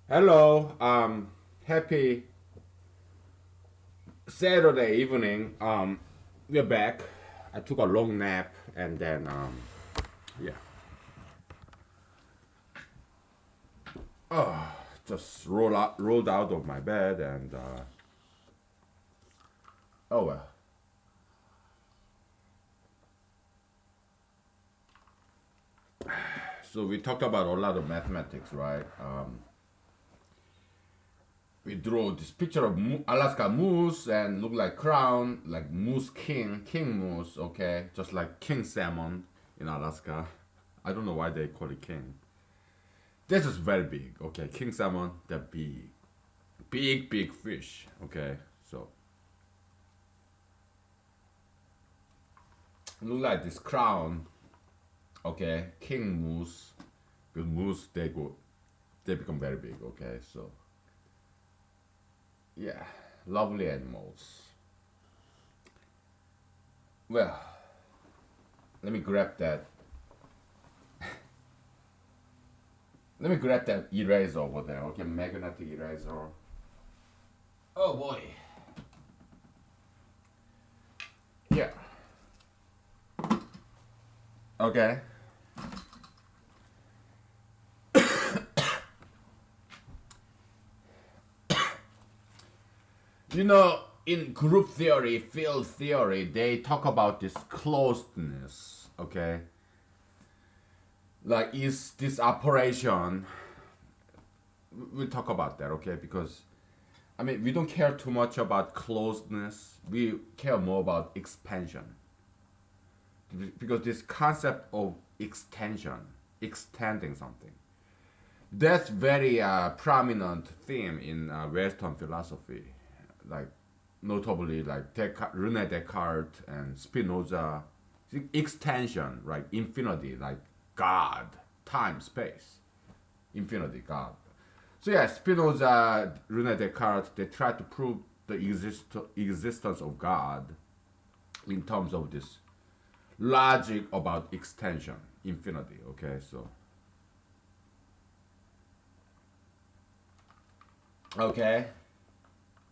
Hello, happy Saturday evening. We're back. I took a long nap and then, yeah, just rolled out of my bed and, oh well. So we talked about a lot of mathematics, right? We drew this picture of Alaska moose and look like crown, like moose king, king moose, okay, just like king salmon in Alaska. I don't know why they call it king. This is very big, okay. King salmon, they're big, big fish, okay. So look like this crown, okay. King moose, because moose they become very big, okay. So yeah, lovely animals. Well, let me grab that. Let me grab that eraser over there, okay. Magnetic eraser. Oh boy. Yeah. Okay. You know, in group theory, field theory, they talk about this closedness. Okay, like is this operation? We'll talk about that. Okay, because I mean we don't care too much about closedness. We care more about expansion. Because this concept of extension, extending something, that's very prominent theme in Western philosophy, like notably like Rene Descartes and Spinoza. Extension, right? Infinity, like God, time, space, infinity, God. So yeah, Spinoza, Rene Descartes, they try to prove the existence of God in terms of this logic about extension, infinity. Okay, so okay,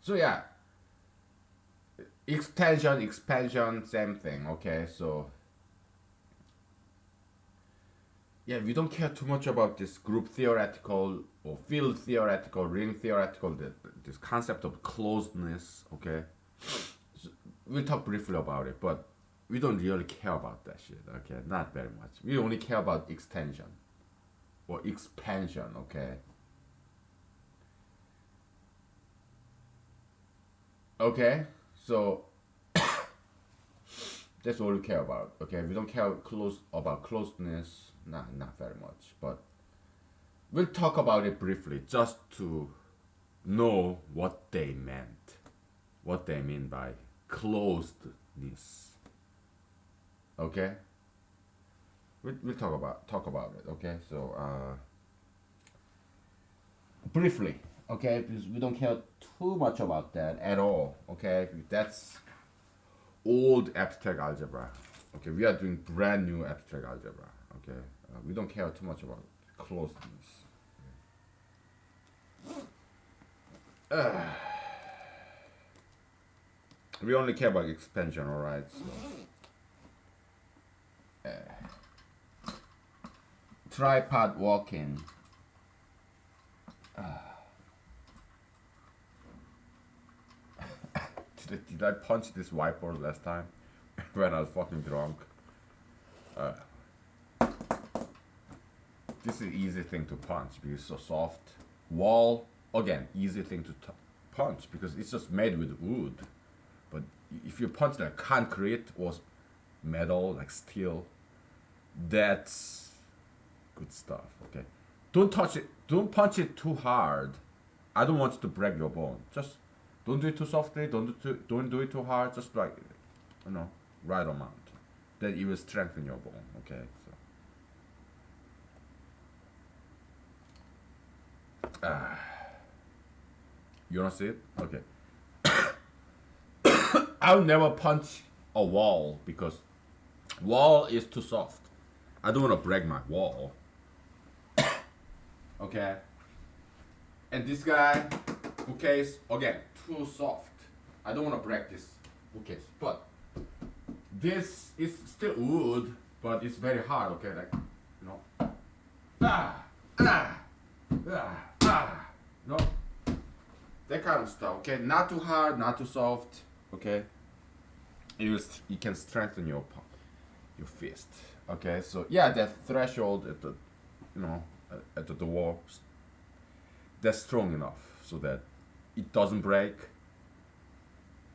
so yeah, extension, expansion, same thing. Okay, so yeah, we don't care too much about this group theoretical or field theoretical, ring theoretical, this concept of closedness. Okay, so we'll talk briefly about it, but we don't really care about that shit. Okay, not very much. We only care about extension or expansion. Okay, okay, so that's all we care about. Okay, we don't care close about closeness. Not very much, but we'll talk about it briefly just to know what they meant, what they mean by closedness. Okay, we'll talk about it. Okay, so briefly. Okay, because we don't care too much about that at all. Okay, that's old abstract algebra. Okay, we are doing brand new abstract algebra. Okay, we don't care too much about closeness. We only care about expansion. All right. So, tripod walking. Did I punch this whiteboard last time when I was fucking drunk? This is easy thing to punch because it's so soft. Wall, again, easy thing to punch because it's just made with wood. But if you punch like concrete or metal, like steel, that's good stuff. Okay, don't touch it. Don't punch it too hard. I don't want you to break your bone. Just don't do it too softly. Don't do it too hard. Just like you know, right amount. Then it will strengthen your bone. Okay. So you don't see it? Okay. I'll never punch a wall because wall is too soft. I don't want to break my wall. Okay. And this guy, bookcase, again, too soft. I don't want to break this bookcase, but this is still wood, but it's very hard. Okay, like you know, ah, ah, ah, ah, no, that kind of stuff. Okay, not too hard, not too soft. Okay, you can strengthen your fist. Okay, so yeah, that threshold at the you know at the wall, that's strong enough so that it doesn't break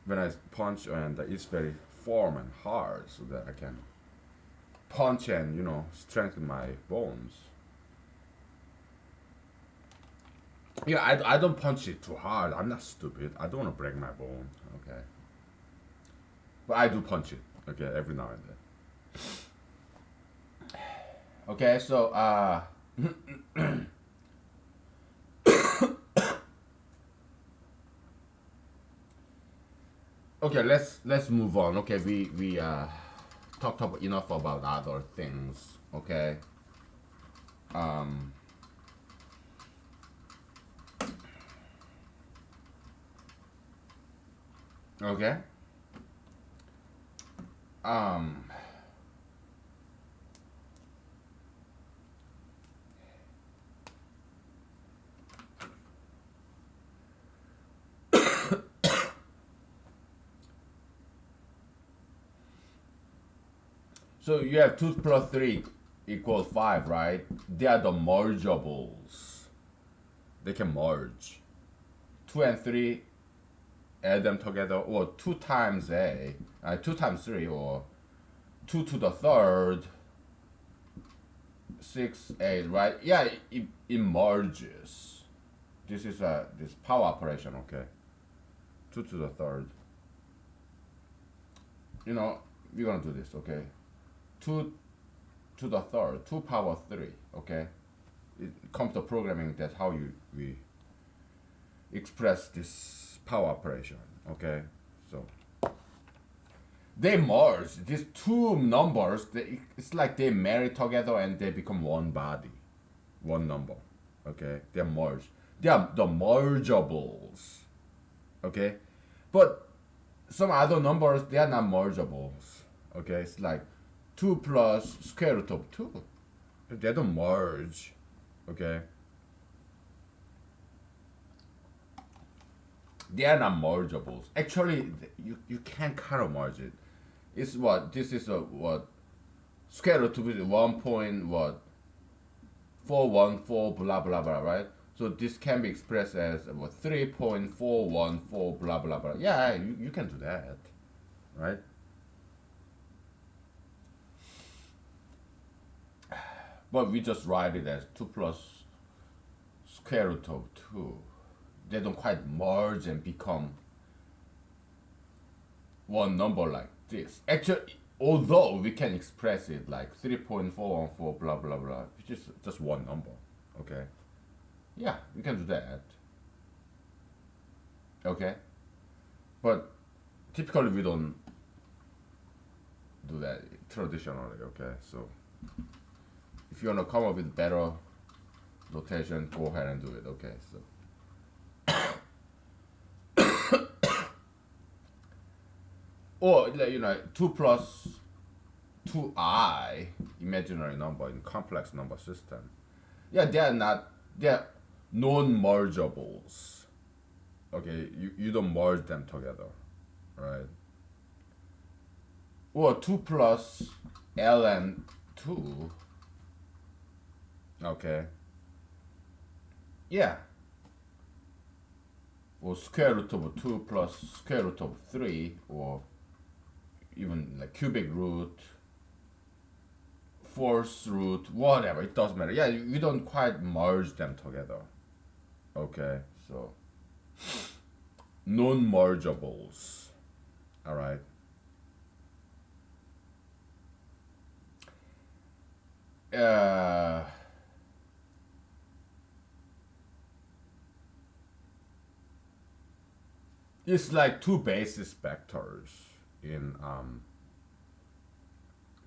when I punch, and it's very firm and hard so that I can punch and strengthen my bones. Yeah, I don't punch it too hard. I'm not stupid. I don't want to break my bone. Okay, but I do punch it. Okay, every now and then. Okay, so okay, let's move on. Okay, we talked about enough about other things. Okay. Um. Okay. Um. So you have 2 plus 3 equals 5, right? They are the mergeables. They can merge. 2 and 3, add them together, or 2 times 2 times 3, or 2 to the third, 6, 8, right? Yeah, it merges. This is this power operation, okay? 2 to the third. We're gonna do this, okay? 2 to the third, 2 power 3, okay? It comes to programming, that's how we express this power operation, okay? So they merge. These two numbers, it's like they marry together and they become one body, one number, okay? They're merged. They are the mergeables, okay? But some other numbers, they are not mergeables, okay? It's like 2 plus square root of 2. They don't merge, okay? They are not mergeables. Actually, you can kind of merge it. It's what this is a what square root of 1 point what 414 blah blah blah, right? So this can be expressed as what 3.414 blah blah blah. Yeah, you can do that, right? But we just write it as 2 plus square root of 2. They don't quite merge and become one number like this. Actually, although we can express it like 3.414 blah blah blah, which is just one number, okay? Yeah, we can do that, okay? But typically we don't do that traditionally, okay? So if you want to come up with better notation, go ahead and do it, okay? So or 2 plus 2i, imaginary number in complex number system. Yeah, they're non-mergeables. Okay, you don't merge them together, right? Or 2 plus ln 2. Okay. Yeah. Or square root of 2 plus square root of 3, or even like cubic root, fourth root, whatever, it doesn't matter. Yeah, you don't quite merge them together. Okay, so non-mergeables. All right. It's like two basis vectors in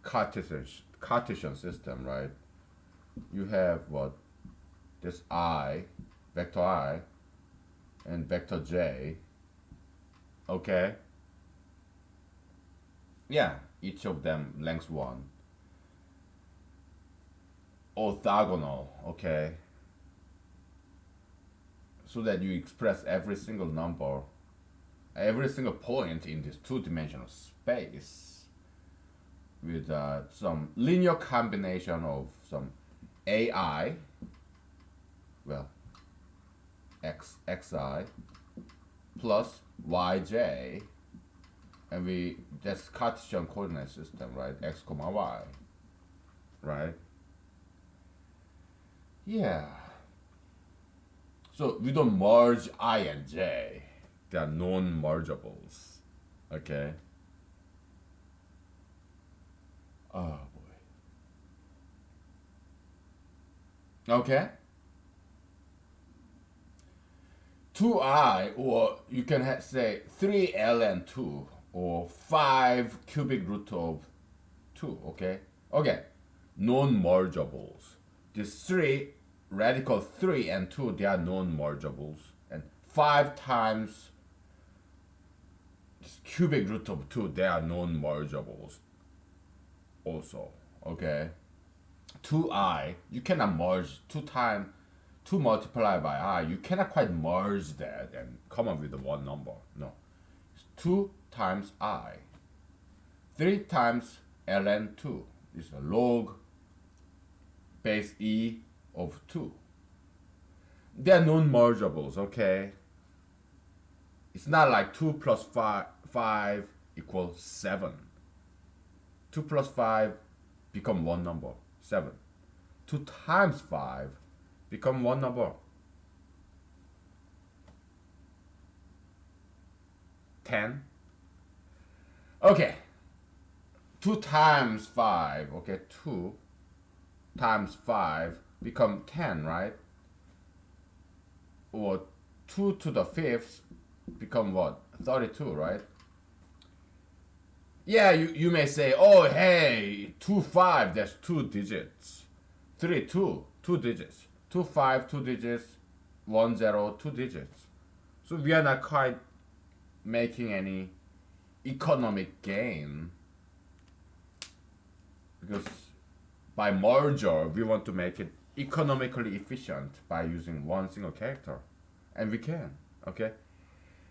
Cartesian system, right? You have what this I vector I, and vector J. Okay. Yeah, each of them length 1. Orthogonal, okay. So that you express every single number, every single point in this two-dimensional space with some linear combination of some AI, well, xi plus yj, and that's Cartesian coordinate system, right? X comma y, right? Yeah. So we don't merge I and j. They are non-mergeables. Okay. Oh boy. Okay. 2i, or you can say 3 ln 2, or 5 cubic root of 2. Okay. Okay. Non-mergeables. These three, radical 3 and 2, they are non-mergeables. And 5 times cubic root of 2, they are non-mergeables also. Okay. 2i, you cannot merge 2 times 2 multiplied by I. You cannot quite merge that and come up with the one number. No. It's 2 times I. 3 times ln 2 is a log base e of 2. They are non-mergeables, okay? It's not like 2 plus 5 equals 7. 2 plus 5 become one number, 7. 2 times 5 become one number, 10. Okay, 2 times 5, okay, 2 times 5 become 10, right? Or 2 to the 5th become what? 32, right? Yeah, you may say, oh, hey, 2, 5, that's 2 digits. 3, 2, 2 digits. 2, 5, 2 digits. 1, 0, 2 digits. So we are not quite making any economic gain, because by merger, we want to make it economically efficient by using one single character. And we can, okay?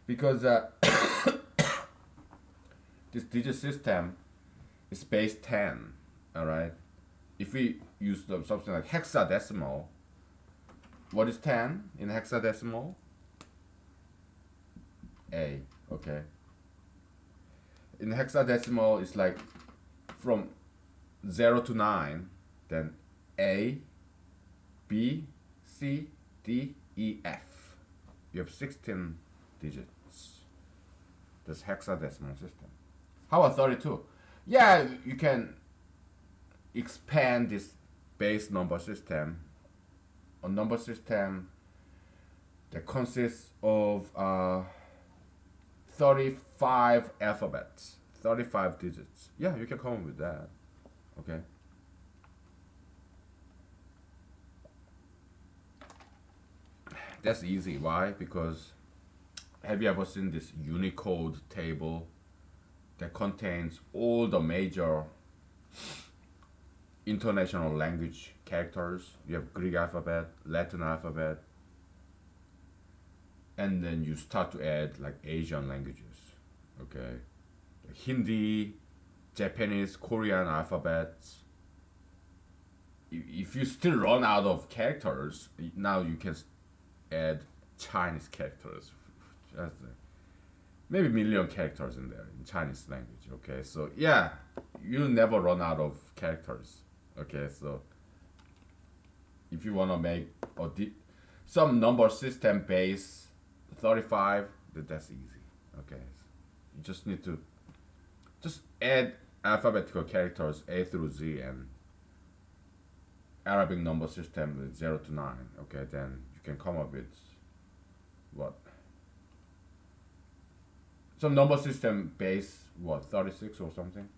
Because this digit system is base 10, all right? If we use something like hexadecimal, what is 10 in hexadecimal? A, okay? In hexadecimal, it's like from 0 to 9, then A, B, C, D, E, F. You have 16 digits. That's hexadecimal system. How about 32? Yeah, you can expand this base number system. A number system that consists of 35 alphabets, 35 digits. Yeah, you can come up with that. Okay. That's easy. Why? Because have you ever seen this Unicode table that contains all the major international language characters? You have Greek alphabet, Latin alphabet, and then you start to add like Asian languages. Okay. Hindi, Japanese, Korean alphabets. If you still run out of characters, now you can add Chinese characters. Just maybe million characters in there in Chinese language. Okay, so yeah, you never run out of characters. Okay, so if you wanna make some number system base 35, that's easy. Okay, you just need to just add alphabetical characters A through Z and Arabic number system with 0 to 9. Okay, then you can come up with what? Some number system base, what, 36 or something?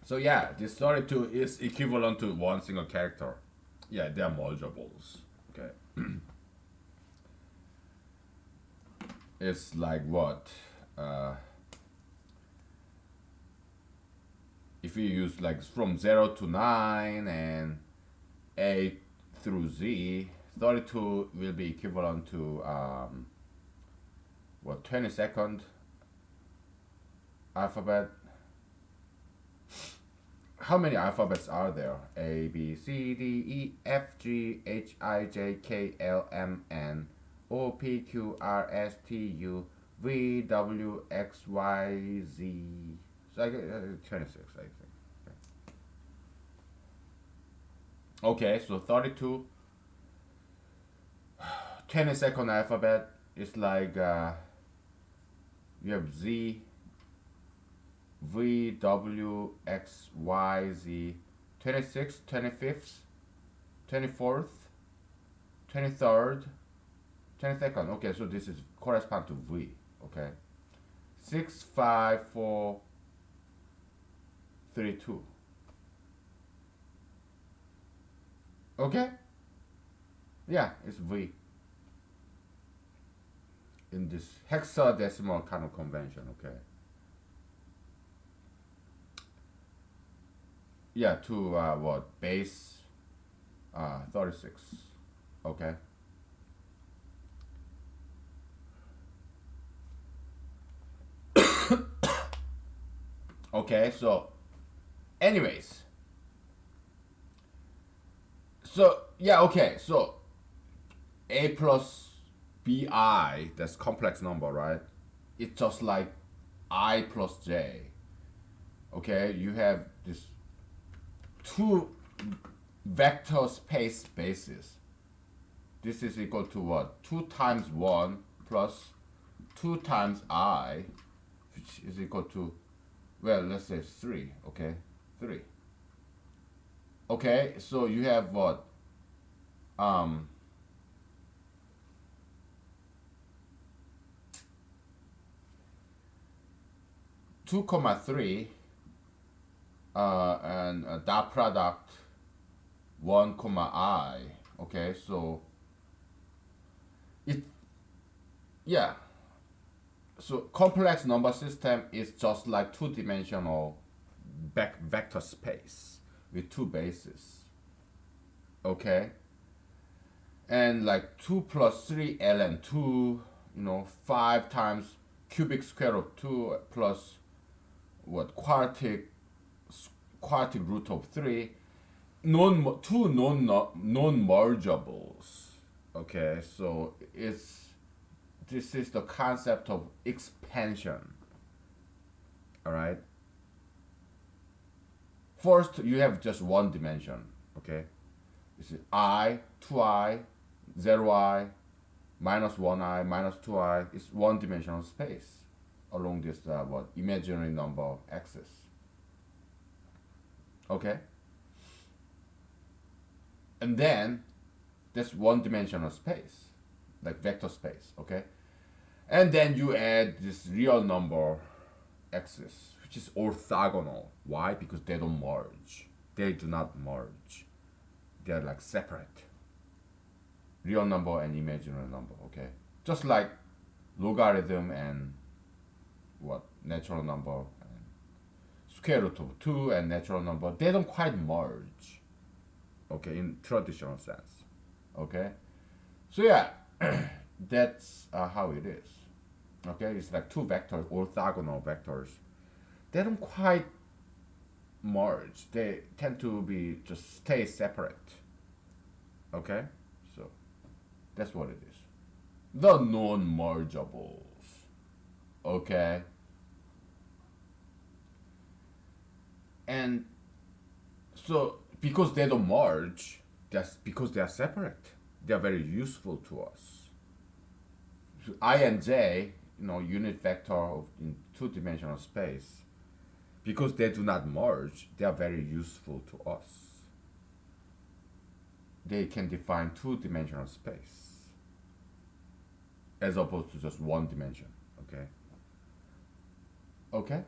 So yeah, this 32 is equivalent to one single character. Yeah, they are mergeables. Okay. It's like what? Uh, if you use like from 0 to 9 and A through Z, 32 will be equivalent to what, 22nd alphabet. How many alphabets are there? A, B, C, D, E, F, G, H, I, J, K, L, M, N, O, P, Q, R, S, T, U, V, W, X, Y, Z. So I get 26, I think. Okay, so 32. 22nd alphabet is like you have Z, V, W, X, Y, Z. 26th, 25th, 24th, 23rd, 22nd. Okay, so this is correspond to V. Okay, 6, 5, 4, 3, 2. Okay, yeah, it's V in this hexadecimal kind of convention. Okay, yeah, to what, base 36. Okay. Okay, so anyways, so yeah, okay, so A plus BI, that's complex number, right? It's just like I plus J. Okay, you have this two vector space bases. This is equal to what? 2 times 1 plus 2 times I, which is equal to, well, let's say 3, okay? 3. Okay, so you have what? Um, 2 comma 3 and dot product 1 comma I. Okay, so it, yeah, so complex number system is just like two-dimensional vector space with two bases. Okay, and like 2 plus 3 ln 2, 5 times cubic square of 2 plus what, quartic root of 3, two non-mergeables. Okay, so this is the concept of expansion. All right, first you have just one dimension. Okay, this is I, 2I, 0I, minus 1I, minus 2I. It's one dimensional space along this what, imaginary number axis. Okay, and then that's one dimensional space, like vector space. Okay, and then you add this real number axis, which is orthogonal. Why? Because they don't merge. They do not merge. They are like separate. Real number and imaginary number. Okay, just like logarithm and what, natural number and square root of 2 and natural number, they don't quite merge. Okay, in traditional sense. Okay, so yeah, that's how it is. Okay, it's like two vectors, orthogonal vectors. They don't quite merge. They tend to be just stay separate. Okay, so that's what it is. The non-mergeables. Okay, and so because they don't merge, that's because they are separate. They are very useful to us. So I and J, unit vector in two-dimensional space, because they do not merge, they are very useful to us. They can define two-dimensional space as opposed to just one dimension. Okay. Okay.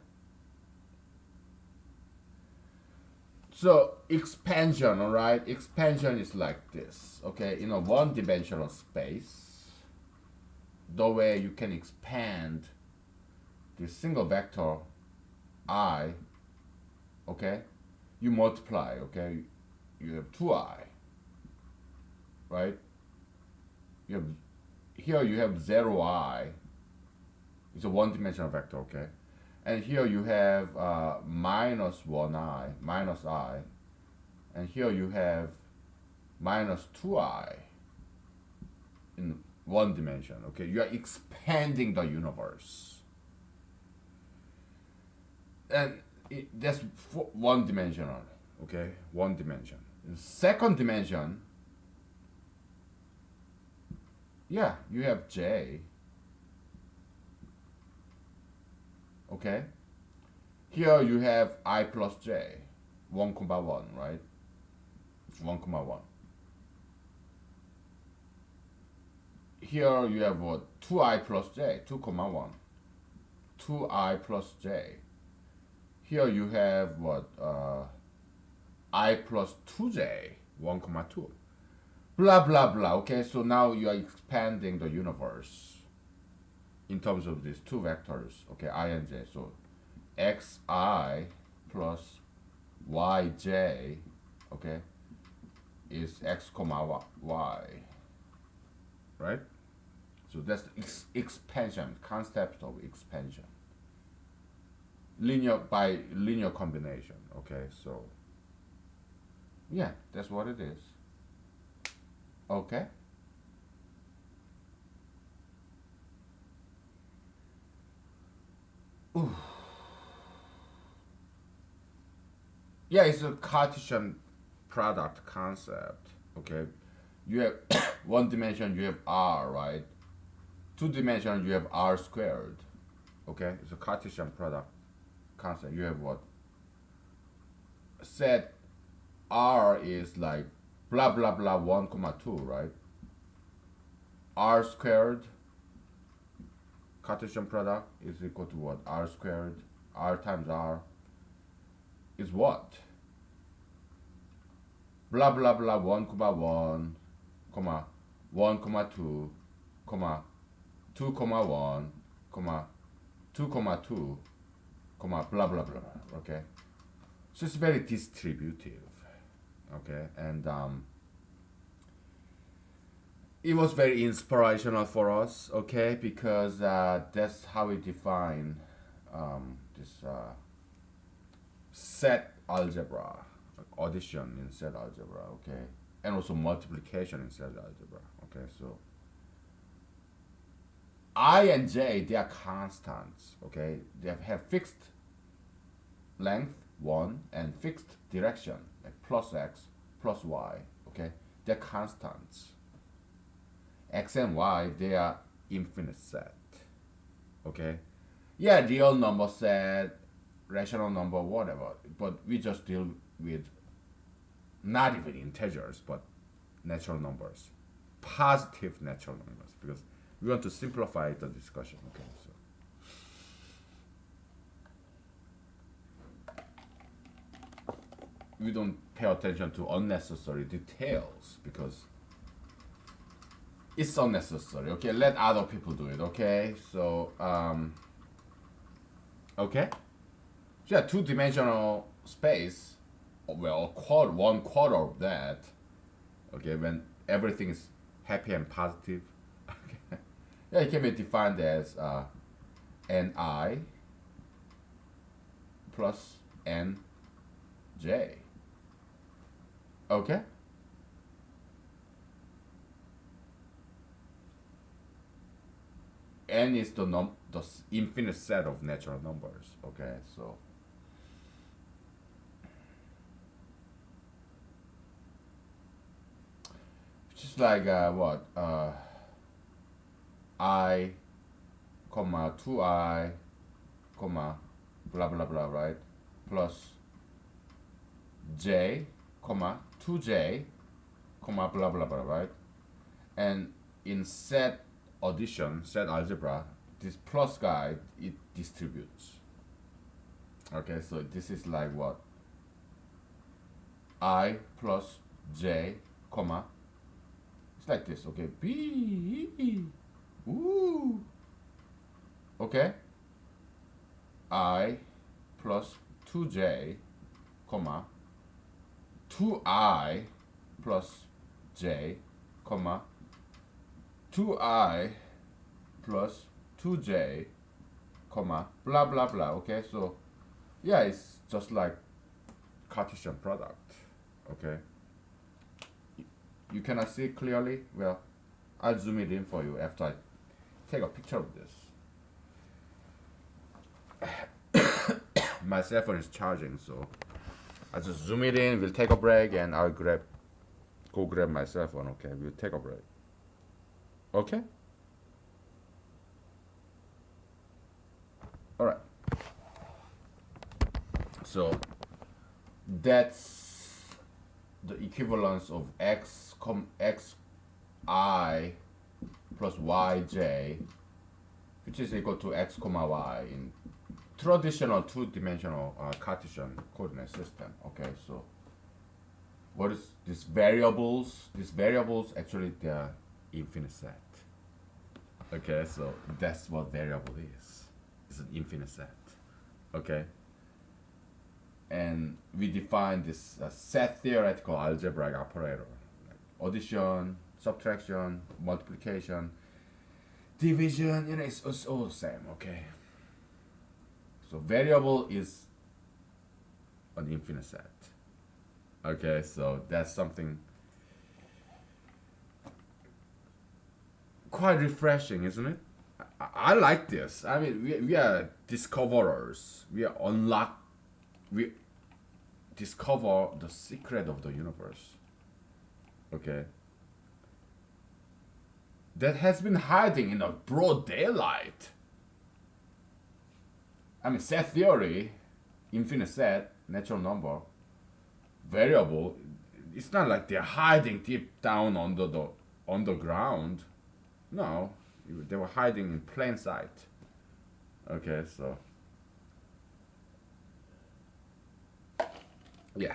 So expansion, all right? Expansion is like this, okay? In a one-dimensional space, the way you can expand the single vector I, okay? You multiply, okay? You have 2I, right? You have here you have 0I. It's a one-dimensional vector, okay? And here you have minus 1I, minus I. And here you have minus 2I in one dimension, okay? You are expanding the universe. And that's one dimensional, okay? One dimension. In second dimension, yeah, you have J, okay? Here you have I plus J, 1 comma 1, right? It's 1 comma 1. Here you have what? 2I plus J, 2 comma 1. 2I plus J. Here you have what? I plus 2J, 1 comma 2. Blah, blah, blah. Okay, so now you are expanding the universe in terms of these two vectors, okay, I and J. So xi plus yj, okay, is x comma y, right? So that's the expansion, concept of expansion. Linear by linear combination, okay, so yeah, that's what it is. Okay. Ooh. Yeah, it's a Cartesian product concept. Okay, you have one dimension, you have r, right? Two dimension, you have r squared. Okay, it's a Cartesian product concept. You have what? Set r is like blah blah blah 1 comma 2, right? R squared Cartesian product is equal to what? R squared. R times r is what? Blah blah blah 1 comma 1 comma 1 comma 2 comma 2 comma 1 comma 2 comma 2 comma blah blah blah. Okay, so it's very distributive. Okay, and it was very inspirational for us. Okay, because that's how we define this set algebra, like addition in set algebra. Okay, and also multiplication in set algebra. Okay, so I and J, they are constants. Okay, they have fixed length 1 and fixed direction like plus x plus y. Okay, they're constants. X and y, they are infinite set. Okay, yeah, real number set, rational number, whatever, but we just deal with not even integers but natural numbers, positive natural numbers, because we want to simplify the discussion. Okay, so we don't pay attention to unnecessary details because it's unnecessary. Okay, let other people do it. Okay, so okay, so yeah, two-dimensional space, well, one quarter of that. Okay, when everything is happy and positive. Okay, yeah, it can be defined as ni plus nj. Okay. N is the infinite set of natural numbers. Okay, so just like what I, comma 2I, comma blah blah blah, right? Plus J, comma 2J, comma blah blah blah, right? And in set addition, set algebra, this plus guy, it distributes. Okay, so this is like what? I plus j, comma. It's like this, okay? B, ooh, okay? I plus 2j, comma, 2i plus j, comma, 2i plus 2j, comma, blah blah blah. Okay, so yeah, it's just like Cartesian product. Okay, you cannot see clearly. Well, I'll zoom it in for you after I take a picture of this. My cell phone is charging, so I just zoom it in. We'll take a break, and I'll go grab my cell phone. Okay, we'll take a break. Okay. All right. So that's the equivalence of x I plus yj, which is equal to x comma y in traditional two-dimensional Cartesian coordinate system. Okay, so what is these variables? These variables actually they're infinite set. Okay, so that's what variable is. It's an infinite set. Okay, and we define this set theoretical algebraic operator, like addition, subtraction, multiplication, division. You know, it's all the same. Okay, so variable is an infinite set. Okay, so that's something quite refreshing, isn't it? I like this. I mean, we are discoverers. We discover the secret of the universe. Okay, that has been hiding in a broad daylight. I mean, set theory, infinite set, natural number, variable. It's not like they're hiding deep down under the underground. No, they were hiding in plain sight. Okay, so yeah,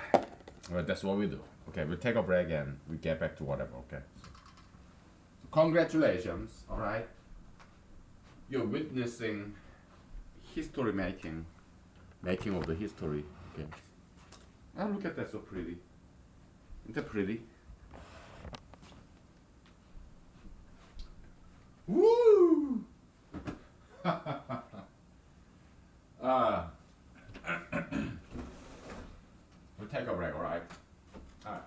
well, that's what we do. Okay, we take a break and we get back to whatever. Okay, so congratulations. All right, you're witnessing history making of the history. Okay, oh, look at that, so pretty. Isn't that pretty? Woo! uh, we'll take a break, all right? All right.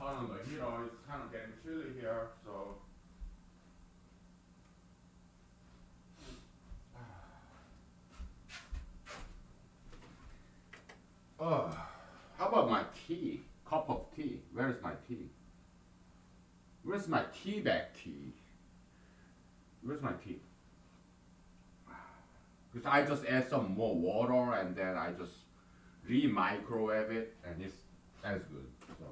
turn on the heater. It's kind of getting chilly here, so. How about my tea? Cup of tea. Where is my tea? Where's my tea bag tea? Where's my tea? Because I just add some more water and then I just re-microwave it and it's as good. So.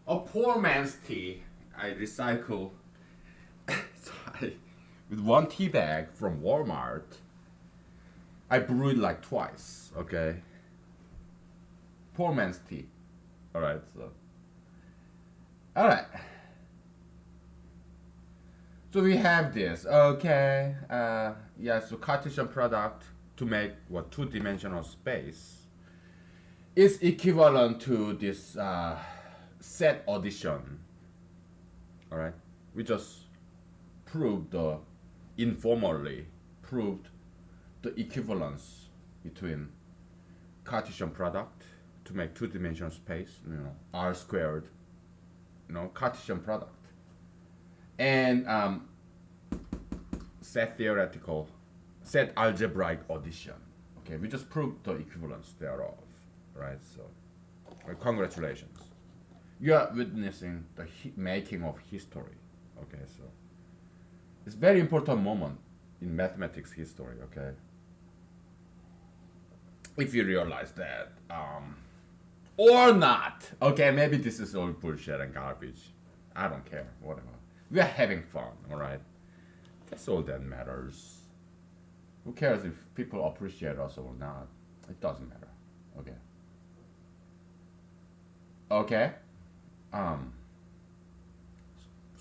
A poor man's tea. I recycle. So with one tea bag from Walmart, I brew it like twice. Okay. Poor man's tea. All right. So. All right. So we have this. Okay. Yeah. So Cartesian product to make what two-dimensional space is equivalent to this set addition. All right. We just proved informally proved the equivalence between Cartesian product to make two-dimensional space, r squared, Cartesian product, and set algebraic addition. Okay, we just proved the equivalence thereof, right? So, congratulations, you are witnessing the making of history. Okay, so it's a very important moment in mathematics history. Okay, if you realize that, or not. Okay, maybe this is all bullshit and garbage. I don't care. Whatever. We are having fun. All right. That's all that matters. Who cares if people appreciate us or not? It doesn't matter. Okay. Okay. Um.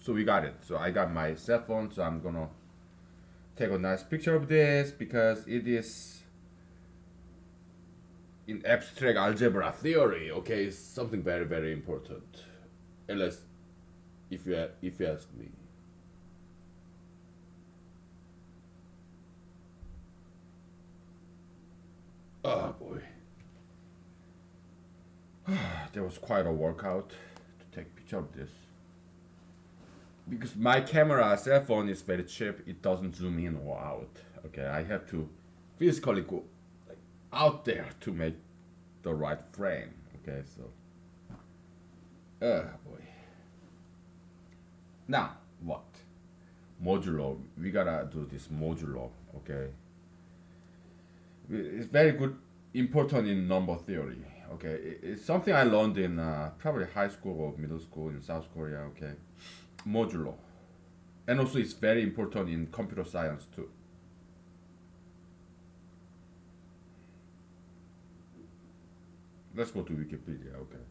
So we got it. So I got my cell phone. So I'm gonna take a nice picture of this because it is in abstract algebra theory. Okay, it's something very very important. Unless if you ask me. Oh boy. There was quite a workout to take a picture of this. Because my camera cell phone is very cheap, it doesn't zoom in or out. Okay, I have to physically go like, out there to make the right frame. Okay, so. Oh boy. Now, what? Modulo. We gotta do this modulo. Okay. It's very good, important in number theory. Okay, it's something I learned in probably high school or middle school in South Korea. Okay, modulo, and also it's very important in computer science too. Let's go to Wikipedia. Okay.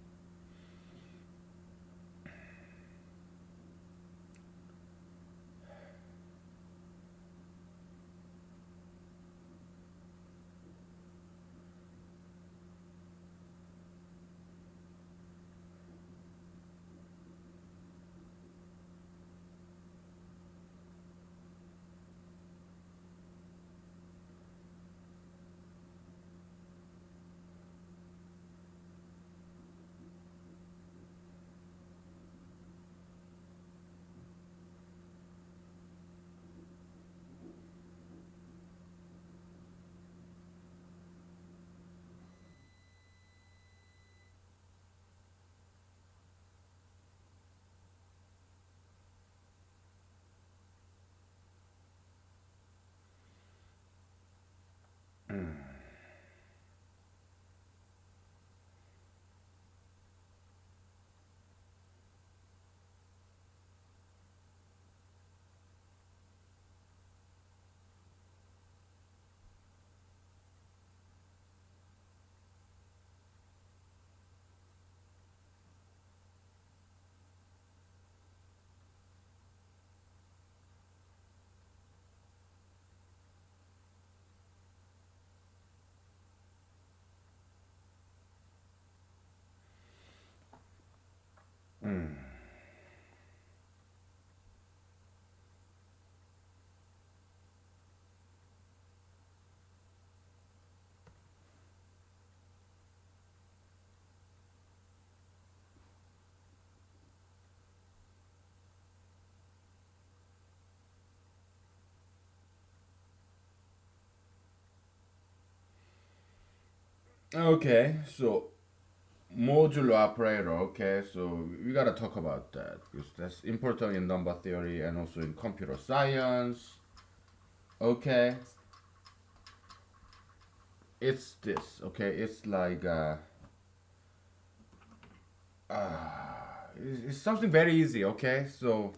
Mm. Okay, so modular operator. Okay, so we gotta talk about that because that's important in number theory and also in computer science. Okay, it's this. Okay, it's like it's something very easy. Okay, so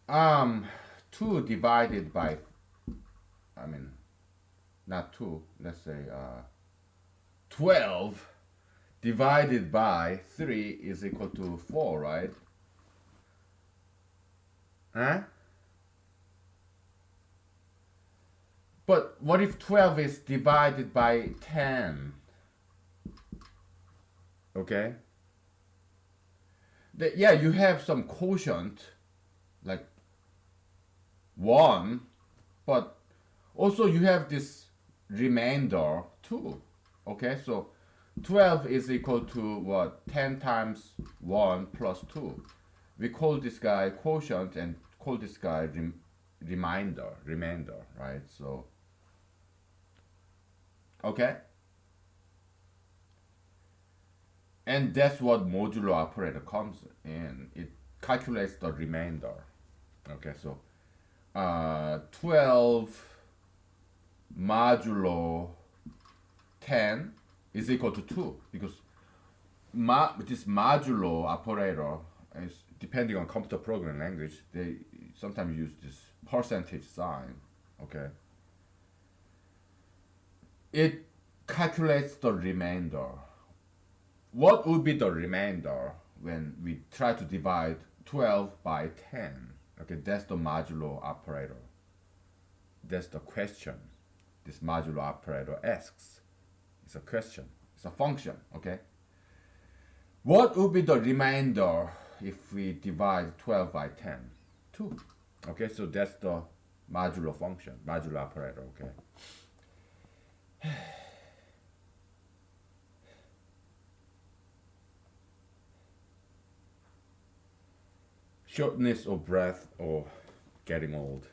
um, two divided by, I mean, not two. Let's say 12 divided by 3 is equal to 4, right? Huh? But what if 12 is divided by 10? Okay? Yeah, you have some quotient, like 1, but also you have this remainder 2. Okay, so 12 is equal to what? 10 times 1 plus 2. We call this guy quotient and call this guy remainder, right? So, okay? And that's what modular operator comes in. It calculates the remainder. Okay, so 12 modulo 10 is equal to 2 because this modulo operator is depending on computer programming language, they sometimes use this percentage sign. Okay, it calculates the remainder. What would be the remainder when we try to divide 12 by 10? Okay, that's the modulo operator. That's the question this modulo operator asks. It's a question. It's a function, okay? What would be the remainder if we divide 12 by 10? 2. Okay, so that's the modulo function, modulo operator, okay? Shortness of breath or getting old.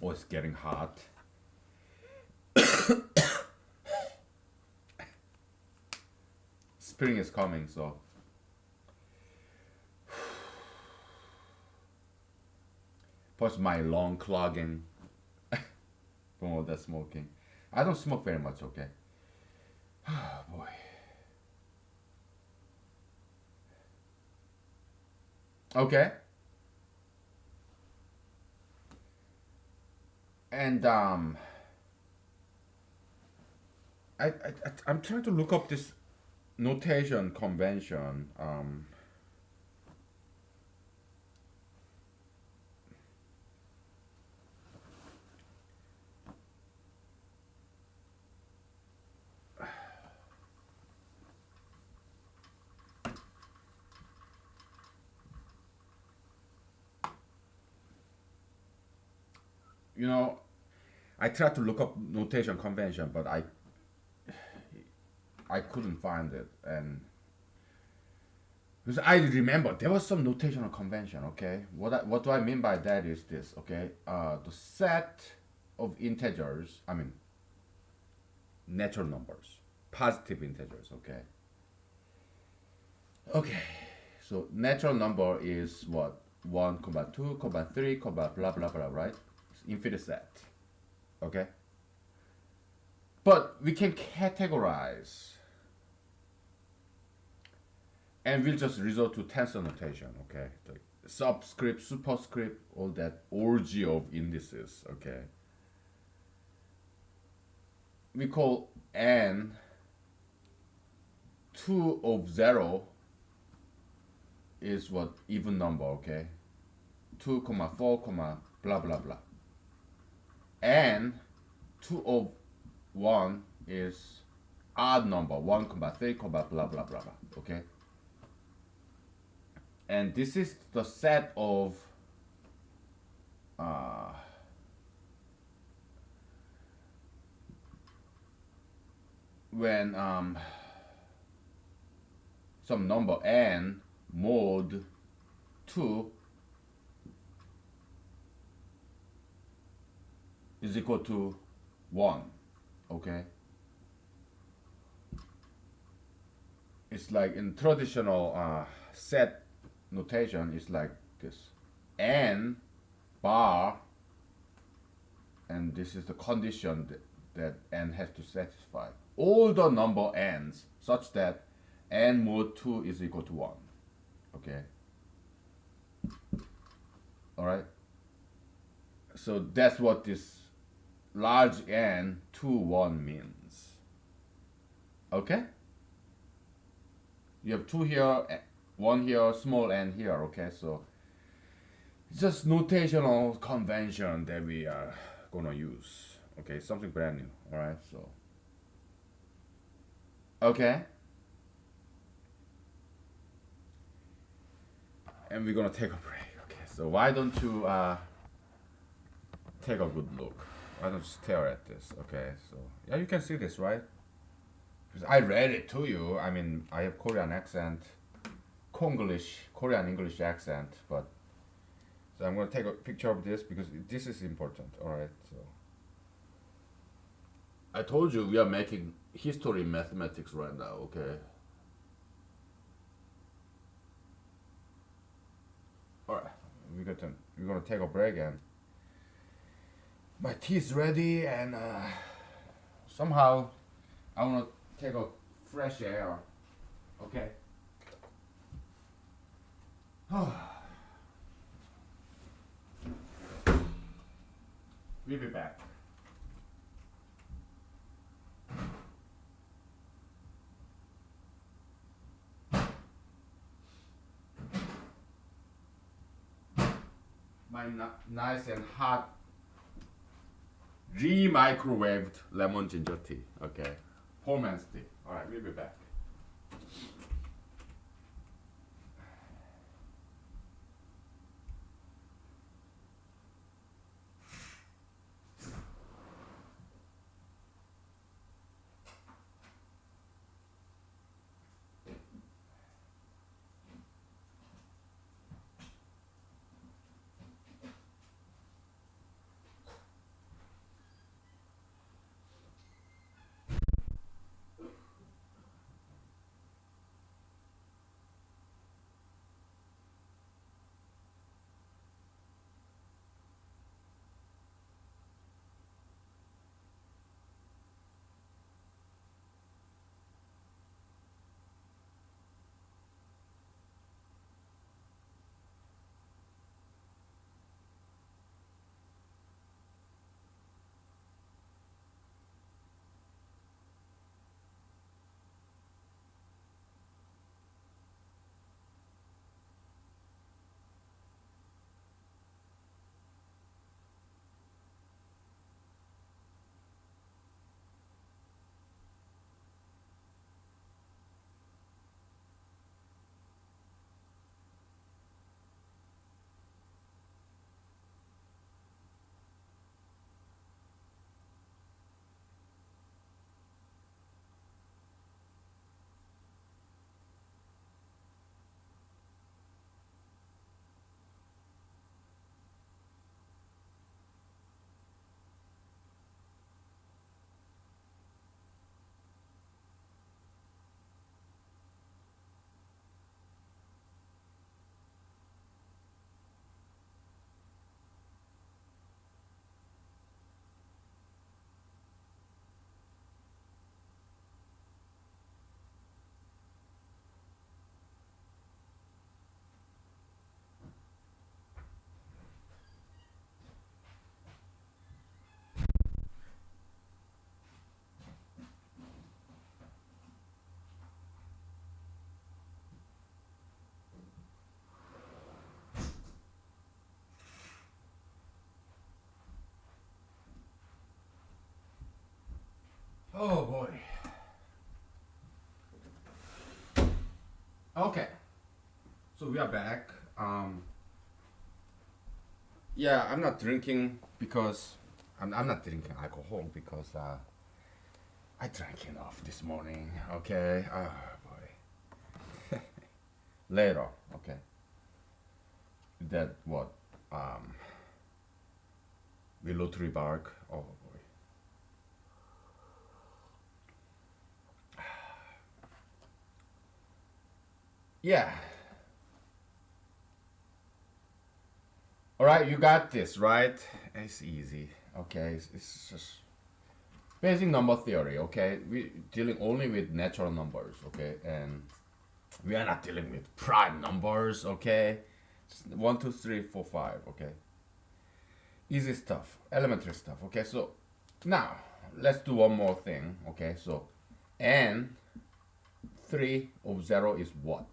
Or it's getting hot. Spring is coming, so plus my lung clogging from all that smoking. I don't smoke very much, okay? Oh boy. Okay. And I'm trying to look up this notation convention. You know, I tried to look up notation convention, but I couldn't find it, and because I remember there was some notational convention. Okay, what do I mean by that is this. Okay, the set of integers. I mean, natural numbers, positive integers. Okay. Okay. So natural number is what 1, comma 2, comma 3, comma blah blah blah. Right? It's infinite set. Okay. But we can categorize, and we'll just resort to tensor notation. Okay. Like subscript, superscript, all that orgy of indices. Okay. We call n 2 of 0 is what even number, okay? 2 comma 4 comma blah blah blah. And 2 of 1 is odd number, 1 comma 3 comma blah blah blah blah. Okay, and this is the set of uh, when some number n mod 2 is equal to 1. Okay, it's like in traditional set notation, it's like this: n bar, and this is the condition that n has to satisfy all the number n's such that n mod 2 is equal to 1. Okay, all right, so that's what this large n 2 1 means. Okay, you have 2 here, 1 here, small n here. Okay, so it's just notational convention that we are gonna use. Okay, something brand new. All right, so okay, and we're gonna take a break. Okay, so why don't you take a good look? Why don't you stare at this? Okay, so yeah, you can see this, right? Because I read it to you. I mean, I have Korean accent, Konglish, Korean English accent, but so I'm gonna take a picture of this because this is important. All right, so I told you we are making history mathematics right now. Okay. All right, we're gonna take a break, and my tea is ready, and somehow I wanna take a fresh air. Okay. We'll be back. My nice and hot re-microwaved lemon ginger tea. Okay, poor man's tea. All right, we'll be back. Oh boy. Okay. So we are back. Yeah, I'm not drinking because I'm not drinking alcohol because I drank enough this morning. Okay. Oh boy. Later. Okay. That what? Um, Willow tree bark. Oh boy. Yeah. All right. You got this, right? It's easy. Okay. It's just basic number theory. Okay. We dealing only with natural numbers. Okay. And we are not dealing with prime numbers. Okay. Just 1, 2, 3, 4, 5. Okay. Easy stuff, elementary stuff. Okay, so now let's do one more thing. Okay, so and 3 of 0 is what?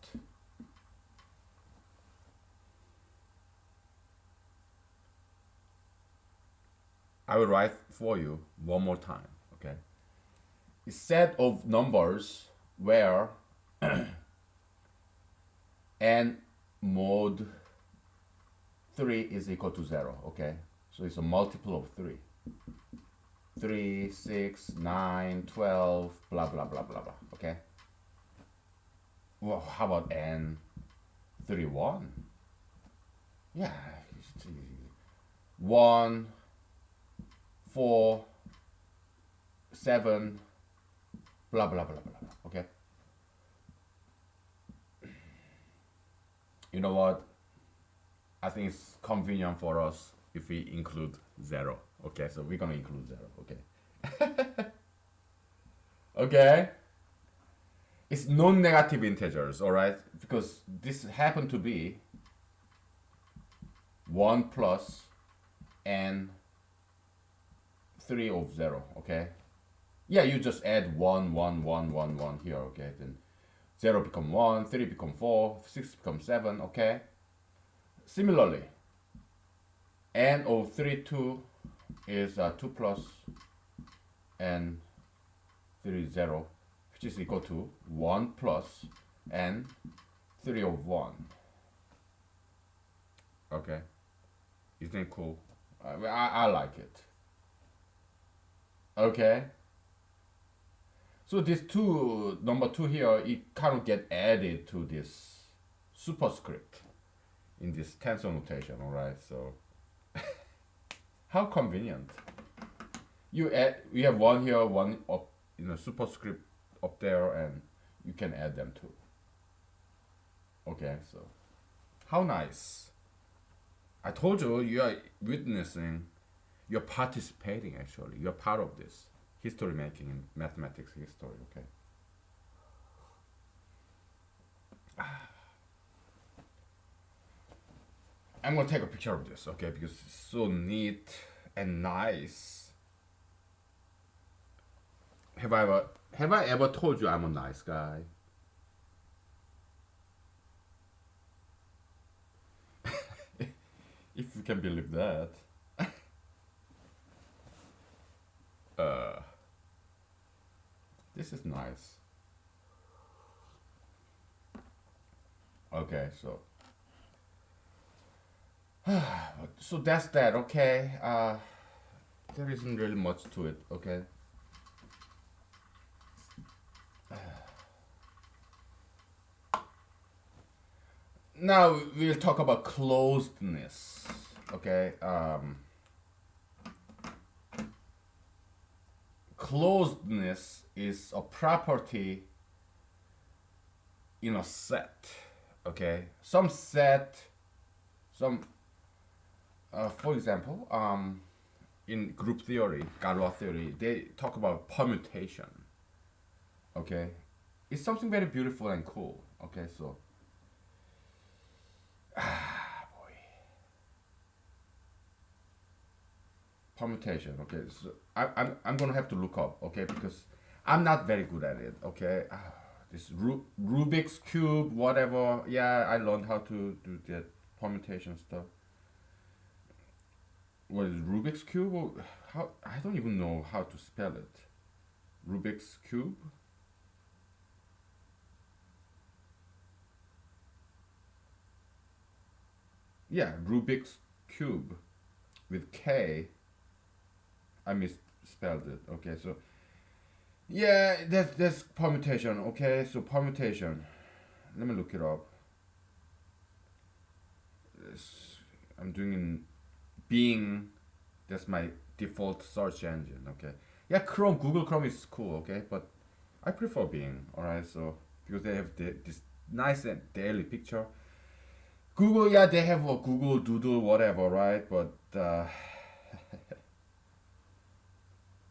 I will write for you one more time. Okay, a set of numbers where n mod 3 is equal to 0. Okay, so it's a multiple of 3. 3, 6, 9, 12, blah blah blah blah blah. Okay, well, how about n 3, 1? Yeah, 1, 4, 7, blah blah blah blah blah. Okay. You know what? I think it's convenient for us if we include 0. Okay, so we're gonna include 0. Okay. Okay. It's non-negative integers, all right? Because this happened to be 1 plus n 3 of 0. Okay. Yeah, you just add 1, 1, 1, 1, 1 here. Okay, then 0 become 1, 3 become 4, 6 become 7. Okay. Similarly, n of 3, 2 is 2 plus n 3, 0, which is equal to 1 plus n 3 of 1. Okay. Isn't it cool? I like it. Okay. So this number 2 here, it kind of get added to this superscript in this tensor notation, all right? So how convenient. You have one here, one up, superscript up there, and you can add them too. Okay, so how nice. I told you, you are witnessing, you're participating actually. You're part of this history making in mathematics history, okay? I'm gonna take a picture of this, okay? Because it's so neat and nice. Have I ever told you I'm a nice guy? If you can believe that. Uh, this is nice. Okay, so that's that. Okay, there isn't really much to it. Okay. Now we'll talk about closedness. Okay. Closedness is a property in a set. Okay. For example, in group theory, Galois theory, they talk about permutation. Okay. It's something very beautiful and cool. Okay, so boy. Permutation. Okay, so I'm gonna have to look up. Okay, because I'm not very good at it. Okay, this Rubik's cube, whatever. Yeah, I learned how to do that permutation stuff. What is Rubik's cube? How I don't even know how to spell it. Rubik's cube. Yeah, Rubik's cube with K. I misspelled it. Okay, so yeah, that's permutation. Okay, so permutation. Let me look it up. It's- I'm doing in Bing. That's my default search engine. Okay. Yeah, Chrome, Google Chrome is cool. Okay, but I prefer Bing. All right, so because they have this nice and daily picture. Google, yeah, they have a Google Doodle, whatever, right? But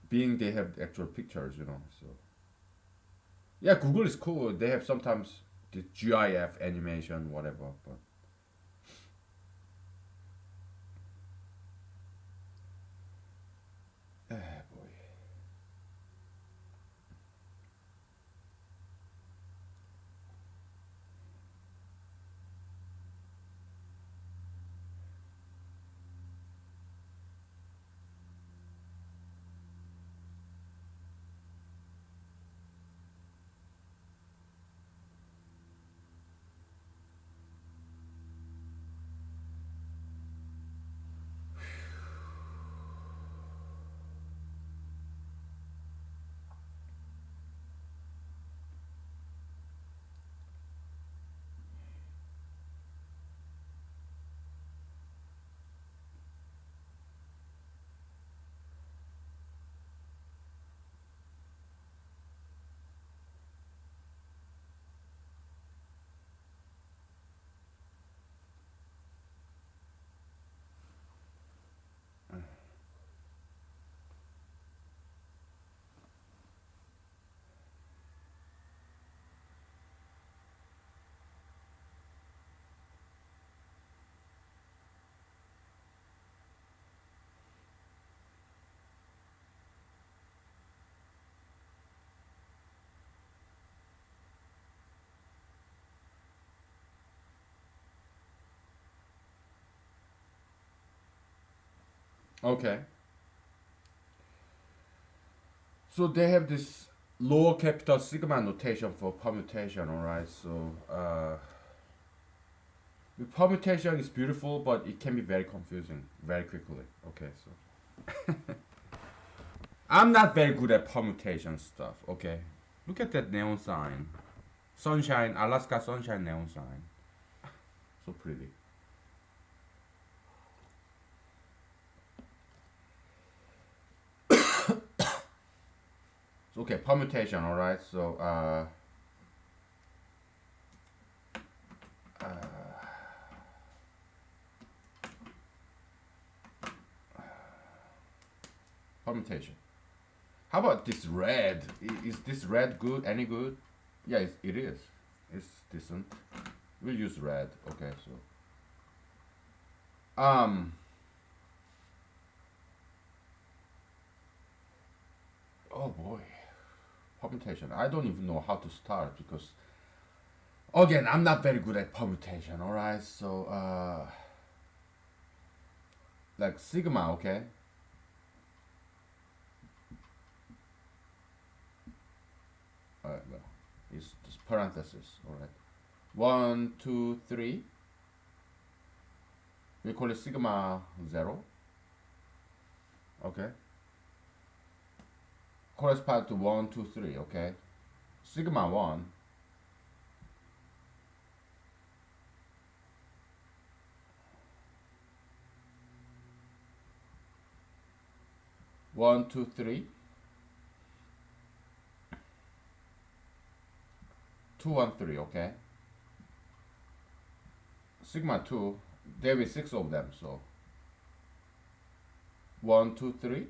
Bing, they have the actual pictures, you know. So yeah, Google is cool. They have sometimes the GIF animation, whatever. But boy. Okay. So they have this lower capital sigma notation for permutation, all right? So the permutation is beautiful, but it can be very confusing very quickly. Okay, so I'm not very good at permutation stuff. Okay, look at that neon sign, sunshine, Alaska sunshine neon sign, so pretty. So, okay, permutation, all right. So permutation. How about this red? Is this red good? Any good? Yeah, it is. It's decent. We'll use red. Okay, so um, oh boy, permutation. I don't even know how to start because again, I'm not very good at permutation. All right, so like sigma. Okay, well, it's just parenthesis. All right, one, two, three. We call it sigma zero. Okay, correspond to one, two, three. Okay, sigma one. One, two, three. Two, one, three. Okay, sigma two. There will be six of them. So one, two, three.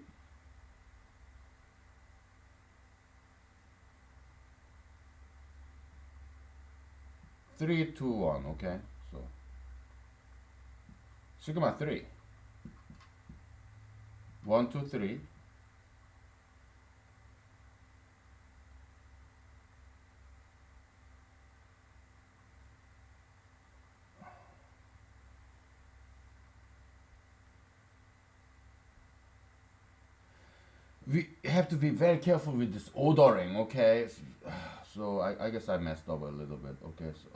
Three, two, one. Okay, so sigma three. One, two, three. we have to be very careful with this ordering, okay? So I guess I messed up a little bit, okay? So,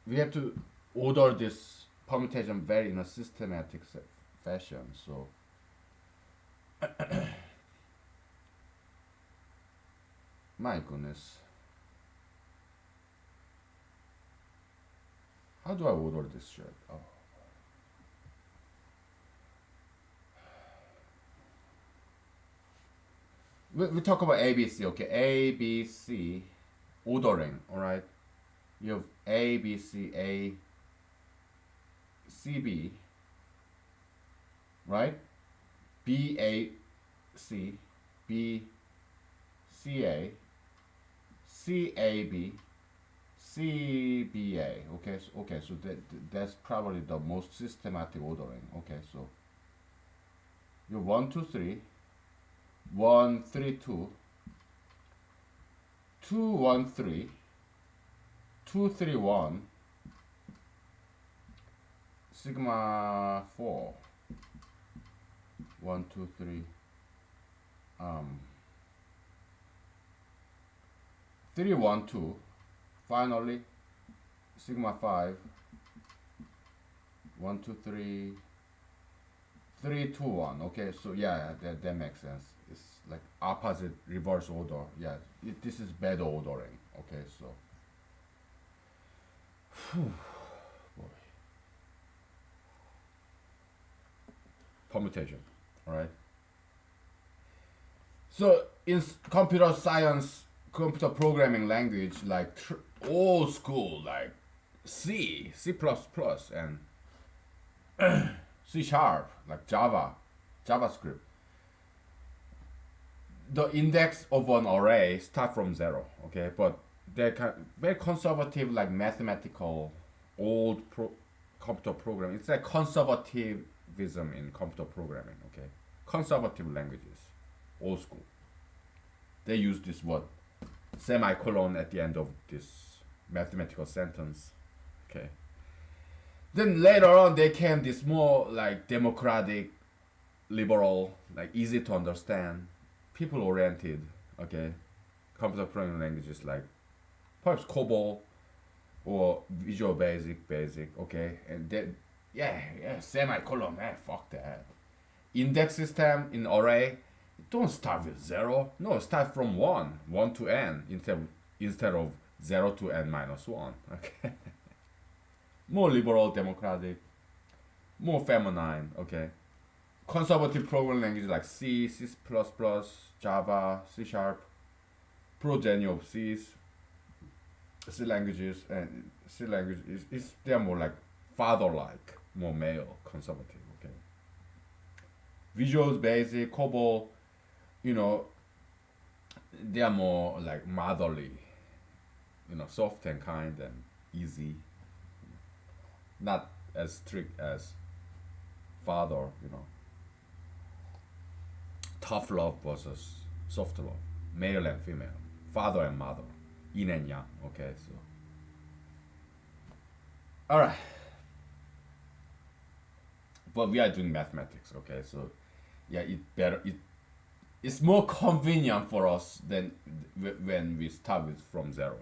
we have to order this permutation very in a systematic fashion. So my goodness, how do I order this shit? Oh. We talk about ABC, okay? A, B, C, ordering, all right? You have A, B, C, A, C, B, right? B, A, C, B, C, A, C, A, B, C, B, A. Okay, so that's probably the most systematic ordering. Okay, so you 1, 2, 3, 1, 3, 2, 2, 1, 3, 2, 3, 1, sigma 4, 1, 2, 3, 3, 1, 2, finally sigma 5, 1, 2, 3, 3, 2, 1. Okay, so yeah, that makes sense. It's like opposite reverse order. Yeah, this is bad ordering. Okay, so boy. Permutation. All right. So in computer science, computer programming language, like old school, like C++, and C sharp, like Java, JavaScript. The index of an array start from zero. Okay, but they're very conservative, like mathematical, old computer programming. It's like conservatism in computer programming. Okay, conservative languages, old school. They use this what semicolon at the end of this mathematical sentence. Okay. Then later on, they came this more like democratic, liberal, like easy to understand, people oriented. Okay, computer programming languages like perhaps COBOL or Visual Basic. Okay, and then yeah, semicolon. Fuck that. Index system in array. Don't start with zero. No, start from one to n instead of 0 to n-1. Okay, more liberal, democratic, more feminine. Okay, conservative programming languages like C++, Java, C sharp, progeny of C languages, and C language is they are more like father-like, more male, conservative. Okay, Visual Basic, COBOL, you know, they are more like motherly, soft and kind and easy, not as strict as father, tough love versus soft love, male and female, father and mother, yin and yang. Okay, so all right, but we are doing mathematics. Okay, so yeah, it's more convenient for us than when we start with from zero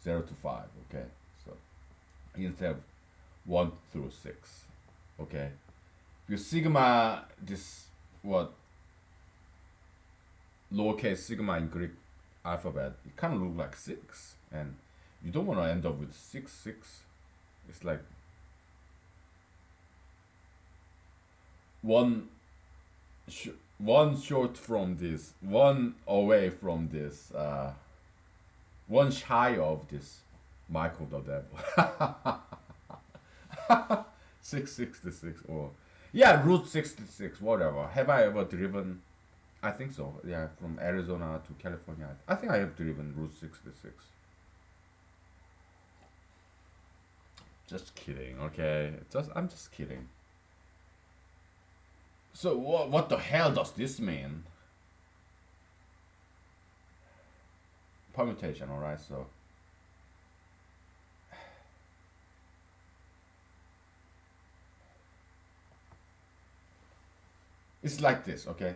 to five. Okay, so instead of 1 through 6. Okay, because sigma, this what lowercase sigma in Greek alphabet, it kind of look like 6, and you don't want to end up with 6 6. It's like one one short from this, one away from this, one shy of this Michael the Devil. 666 or yeah, Route 66, whatever. Have I ever driven? I think so. Yeah, from Arizona to California. I think I have driven Route 66. Just kidding, okay? I'm just kidding. So what the hell does this mean? Permutation, all right? So It's like this, okay?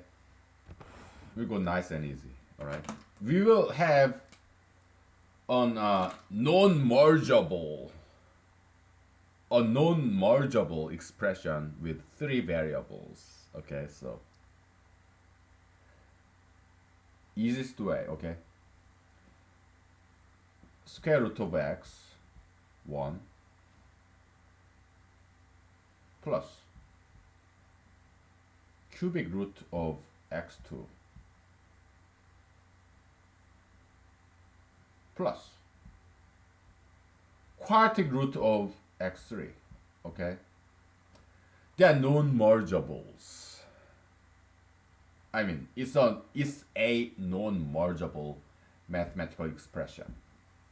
We go nice and easy, all right? We will have an non-mergeable, a non-mergeable expression with three variables, okay? So easiest way, okay? Square root of x 1 plus cubic root of x2 plus quartic root of x3, okay? They are non-mergeables. I mean, it's a non-mergeable mathematical expression,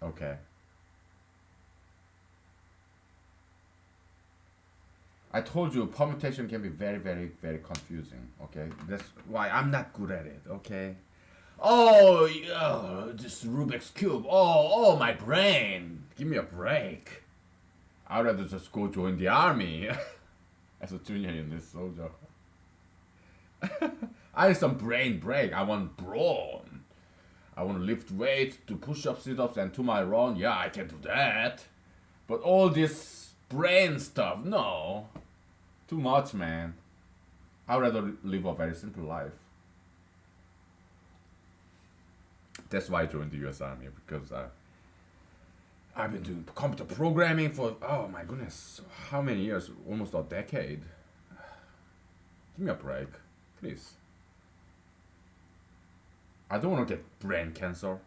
okay? I told you permutation can be very, very, very confusing, okay? That's why I'm not good at it, okay? Oh, yeah, this Rubik's Cube. Oh, my brain. Give me a break. I'd rather just go join the army as a junior enlist soldier. I need some brain break. I want brawn. I want to lift weights, do push-ups, sit-ups, and to my run. Yeah, I can do that. But all this brain stuff, no. Too much, man. I'd rather live a very simple life. That's why I joined the U.S. Army because I've been doing computer programming for oh my goodness, how many years? Almost a decade. Give me a break, please. I don't want to get brain cancer.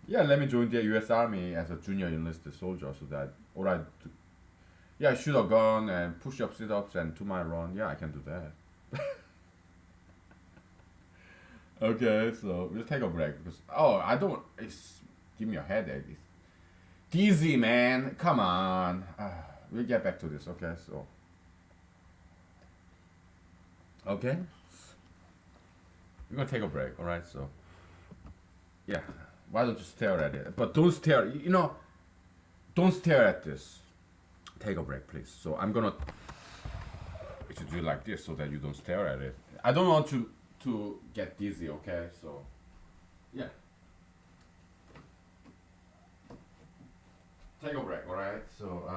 Yeah, let me join the U.S. Army as a junior enlisted soldier so that or I yeah shoot a gun and push up sit ups and do my run. Yeah, I can do that. Okay, so we'll take a break because oh I don't it's give me a headache. It's dizzy, man. Come on. We'll get back to this. Okay, so okay, we're gonna take a break. All right, so yeah. Why don't you stare at it? But don't stare. You know, don't stare at this. Take a break, please. So I'm gonna we should do it like this so that you don't stare at it. I don't want you to get dizzy. Okay, so yeah. Take a break. All right. So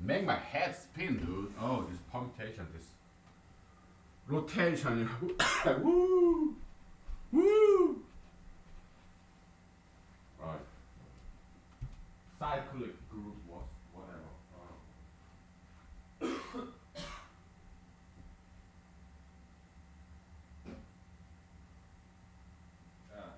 make my head spin, dude. Oh, this punctation, this rotation. Woo, woo. Right. Cyclic group was whatever. Yeah.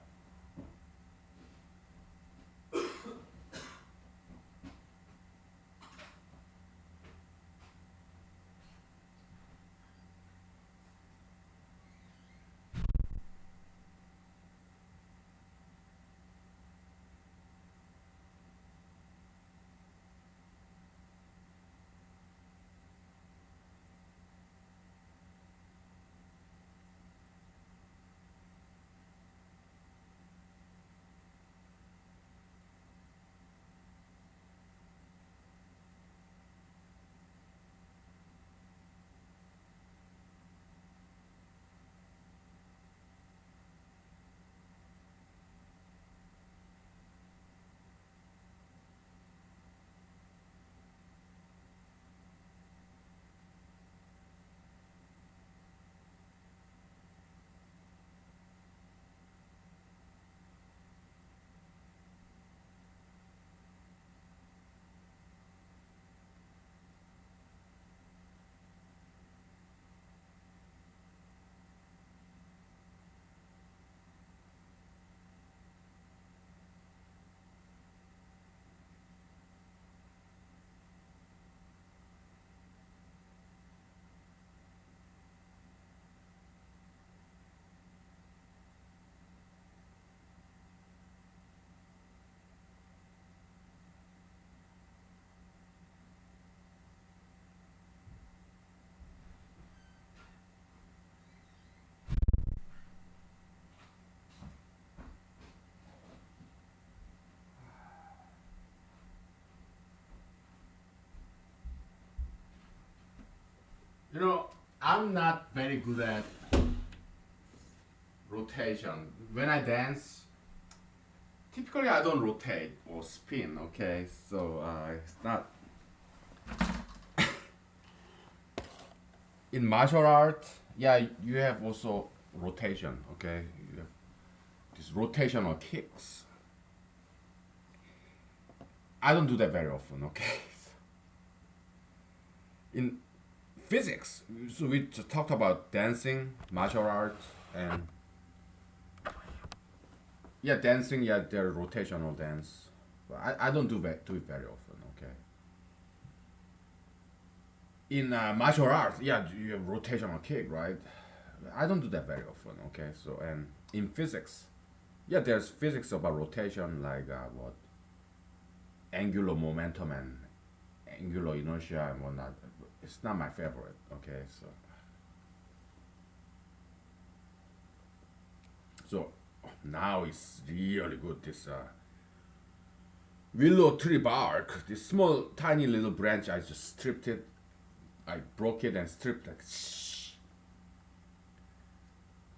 I'm not very good at rotation. When I dance, typically I don't rotate or spin. Okay, so it's not in martial art. Yeah, you have also rotation. Okay, you have these rotational kicks. I don't do that very often. Okay, in physics, so we just talked about dancing, martial arts, and yeah, dancing. Yeah, they're rotational dance. But I don't do it very often. Okay. In martial arts, yeah, you have rotational kick, right? I don't do that very often. Okay, so and in physics, yeah, there's physics about rotation, like what angular momentum and angular inertia and whatnot. It's not my favorite. Okay, so now it's really good. This willow tree bark, this small tiny little branch, I just stripped it. I broke it and stripped like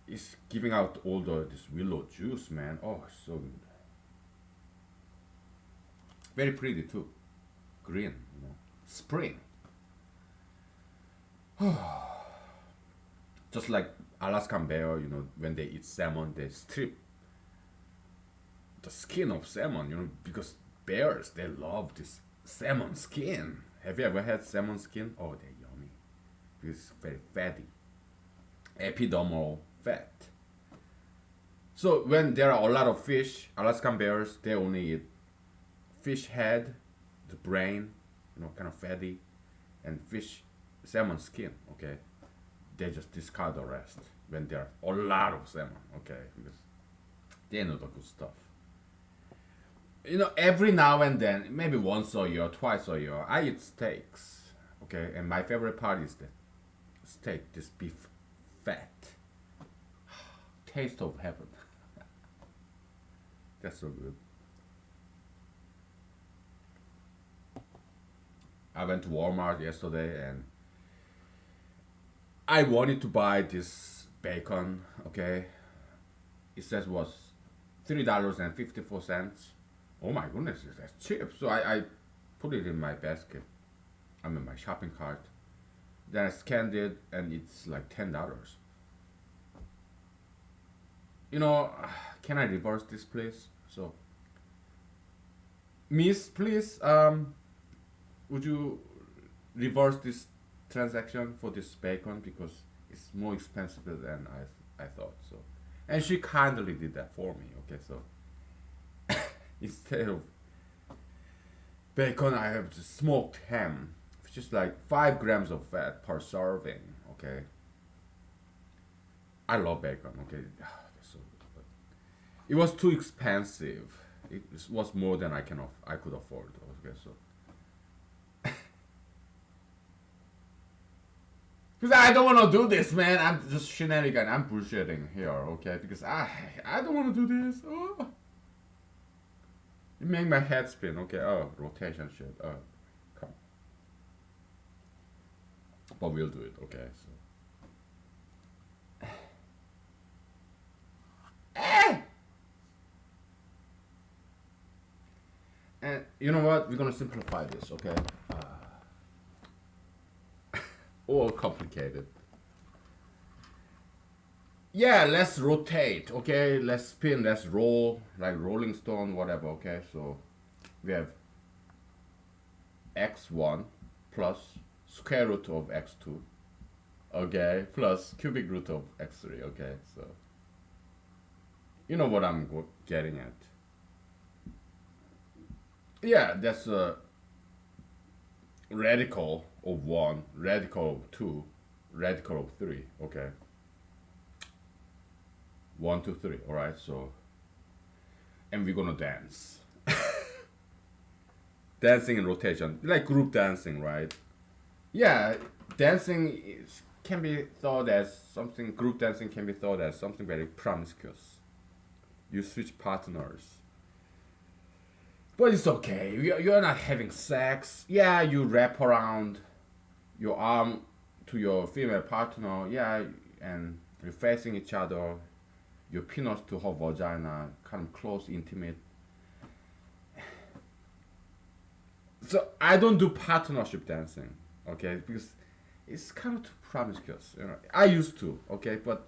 it's giving out all this willow juice, man. Oh, so good. Very pretty too. Green, spring. Just like Alaskan bear, when they eat salmon, they strip the skin of salmon, because bears, they love this salmon skin. Have you ever had salmon skin? Oh, they're yummy. It's very fatty. Epidermal fat. So when there are a lot of fish, Alaskan bears, they only eat fish head, the brain, kind of fatty, and fish salmon skin. Okay, they just discard the rest when there are a lot of salmon. Okay, because they know the good stuff. Every now and then, maybe once a year, twice a year, I eat steaks. Okay, and my favorite part is the steak, this beef fat. Taste of heaven. That's so good. I went to Walmart yesterday and I wanted to buy this bacon. Okay, it says was $3.54. Oh my goodness, that's cheap. So I put it in my basket. I'm in my shopping cart. Then I scanned it and it's like $10. You know, can I reverse this, please? So, Miss, please, would you reverse this transaction for this bacon because it's more expensive than I thought. So, and she kindly did that for me. Okay, so instead of bacon, I have just smoked ham, which is like 5 grams of fat per serving. Okay, I love bacon. Okay, that's so good. But it was too expensive. It was more than I could afford. Okay, so because I don't want to do this, man. I'm just shenanigan. I'm bullshitting here, okay? Because I don't want to do this. Oh, you make my head spin. Okay. Oh, rotation shit. Oh, come. But we'll do it. Okay. So. And you know what? We're gonna simplify this. Okay. All complicated. Yeah, let's rotate, okay? Let's spin, let's roll, like Rolling Stone, whatever, okay? So we have x1 plus square root of x2, okay? Plus cubic root of x3, okay? So you know what I'm getting at. Yeah, that's a radical of 1, radical of 2, radical of 3, okay? 1, 2, 3, alright, so, and we're gonna dance. Dancing in rotation, like group dancing, right? Yeah, dancing can be thought as something, group dancing can be thought as something very promiscuous. You switch partners. But it's okay, you're not having sex. Yeah, you wrap around your arm to your female partner, yeah, and you're facing each other, your penis to her vagina, kind of close, intimate. So I don't do partnership dancing, okay, because it's kind of too promiscuous. You know, I used to, okay, but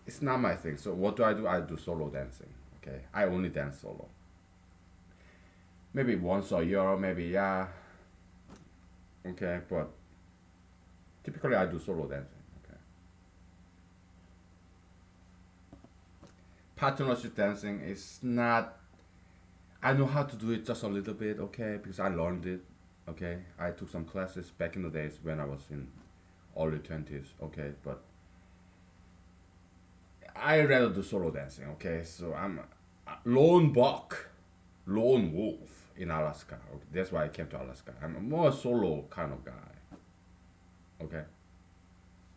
it's not my thing. So what do? I do solo dancing. Okay, I only dance solo. Maybe once a year, maybe yeah. Okay, but typically I do solo dancing. Okay, partnership dancing is not. I know how to do it just a little bit. Okay, because I learned it. Okay, I took some classes back in the days when I was in early 20s. Okay, but I rather do solo dancing. Okay, so I'm a lone buck, lone wolf in Alaska. Okay? That's why I came to Alaska. I'm a more solo kind of guy. Okay,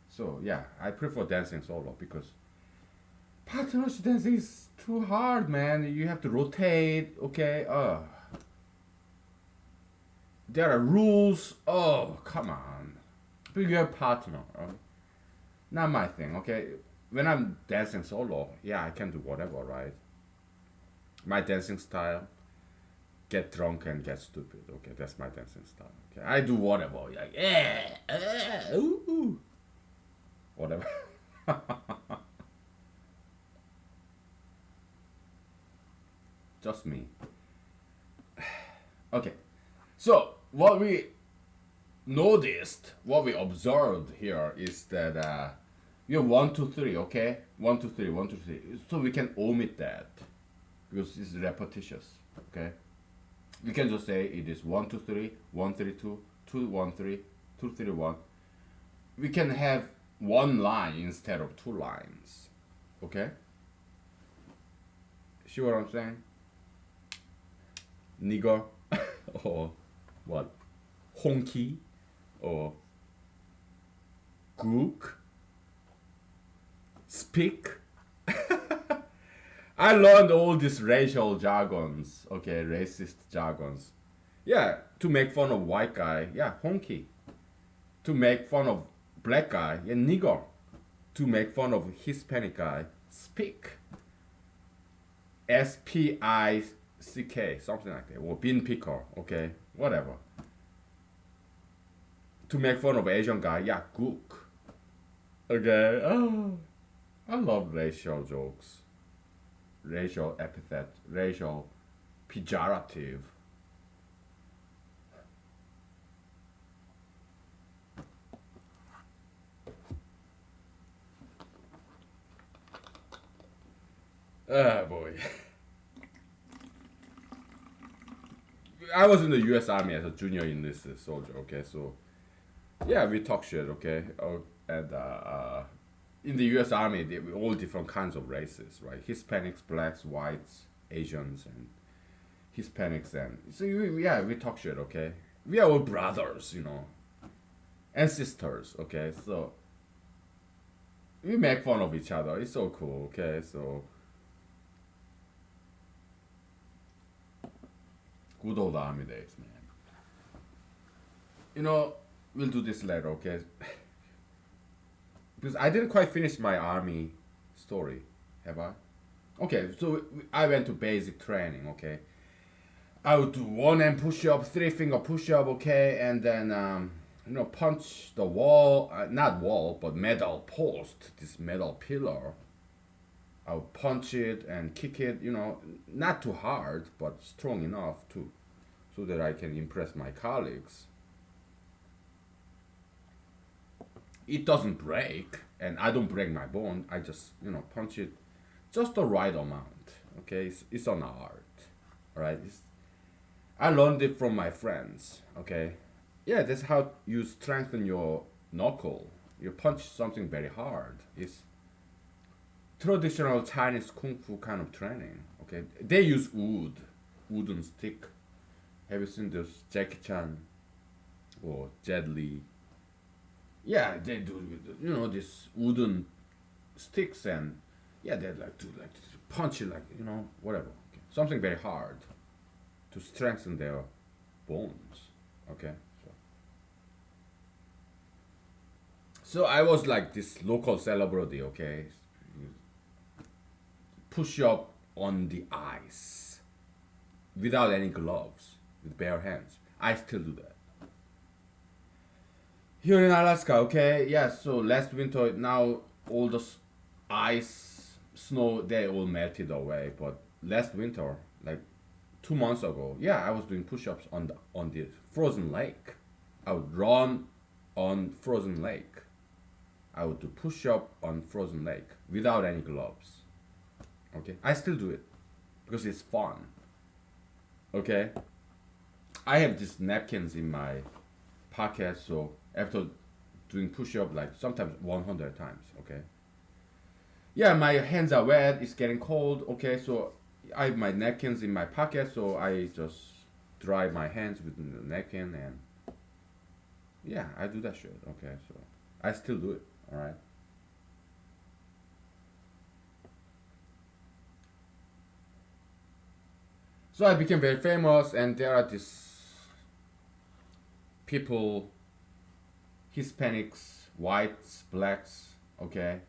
so yeah, I prefer dancing solo because partnership dancing is too hard, man. You have to rotate. Okay, there are rules. Oh, come on. But you have partner. Not my thing. Okay, when I'm dancing solo, yeah, I can do whatever, right? My dancing style: get drunk and get stupid. Okay, that's my dancing style. Okay, I do whatever. Like, ooh, ooh, whatever. Just me. Okay, so what we noticed, what we observed here is that you have 1, 2, 3. Okay, 1, 2, 3, 1, 2, 3. So we can omit that because it's repetitious. Okay, we can just say it is 1, 2, 3, 1, 3, 2, 2, 1, 3, 2, 3, 1. We can have one line instead of two lines. Okay, see what I'm saying? Nigger or what? Honky or gook, speak. I learned all these racial jargons, okay, racist jargons. Yeah, to make fun of white guy, yeah, honky. To make fun of black guy, yeah, nigger. To make fun of Hispanic guy, speak. SPICK, something like that, or bean picker, okay, whatever. To make fun of Asian guy, yeah, gook. Okay, oh, I love racial jokes, racial epithet, racial pejorative. Ah, boy. I was in the U.S. Army as a junior enlisted soldier. Okay, so yeah, we talk shit. Okay, and in the U.S. Army, they were all different kinds of races, right? Hispanics, blacks, whites, Asians, and Hispanics, and so yeah, we talk shit. Okay, we are all brothers, and sisters. Okay, so we make fun of each other. It's so cool. Okay, so good old army days, man. You know, we'll do this later. Okay, because I didn't quite finish my army story, have I? Okay, so I went to basic training. Okay, I would do one hand push up, three finger push up. Okay, and then punch the wall, not wall, but metal post, this metal pillar. I would punch it and kick it. Not too hard, but strong enough to so that I can impress my colleagues. It doesn't break, and I don't break my bone. I just punch it just the right amount. Okay, it's an art, right? I learned it from my friends. Okay, yeah, that's how you strengthen your knuckle. You punch something very hard. It's traditional Chinese kung fu kind of training. Okay, they use wooden stick. Have you seen this Jackie Chan or Jet Li? Yeah, they do these wooden sticks, and yeah, they like to punch it like whatever. Okay. Something very hard to strengthen their bones. Okay, so So I was like this local celebrity, okay? Push up on the ice without any gloves, with bare hands. I still do that. Here in Alaska, okay? Yeah, so last winter, now all the ice, snow, they all melted away. But last winter, like 2 months ago, yeah, I was doing push-ups on the frozen lake. I would run on frozen lake. I would do push-up on frozen lake without any gloves. Okay, I still do it because it's fun. Okay, I have these napkins in my pocket, so after doing push-up like sometimes 100 times. Okay, yeah, my hands are wet. It's getting cold. Okay, so I have my napkins in my pocket, so I just dry my hands with the napkin, and yeah, I do that shit. Okay, so I still do it. All right. So I became very famous, and there are these people, Hispanics, whites, blacks, okay,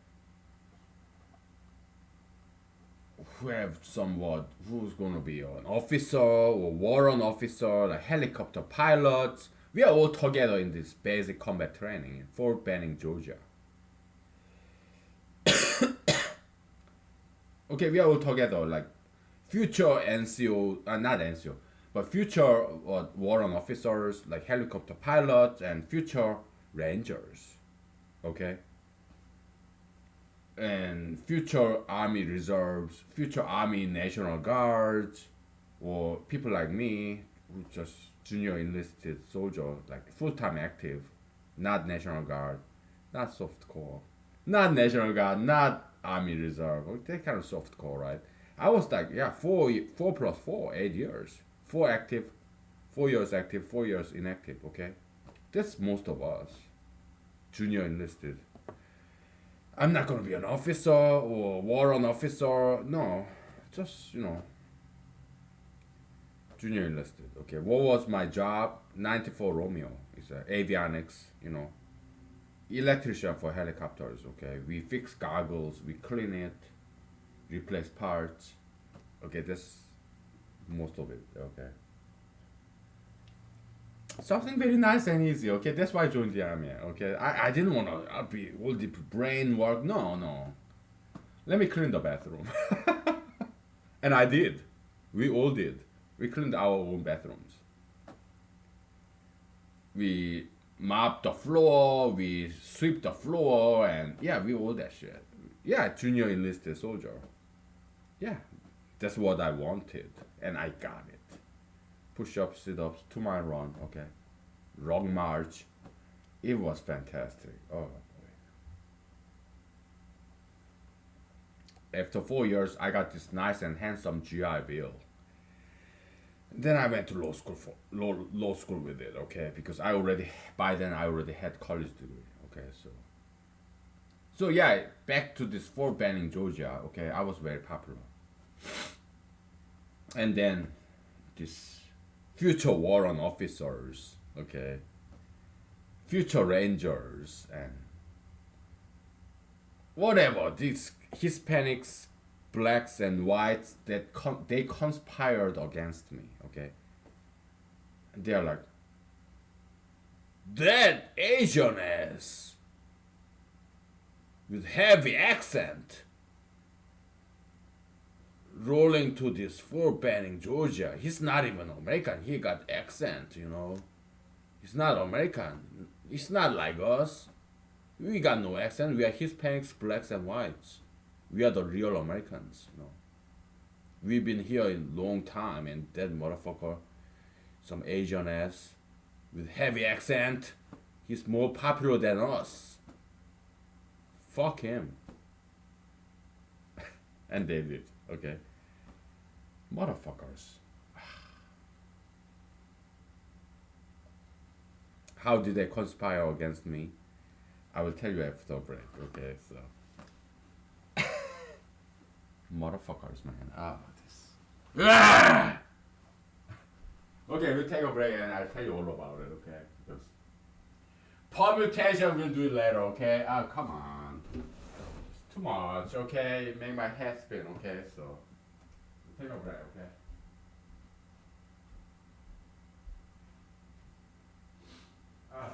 who have somewhat, who's gonna be an officer or warrant officer, like helicopter pilots. We are all together in this basic combat training in Fort Benning, Georgia. Okay, we are all together, like future NCO, not NCO, but future warrant officers, like helicopter pilots and future rangers, okay, and future army reserves, future army national guards, or people like me who just junior enlisted soldier, like full-time active, not national guard, not soft core, not national guard, not army reserve. They kind of soft core, right? I was like, yeah, 4 plus 4, 8 years, 4 active, 4 years active, 4 years inactive. Okay, that's most of us, junior enlisted. I'm not gonna be an officer or warrant officer. No, just junior enlisted. Okay, what was my job? 94 Romeo. It's avionics. Electrician for helicopters. Okay, we fix goggles, we clean it, replace parts. Okay, that's most of it. Okay, something very nice and easy. Okay, that's why I joined the army. Okay, I didn't want to be all the brain work. No, no. Let me clean the bathroom. And I did. We all did. We cleaned our own bathrooms. We mopped the floor, we sweep the floor, and yeah, we all that shit. Yeah, junior enlisted soldier. Yeah, that's what I wanted, and I got it. Push ups, sit ups, 2 mile run, okay. Long march. It was fantastic. Oh boy. After 4 years, I got this nice and handsome GI Bill. Then I went to law school with it, okay, because by then I already had college degree, okay, so yeah, back to this Fort Benning, Georgia, okay, I was very popular, and then this future warrant officers, okay, future rangers, and whatever these Hispanics, blacks, and whites that they conspired against me. Okay, they are like that Asian ass with heavy accent rolling to this Fort Benning, Georgia. He's not even American. He got accent. He's not American. He's not like us. We got no accent. We are Hispanics, blacks, and whites. We are the real Americans. We've been here a long time, and that motherfucker, some Asian ass with heavy accent, he's more popular than us. Fuck him. And they did. Okay. Motherfuckers. How did they conspire against me? I will tell you after break. Okay, so. Motherfuckers, man. This. Ah! Okay, we'll take a break and I'll tell you all about it, okay? Because Permutation we'll do it later, okay? Oh, come on. It's too much, okay? It make my head spin, okay? So, take a break, okay? Ah.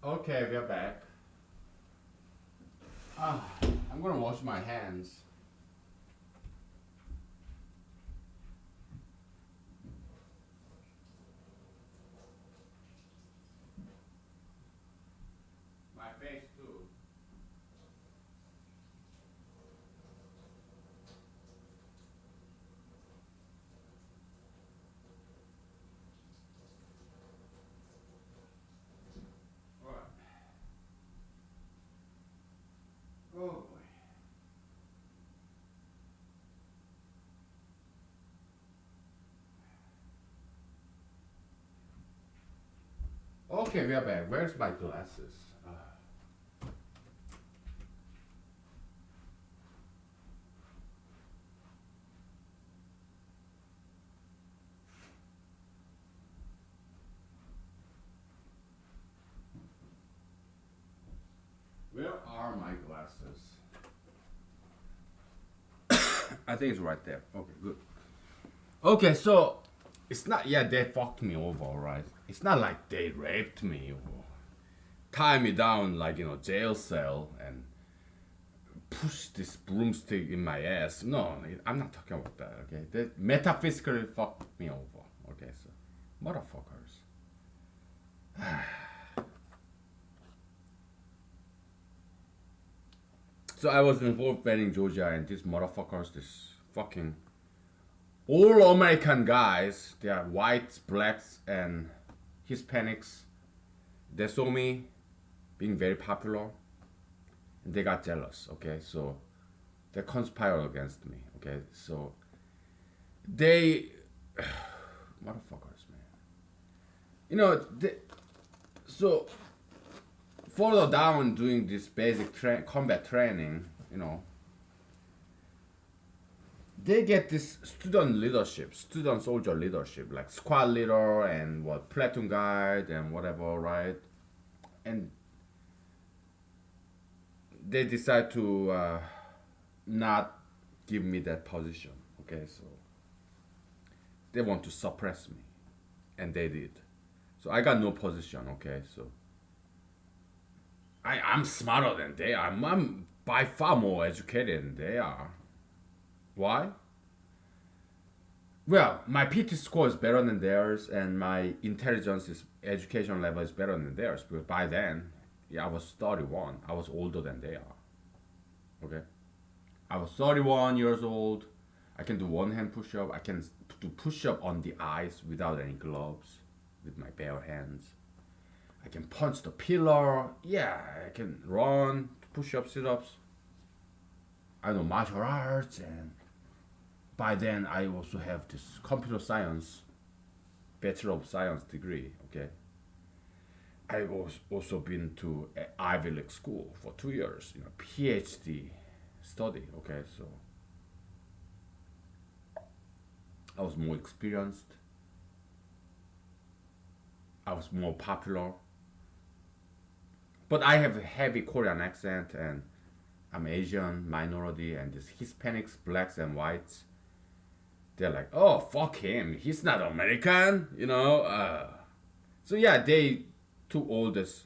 Okay, we're back. Ah, I'm gonna wash my hands. My face too. Alright. Oh boy. Okay, we're back. Where's my glasses? Where are my glasses? I think it's right there. Okay, good. Okay, so It's not, yeah, they fucked me over, right? It's not like they raped me or tie me down like, jail cell and push this broomstick in my ass. No, I'm not talking about that, okay? They metaphysically fucked me over, okay? So, motherfuckers. So I was in Fort Benning, Georgia, and these motherfuckers, this fucking all American guys, they are whites, blacks, and Hispanics. They saw me being very popular, and they got jealous. Okay, so they conspired against me. Okay, so they motherfuckers, man. So further down doing this basic combat training, they get this student leadership, student soldier leadership, like squad leader and what platoon guide and whatever, right? And they decide to not give me that position. Okay, so they want to suppress me, and they did. So I got no position. Okay, so I'm smarter than they are. I'm by far more educated than they are. Why? Well, my PT score is better than theirs, and my intelligence is education level is better than theirs. Because by then, yeah, I was 31. I was older than they are. Okay, I was 31 years old. I can do one hand push up. I can do push up on the ice without any gloves, with my bare hands. I can punch the pillar. Yeah, I can run, push up, sit ups. I know martial arts, and by then I also have this computer science, Bachelor of Science degree. Okay, I was also been to Ivy League school for 2 years. PhD study. Okay, so I was more experienced. I was more popular. But I have a heavy Korean accent, and I'm Asian minority, and these Hispanics, blacks, and whites, they're like, oh, fuck him. He's not American, So yeah, they took all this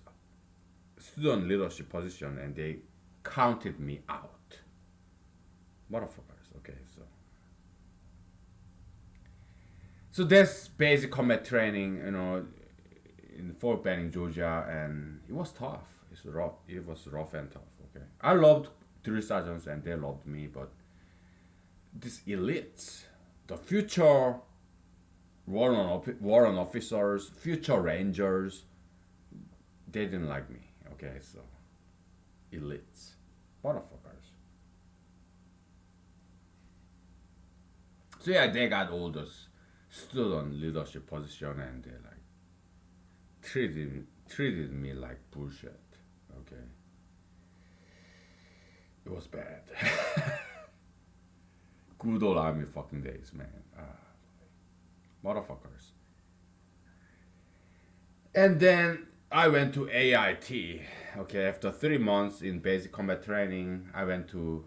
student leadership position and they counted me out. Motherfuckers, okay, so. So that's basic combat training, in Fort Benning, Georgia, and it was tough. It was rough and tough, okay. I loved drill sergeants and they loved me, but these elites, the future warrant officers, future rangers, they didn't like me. Okay, so elites, motherfuckers. So yeah, they got all those student leadership position, and they like treated me like bullshit. Okay, it was bad. Good old army fucking days, man. Motherfuckers. And then I went to AIT. Okay, after 3 months in basic combat training, I went to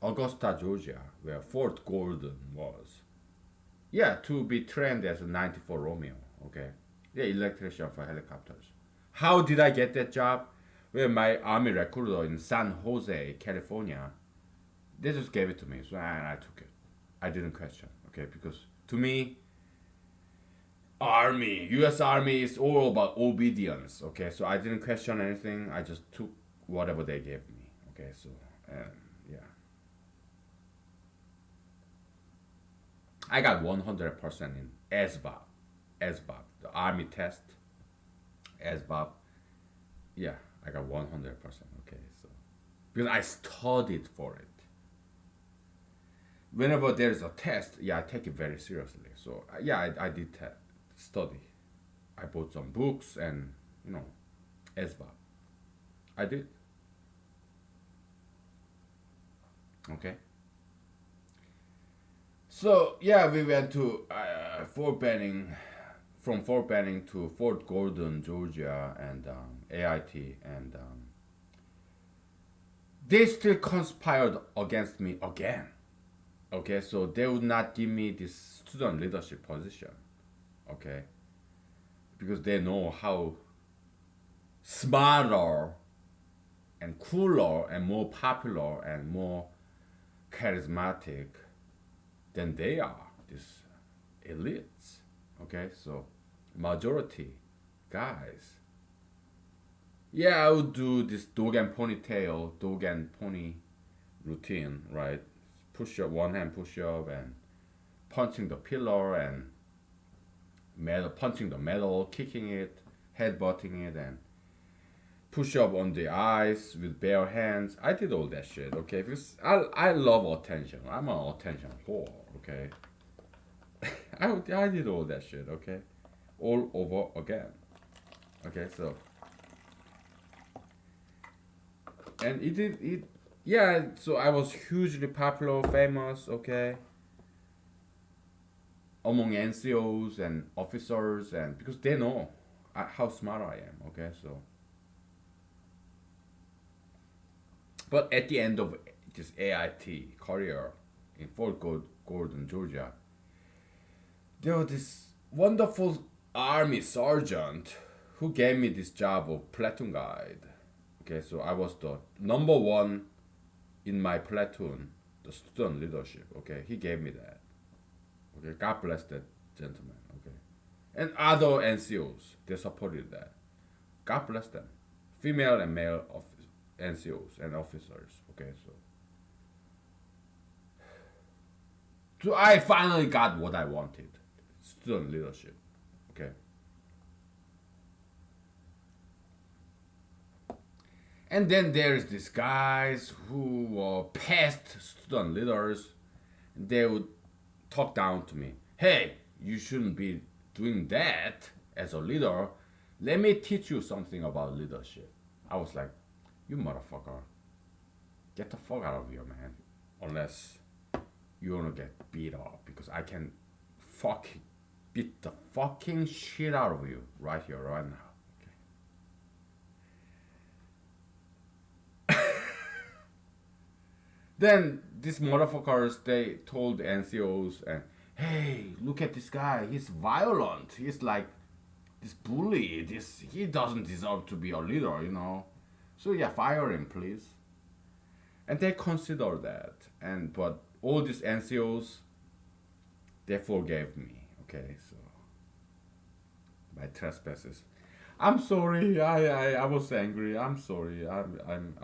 Augusta, Georgia, where Fort Gordon was. Yeah, to be trained as a 94 Romeo. Okay, yeah, electrician for helicopters. How did I get that job? Well, my army recruiter in San Jose, California, they just gave it to me, so I took it. I didn't question. Okay, because to me, army, U.S. Army is all about obedience. Okay, so I didn't question anything. I just took whatever they gave me. Okay, so yeah, I got 100% in SBOB, the army test, SBOB. Yeah, I got 100%. Okay, so because I studied for it. Whenever there's a test, yeah, I take it very seriously. So yeah, I did study. I bought some books and SBOB. I did. Okay. So yeah, we went to Fort Benning, from Fort Benning to Fort Gordon, Georgia, and AIT, and they still conspired against me again. Okay, so they would not give me this student leadership position. Okay, because they know how smarter and cooler and more popular and more charismatic than they are, these elites. Okay, so majority guys. Yeah, I would do this dog and ponytail, dog and pony routine, right? Push up, one hand push up, and punching the pillar, and metal, punching the metal, kicking it, headbutting it, and push up on the ice with bare hands. I did all that shit, okay? Because I love attention. I'm an attention whore, okay? I did all that shit, okay? All over again. Okay, so and it yeah, so I was hugely popular, famous, okay, among NCOs and officers, and because they know how smart I am, okay, so but at the end of this AIT career in Gordon, Georgia, there was this wonderful army sergeant who gave me this job of platoon guide. Okay, so I was the number one in my platoon, the student leadership. Okay, he gave me that. Okay, God bless that gentleman. Okay, and other NCOs, they supported that. God bless them, female and male NCOs and officers. Okay, so I finally got what I wanted, student leadership. Okay, and then there's these guys who were past student leaders. They would talk down to me. Hey, you shouldn't be doing that as a leader. Let me teach you something about leadership. I was like, you motherfucker, get the fuck out of here, man. Unless you wanna get beat up, because I can fucking beat the fucking shit out of you right here, right now. Then these motherfuckers, they told the NCOs, and hey, look at this guy. He's violent. He's like this bully. This he doesn't deserve to be a leader, you know. So yeah, fire him, please. And they consider that. And but all these NCOs, they forgave me. Okay, so my trespasses. I'm sorry. I was angry. I'm sorry. I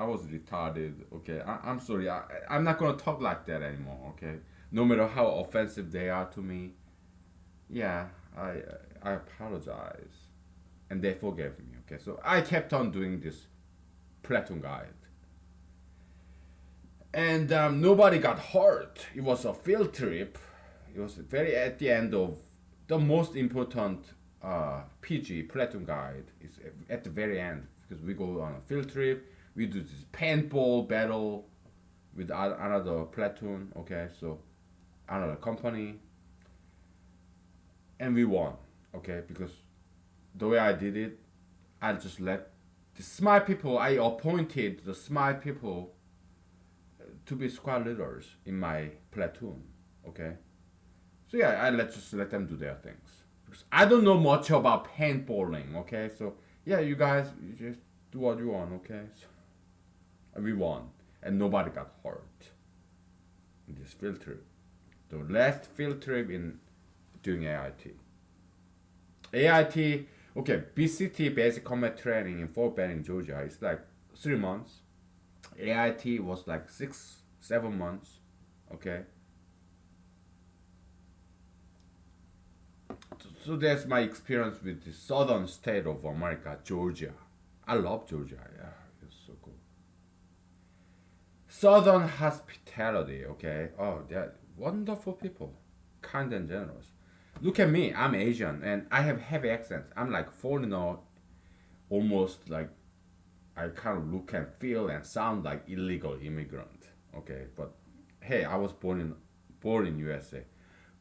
was retarded. Okay. I'm sorry. I'm not gonna talk like that anymore. Okay. No matter how offensive they are to me. Yeah. I apologize, and they forgave me. Okay. So I kept on doing this platoon guide, and nobody got hurt. It was a field trip. It was very at the end of the most important PG platoon guide is at the very end, because we go on a field trip. We do this paintball battle with another platoon. Okay, so another company, and we won. Okay, because the way I did it, I just let the smart people. I appointed the smart people to be squad leaders in my platoon. Okay, so yeah, just let them do their things. Because I don't know much about paintballing. Okay, so yeah, you guys, you just do what you want. Okay, so, and we won, and nobody got hurt in this field trip. The last field trip in doing AIT. AIT, okay, BCT, Basic Combat Training in Fort Benning, Georgia. It's like 3 months. AIT was like 6, 7 months. Okay, so that's my experience with the southern state of America, Georgia. I love Georgia. Yeah, it's so cool. Southern hospitality. Okay. Oh, they're wonderful people, kind and generous. Look at me. I'm Asian and I have heavy accents. I'm like foreigner, almost like I kind of look and feel and sound like illegal immigrant. Okay, but hey, I was born in USA.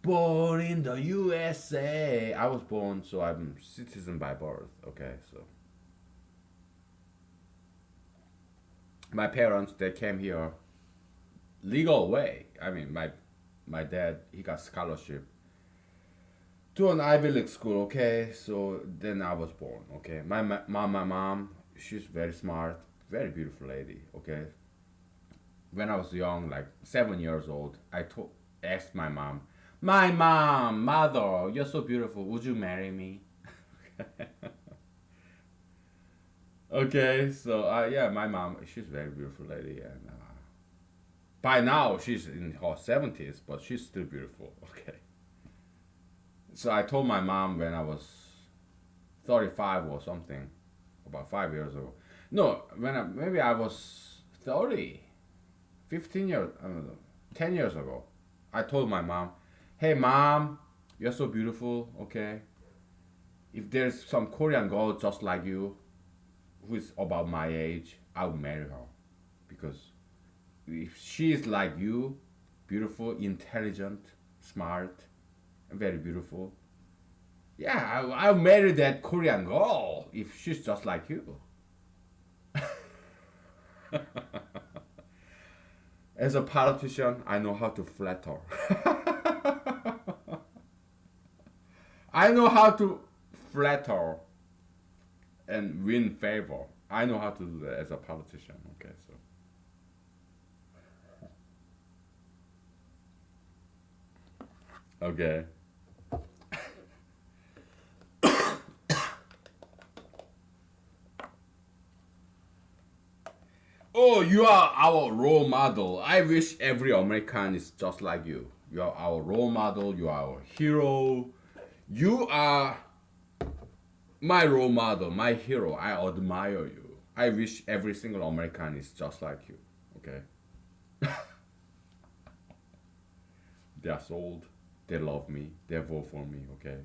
Born in the USA. I was born, so I'm citizen by birth. Okay, so my parents, they came here legal way. I mean, my My dad, he got scholarship to an Ivy League school. Okay, so then I was born. Okay, my mom, she's very smart, very beautiful lady. Okay, when I was young, like 7 years old, asked my mom, mother, you're so beautiful. Would you marry me? Okay, so yeah, my mom, she's a very beautiful lady, and by now she's in her 70s, but she's still beautiful. Okay, so I told my mom when I was 35 or something, about 5 years ago. No, maybe I was 30, 15 years, I don't know, 10 years ago. I told my mom, hey mom, you're so beautiful. Okay, if there's some Korean girl just like you who is about my age, I will marry her because if she is like you, beautiful, intelligent, smart, and very beautiful, yeah, I'll marry that Korean girl if she's just like you. As a politician, I know how to flatter. I know how to flatter and win favor. I know how to do that as a politician. Okay, so okay. Oh, you are our role model. I wish every American is just like you. You are our role model. You are our hero. You are my role model, my hero. I admire you. I wish every single American is just like you. Okay? They are sold. They love me. They vote for me. Okay?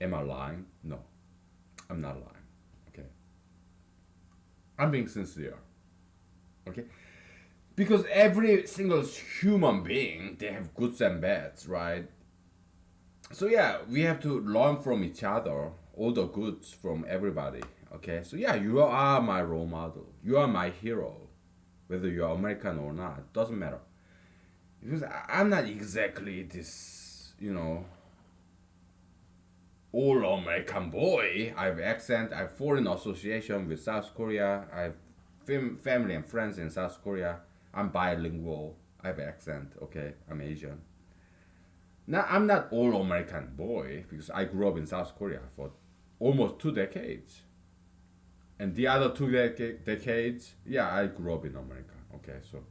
Am I lying? No, I'm not lying. Okay? I'm being sincere. Okay? Because every single human being, they have goods and bads, right? So yeah, we have to learn from each other, all the goods from everybody. Okay, so yeah, you are my role model. You are my hero, whether you are American or not, doesn't matter. Because I'm not exactly this, all American boy. I have accent. I have foreign association with South Korea. I have family and friends in South Korea. I'm bilingual. I have accent. Okay, I'm Asian. Now I'm not all American boy because I grew up in South Korea for almost 2 decades, and the other two decades, yeah, I grew up in America. Okay, so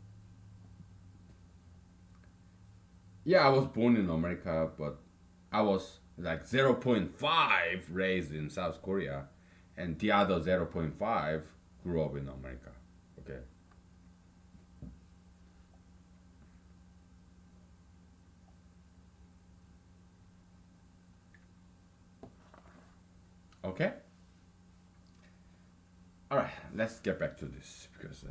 yeah, I was born in America, but I was like 0.5 raised in South Korea, and the other 0.5 grew up in America. Okay, okay, all right. Let's get back to this because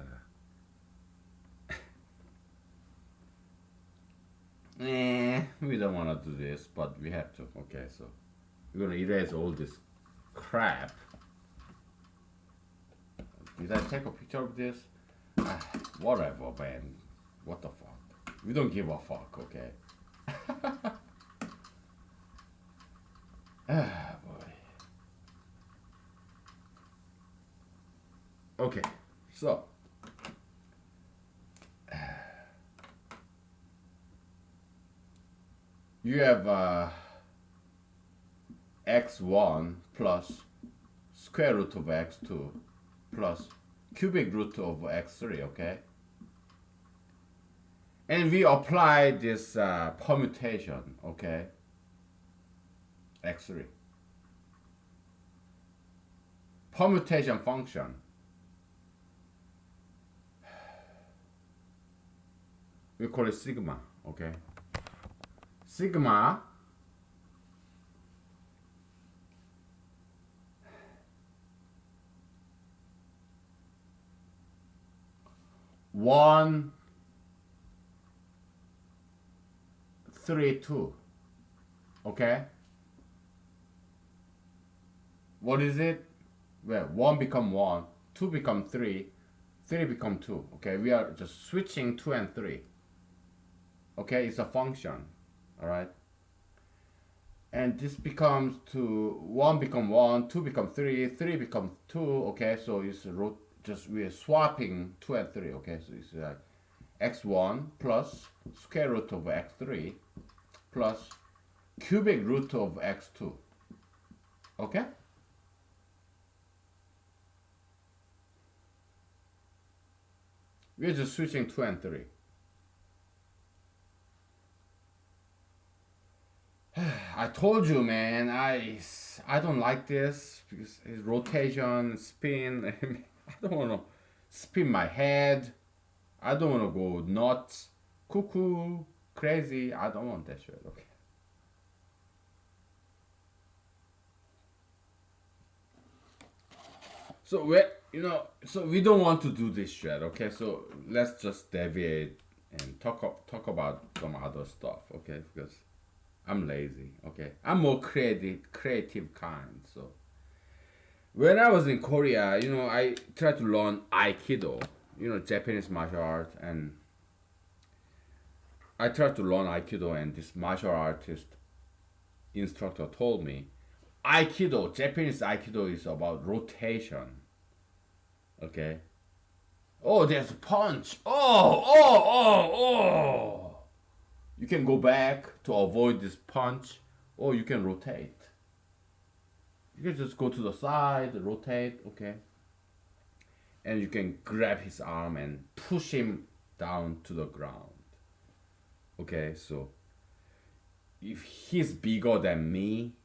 we don't want to do this, but we have to. Okay, so we're gonna erase all this crap. Did I take a picture of this? Ah, whatever, man. What the fuck? We don't give a fuck, okay? Ah, boy. Okay, so you have x1 plus square root of x2 plus cubic root of x3, okay? And we apply this permutation, okay? x3. Permutation function. We call it sigma, okay? Sigma one 3 2, okay? What is it? Well, 1 become 1, 2 become 3, 3 become 2. Okay, we are just switching 2 and 3. Okay, it's a function. All right. And this becomes 2, 1 become 1, 2 become 3, 3 become 2. Okay, so it's just we're swapping 2 and 3. Okay, so it's like x1 plus square root of x3 plus cubic root of x2. Okay? We're just switching 2 and 3. I told you, man, I don't like this because it's rotation, spin. I don't want to spin my head. I don't want to go nuts, cuckoo, crazy. I don't want that shit. Okay. So so we don't want to do this shit. Okay. So let's just deviate and talk about some other stuff. Okay, because I'm lazy. Okay, I'm more creative kind. So when I was in Korea, I tried to learn Aikido, Japanese martial art, and I tried to learn Aikido, and this martial artist instructor told me, Aikido, Japanese Aikido is about rotation. Okay. Oh, there's a punch. Oh. You can go back to avoid this punch, or you can rotate. You can just go to the side, rotate, okay? And you can grab his arm and push him down to the ground. Okay, so if he's bigger than me,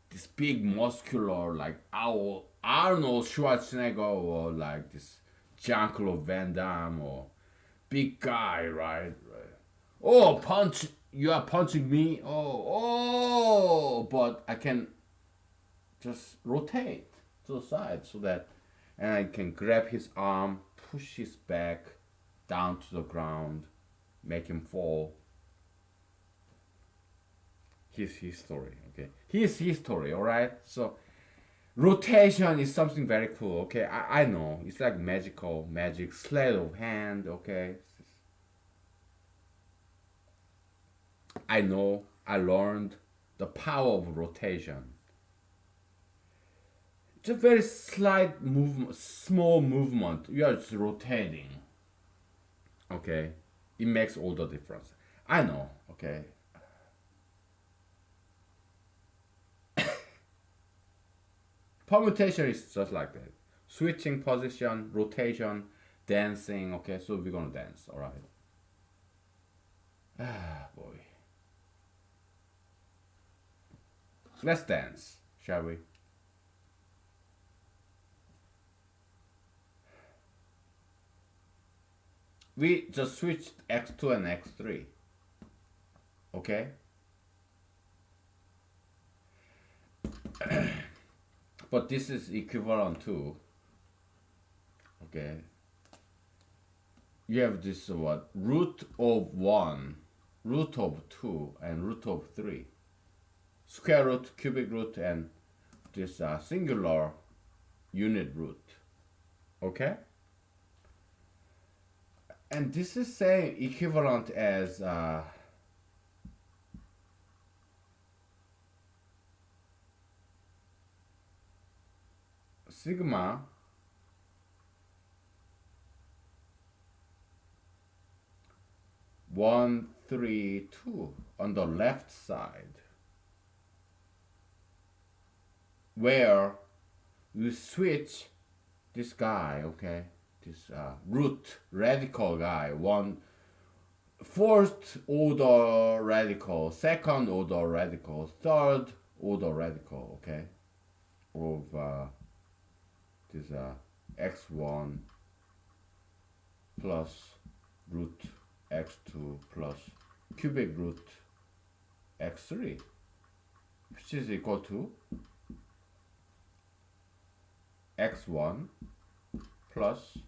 this big muscular like Arnold Schwarzenegger or like this Jean-Claude Van Damme or big guy, right? Oh, punch! You are punching me. But I can just rotate to the side so that, and I can grab his arm, push his back down to the ground, make him fall. His history, okay? His history, alright? So, rotation is something very cool, okay? I know. It's like magic, sleight of hand, okay? I know. I learned the power of rotation. Just very slight movement, small movement. You are just rotating, okay? It makes all the difference. I know, okay? Permutation is just like that. Switching position, rotation, dancing. Okay, so we're gonna dance, alright? Ah, boy. Let's dance, shall we? We just switched x2 and x3. Okay? But this is equivalent to, okay, you have this what? Root of 1, root of 2, and root of 3. Square root, cubic root, and this singular unit root. Okay? And this is same equivalent as sigma 1, 3, 2 on the left side, where you switch this guy, okay, this root radical guy, one first order radical, second order radical, third order radical, okay, of this x1 plus root x2 plus cubic root x3, which is equal to x1 plus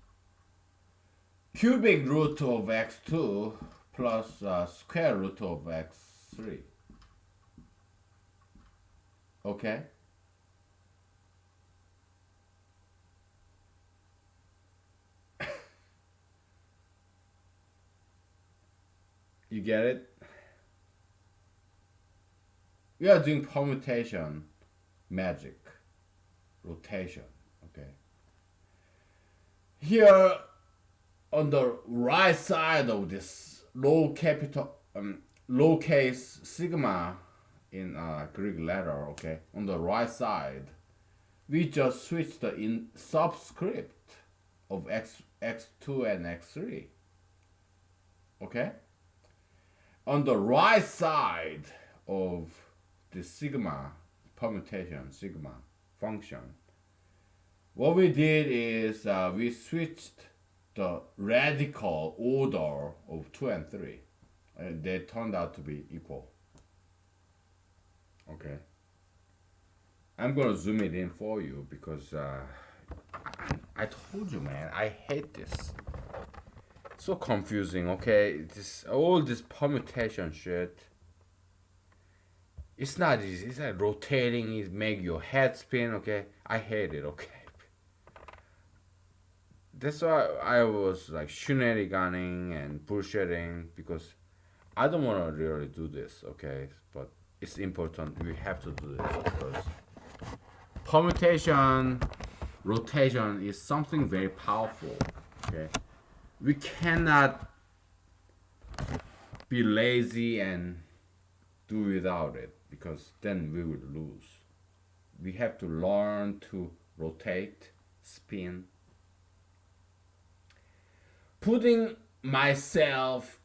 cubic root of x2 plus square root of x3. Okay? You get it? We are doing permutation, magic, rotation. Okay. Here on the right side of this lowercase sigma in Greek letter, okay, on the right side, we just switch the in subscript of x2 and x3, okay. On the right side of the sigma permutation sigma function, what we did is we switched the radical order of 2 and 3, and they turned out to be equal. Okay, I'm gonna zoom it in for you because I told you, man, I hate this. So confusing. Okay, this all this permutation shit. It's not easy. It's like rotating. It make your head spin. Okay, I hate it. Okay, that's why I was like shenaniganing and bullshitting because I don't want to really do this. Okay, but it's important. We have to do this because permutation, rotation is something very powerful. Okay, we cannot be lazy and do without it because then we will lose. We have to learn to rotate, spin. Putting ourselves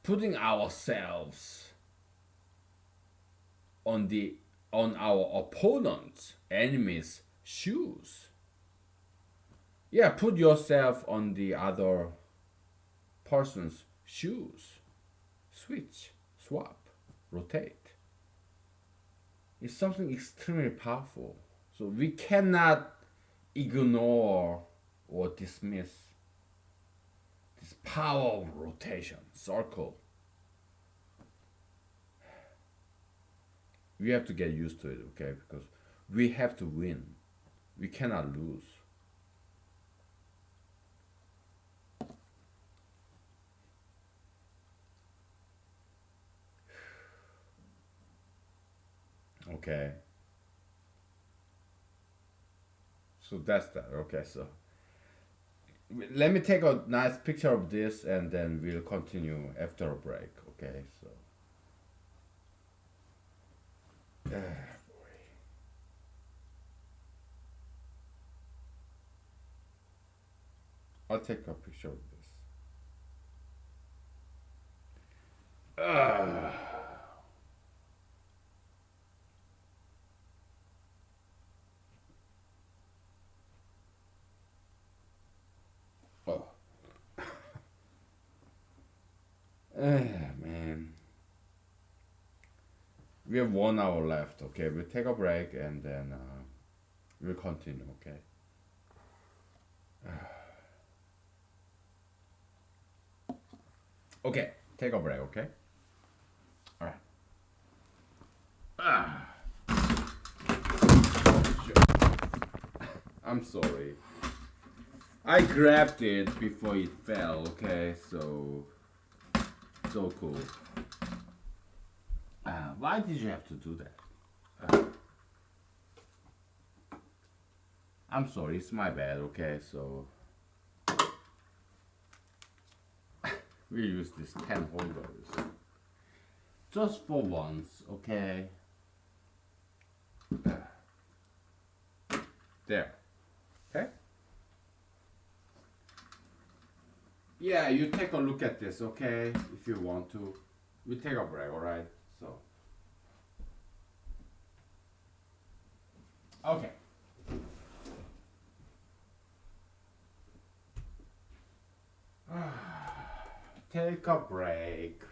on our opponent's enemy's shoes. Yeah, put yourself on the other person's shoes. Switch, swap, rotate. It's something extremely powerful. So we cannot ignore or dismiss this power of rotation, circle. We have to get used to it, okay? Because we have to win. We cannot lose. Okay. So that's that. Okay, so let me take a nice picture of this and then we'll continue after a break. Okay, so. Boy. I'll take a picture of this. Uh, oh. Man. We have 1 hour left, okay? We'll take a break and then we'll continue, okay? Okay, take a break, okay? Alright. I'm sorry. I grabbed it before it fell, okay? So cool. Why did you have to do that? I'm sorry, it's my bad, okay? So we use these pen holders just for once, okay? There, okay? Yeah, you take a look at this, okay? If you want to. We take a break, alright? So. Okay. Take a break.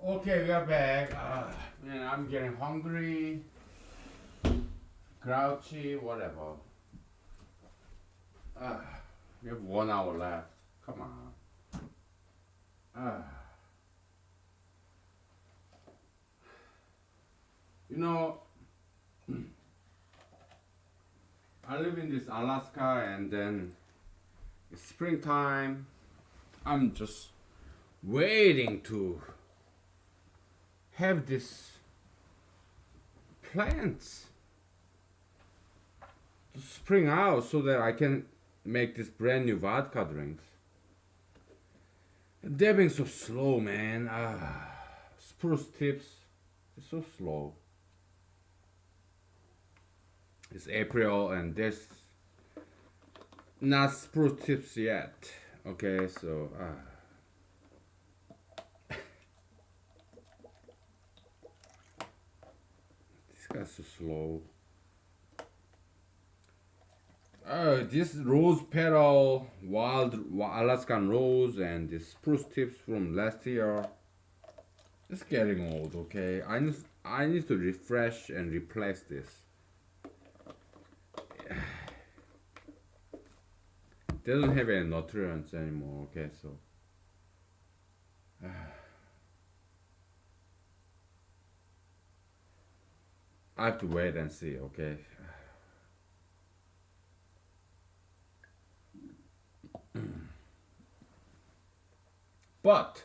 Okay, we are back. Man, I'm getting hungry, grouchy, whatever. Uh, we have 1 hour left. Come on. Uh, you know, I live in this Alaska, and then it's springtime. I'm just waiting to have this plants to spring out so that I can make this brand new vodka drinks. They're being so slow, man. Spruce tips, it's so slow. It's April and there's not spruce tips yet. Okay, so this guy's so slow. This rose petal, wild Alaskan rose, and the spruce tips from last year. It's getting old. Okay, I need to refresh and replace this. Doesn't have any nutrients anymore. Okay, so I have to wait and see. Okay. But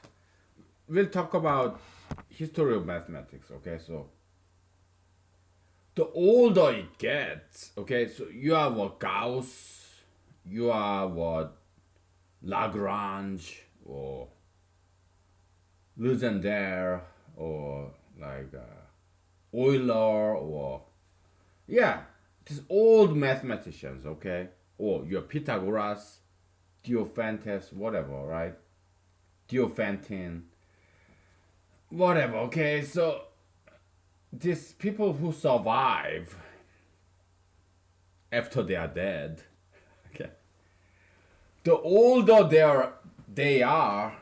we'll talk about history of mathematics. Okay, so the older it gets, okay, so you have what Gauss, you have what Lagrange or Legendre or like Euler or yeah, these old mathematicians, okay, or your Pythagoras, Diophantus, whatever, right? Diophantin, whatever. Okay, so these people who survive after they are dead, okay, the older they are,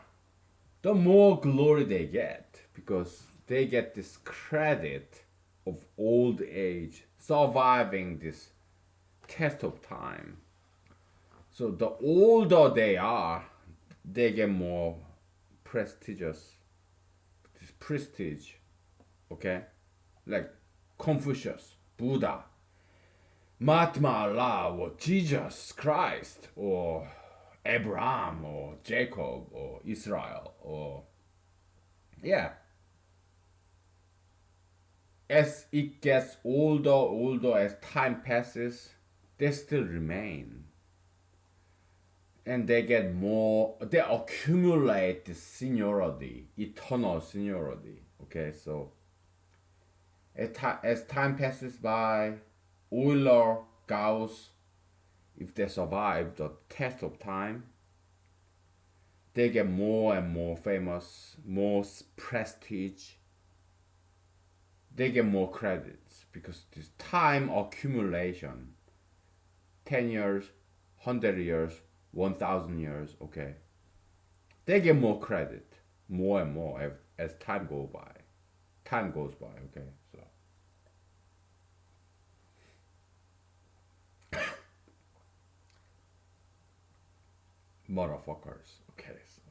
the more glory they get because they get this credit of old age, surviving this test of time. So the older they are, they get more prestigious, this prestige, okay? Like Confucius, Buddha, Mahatma Allah, or Jesus Christ, or Abraham, or Jacob, or Israel, or yeah. As it gets older, as time passes, they still remain. And they get more, they accumulate the seniority, eternal seniority. Okay, so as time passes by, Euler, Gauss, if they survive the test of time, they get more and more famous, more prestige. They get more credits because this time accumulation, 10 years, 100 years, 1,000 years, okay, they get more credit, more and more as time goes by. Time goes by, okay, so motherfuckers, okay, so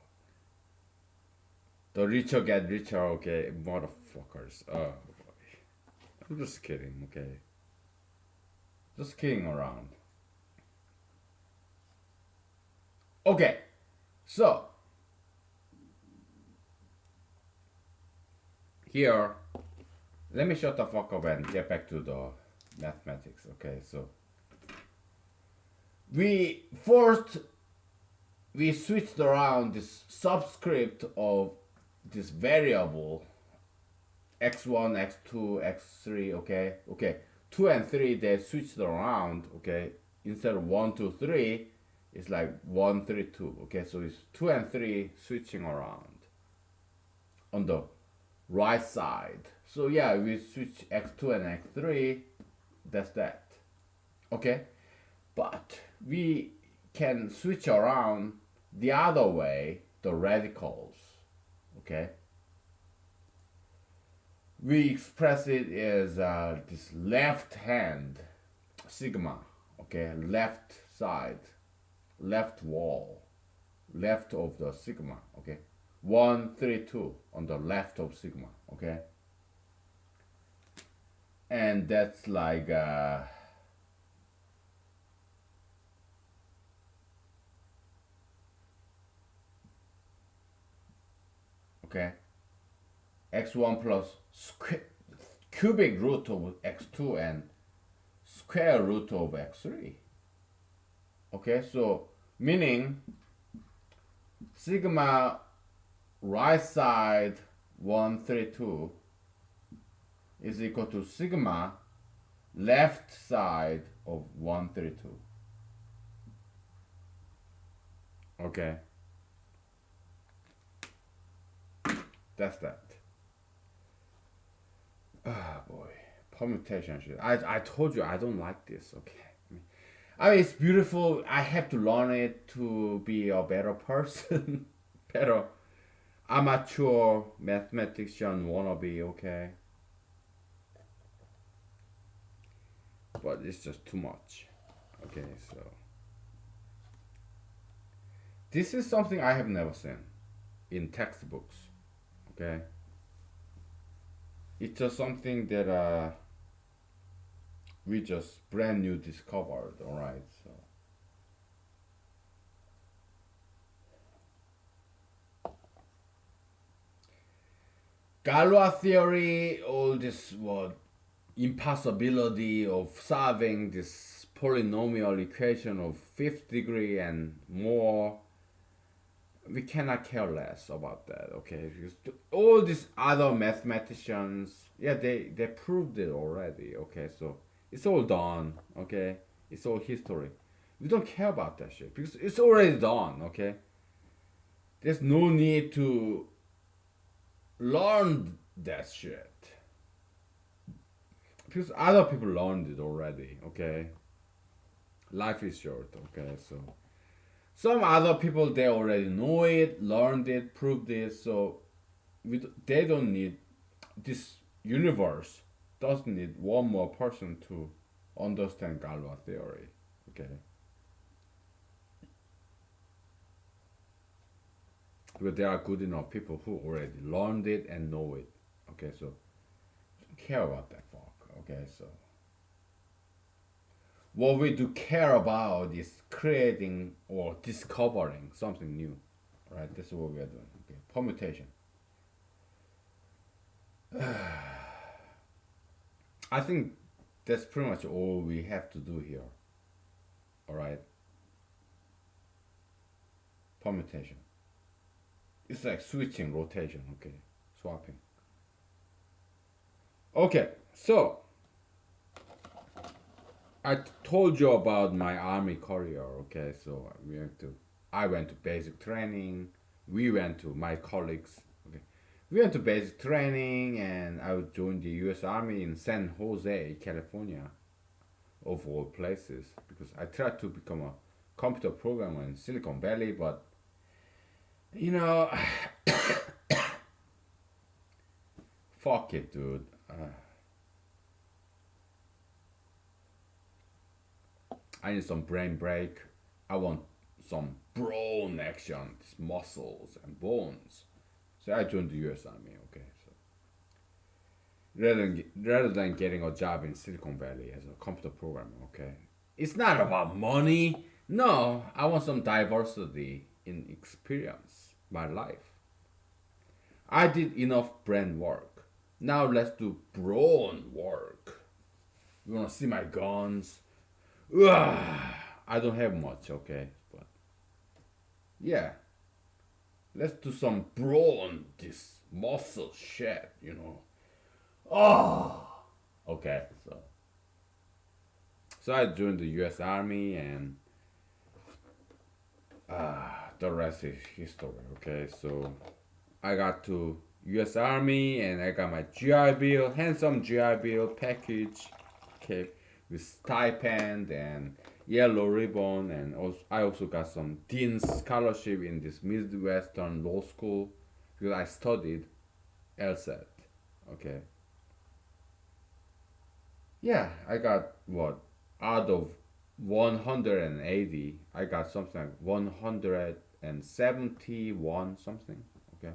the richer get richer, okay, motherfuckers. Oh boy, I'm just kidding, okay, just kidding around. Okay, so here, let me shut the fuck up and get back to the mathematics. Okay, so we first we switched around this subscript of this variable x1, x2, x3. Okay, 2 and 3 they switched around. Okay, instead of 1, 2, 3, it's like 1, 3, 2. Okay, so it's 2 and 3 switching around on the right side. So yeah, we switch x2 and x3. That's that. Okay, but we can switch around the other way, the radicals. Okay, We express it as this left hand sigma, okay, left side, left wall, left of the sigma, okay, 132 on the left of sigma, okay, and that's like okay, x1 plus cubic root of x2 and square root of x3. Okay, so meaning sigma right side 132 is equal to sigma left side of 132. Okay, that's that. Ah, boy, permutation shit. I told you I don't like this. Okay, I mean it's beautiful. I have to learn it to be a better person, better amateur mathematician wannabe. Okay, but it's just too much. Okay, so this is something I have never seen in textbooks. Okay, it's just something that we just brand new discovered. All right, so Galois theory, all this what impossibility of solving this polynomial equation of fifth degree and more, we cannot care less about that, okay? Because all these other mathematicians, yeah, they proved it already, okay? So it's all done, okay? It's all history. We don't care about that shit because it's already done, okay? There's no need to learn that shit because other people learned it already, okay? Life is short, okay? So some other people they already know it, learned it, proved it, so they don't need this universe doesn't need one more person to understand Galois theory. Okay, but there are good enough people who already learned it and know it. Okay, so don't care about that fuck. Okay, so what we do care about is creating or discovering something new. Right, that's what we are doing. Okay, permutation. I think that's pretty much all we have to do here. All right, permutation. It's like switching, rotation. Okay, swapping. Okay, so I told you about my army career. Okay, so I went to basic training. We went to my colleagues. Okay, we went to basic training, and I joined the U.S. Army in San Jose, California, of all places, because I tried to become a computer programmer in Silicon Valley, but you know, fuck it, dude. I need some brain break. I want some brawn action, muscles and bones. So I joined the U.S. Army. Okay, so rather than getting a job in Silicon Valley as a computer programmer. Okay, it's not about money. No, I want some diversity in experience, my life. I did enough brain work. Now let's do brawn work. You wanna see my guns? Ugh, I don't have much, okay, but yeah, let's do some brawn, this muscle shit, you know. Oh, okay, so I joined the U.S. Army, and the rest is history. Okay, so I got to U.S. Army, and I got my GI Bill, handsome GI Bill package, okay, with stipend and yellow ribbon, and also I also got some dean's scholarship in this Midwestern law school because I studied LSAT. Okay, Yeah, I got what? Out of 180, I got something like 171 something. Okay.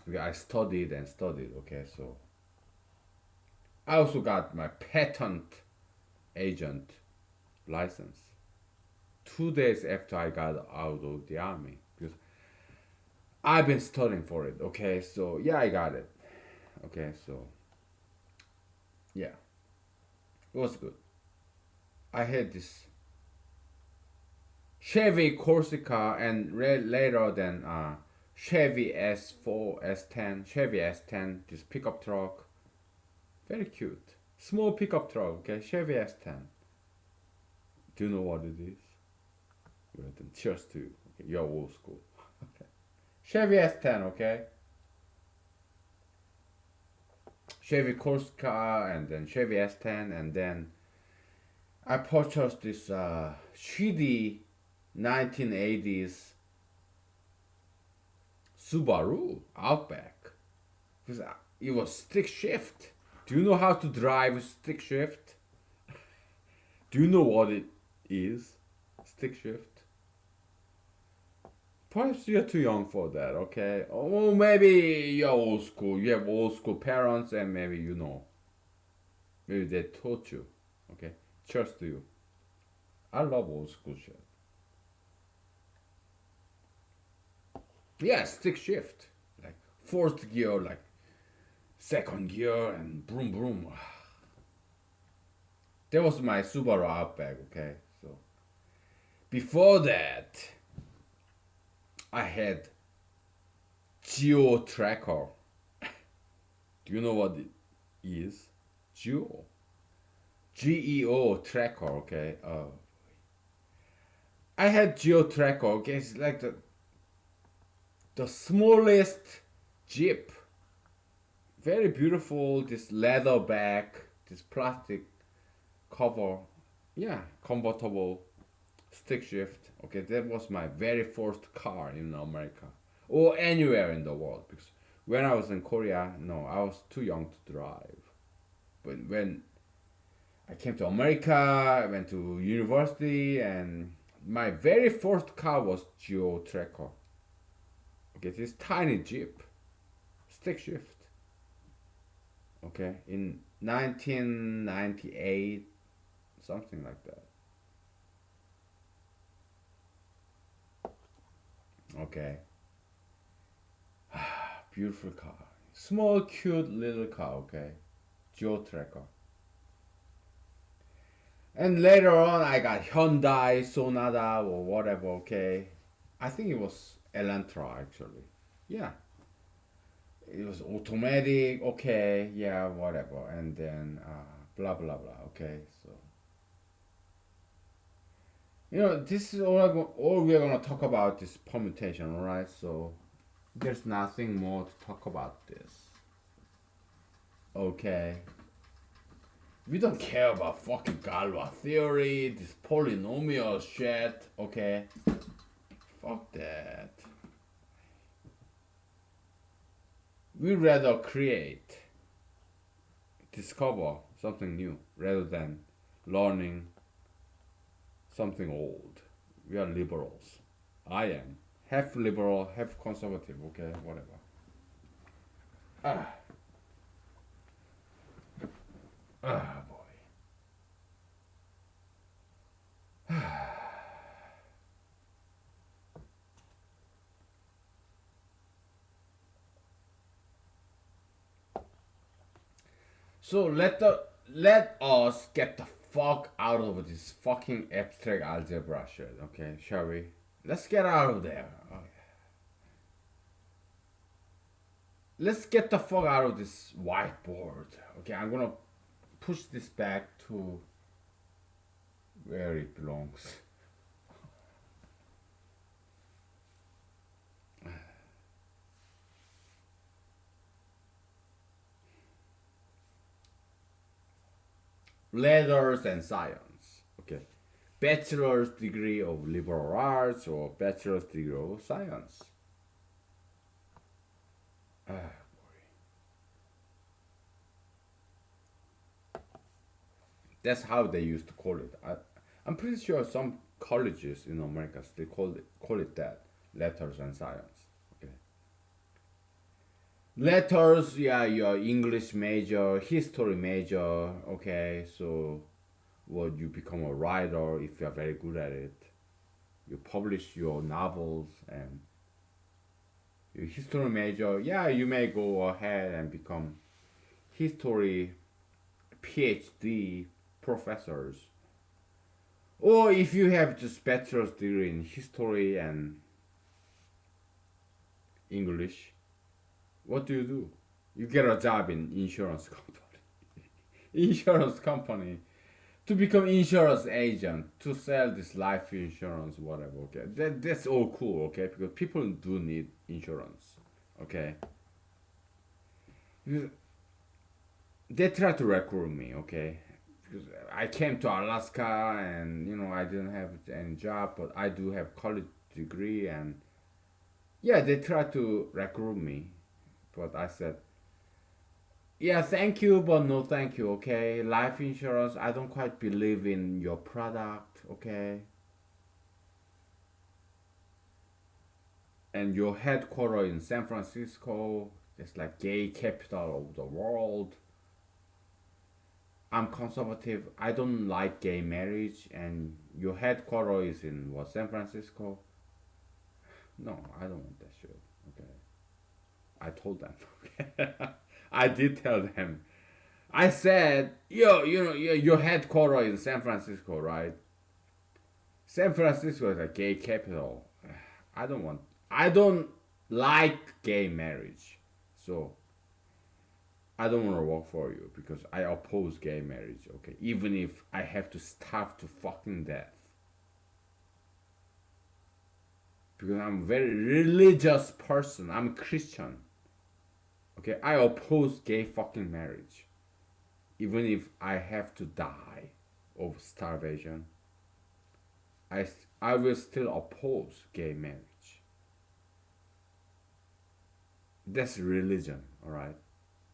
Okay, I studied and studied. Okay, so I also got my patent agent license 2 days after I got out of the army because I've been studying for it. Okay, so yeah, I got it. Okay, so yeah, it was good. I had this Chevy Corsica and later then Chevy S4, S10, Chevy S10, this pickup truck, very cute, small pickup truck. Okay, Chevy S10. Do you know what it is? Well, then cheers to you. Okay, you're old school. Chevy S10. Okay, Chevy Corsica and then Chevy S10 and then I purchased this shitty 1980s Subaru Outback because it was stick shift. Do you know how to drive stick shift? Do you know what it is? Stick shift? Perhaps you're too young for that, okay? Or maybe you're old school. You have old school parents and maybe you know. Maybe they taught you, okay? Cheers to you. I love old school shit. Yeah, stick shift. Like fourth gear, like second gear and broom broom. That was my Subaru Outback, okay? So before that, I had Geo Tracker. Do you know what it is? Geo. GEO Tracker, okay? I had Geo Tracker, okay? It's like the smallest Jeep. Very beautiful, this leather back, this plastic cover. Yeah, convertible stick shift. Okay, that was my very first car in America or anywhere in the world because when I was in Korea, no, I was too young to drive. But when I came to America, I went to university, and my very first car was Geo Tracker. Okay, this tiny Jeep, stick shift. Okay, in 1998, something like that. Okay, beautiful car, small, cute little car. Okay, Geo Tracker. And later on, I got Hyundai Sonata or whatever. Okay, I think it was Elantra actually. Yeah, it was automatic. Okay, yeah, whatever. And then blah blah blah. Okay, so this is all we're gonna talk about is permutation. All right, so there's nothing more to talk about this. Okay, we don't care about fucking Galois theory, this polynomial shit. Okay, fuck that. We rather create, discover something new rather than learning something old. We are liberals. I am half liberal, half conservative. Okay, whatever. Ah, boy. So let us get the fuck out of this fucking abstract algebra shit. Okay, shall we? Let's get out of there. Okay. Let's get the fuck out of this whiteboard. Okay, I'm gonna push this back to where it belongs. Letters and science. Okay. Bachelor's degree of liberal arts or bachelor's degree of science. Ah, That's how they used to call it. I'm pretty sure some colleges in America still call it that. Letters and science. Okay. Letters, yeah, your English major, history major. Okay, so well, you become a writer if you are very good at it. You publish your novels and your history major. Yeah, you may go ahead and become history PhD professors. Or if you have just bachelor's degree in history and English, what do you do? You get a job in insurance company. Insurance company to become insurance agent to sell this life insurance, whatever. Okay, that's all cool. Okay, because people do need insurance. Okay, because they try to recruit me. Okay, because I came to Alaska and I didn't have any job, but I do have college degree and yeah, they tried to recruit me, but I said, yeah, thank you, but no thank you, okay? Life insurance, I don't quite believe in your product, okay? And your headquarters in San Francisco, it's like gay capital of the world. I'm conservative. I don't like gay marriage, and your headquarters is in what, San Francisco? No, I don't want that shit. Okay, I told them. Okay, I did tell them. I said, yo, your headquarters in San Francisco, right? San Francisco is a gay capital. I don't want, I don't like gay marriage. So I don't want to work for you because I oppose gay marriage, okay? Even if I have to starve to fucking death. Because I'm a very religious person. I'm a Christian. Okay? I oppose gay fucking marriage. Even if I have to die of starvation. I, I will still oppose gay marriage. That's religion, alright?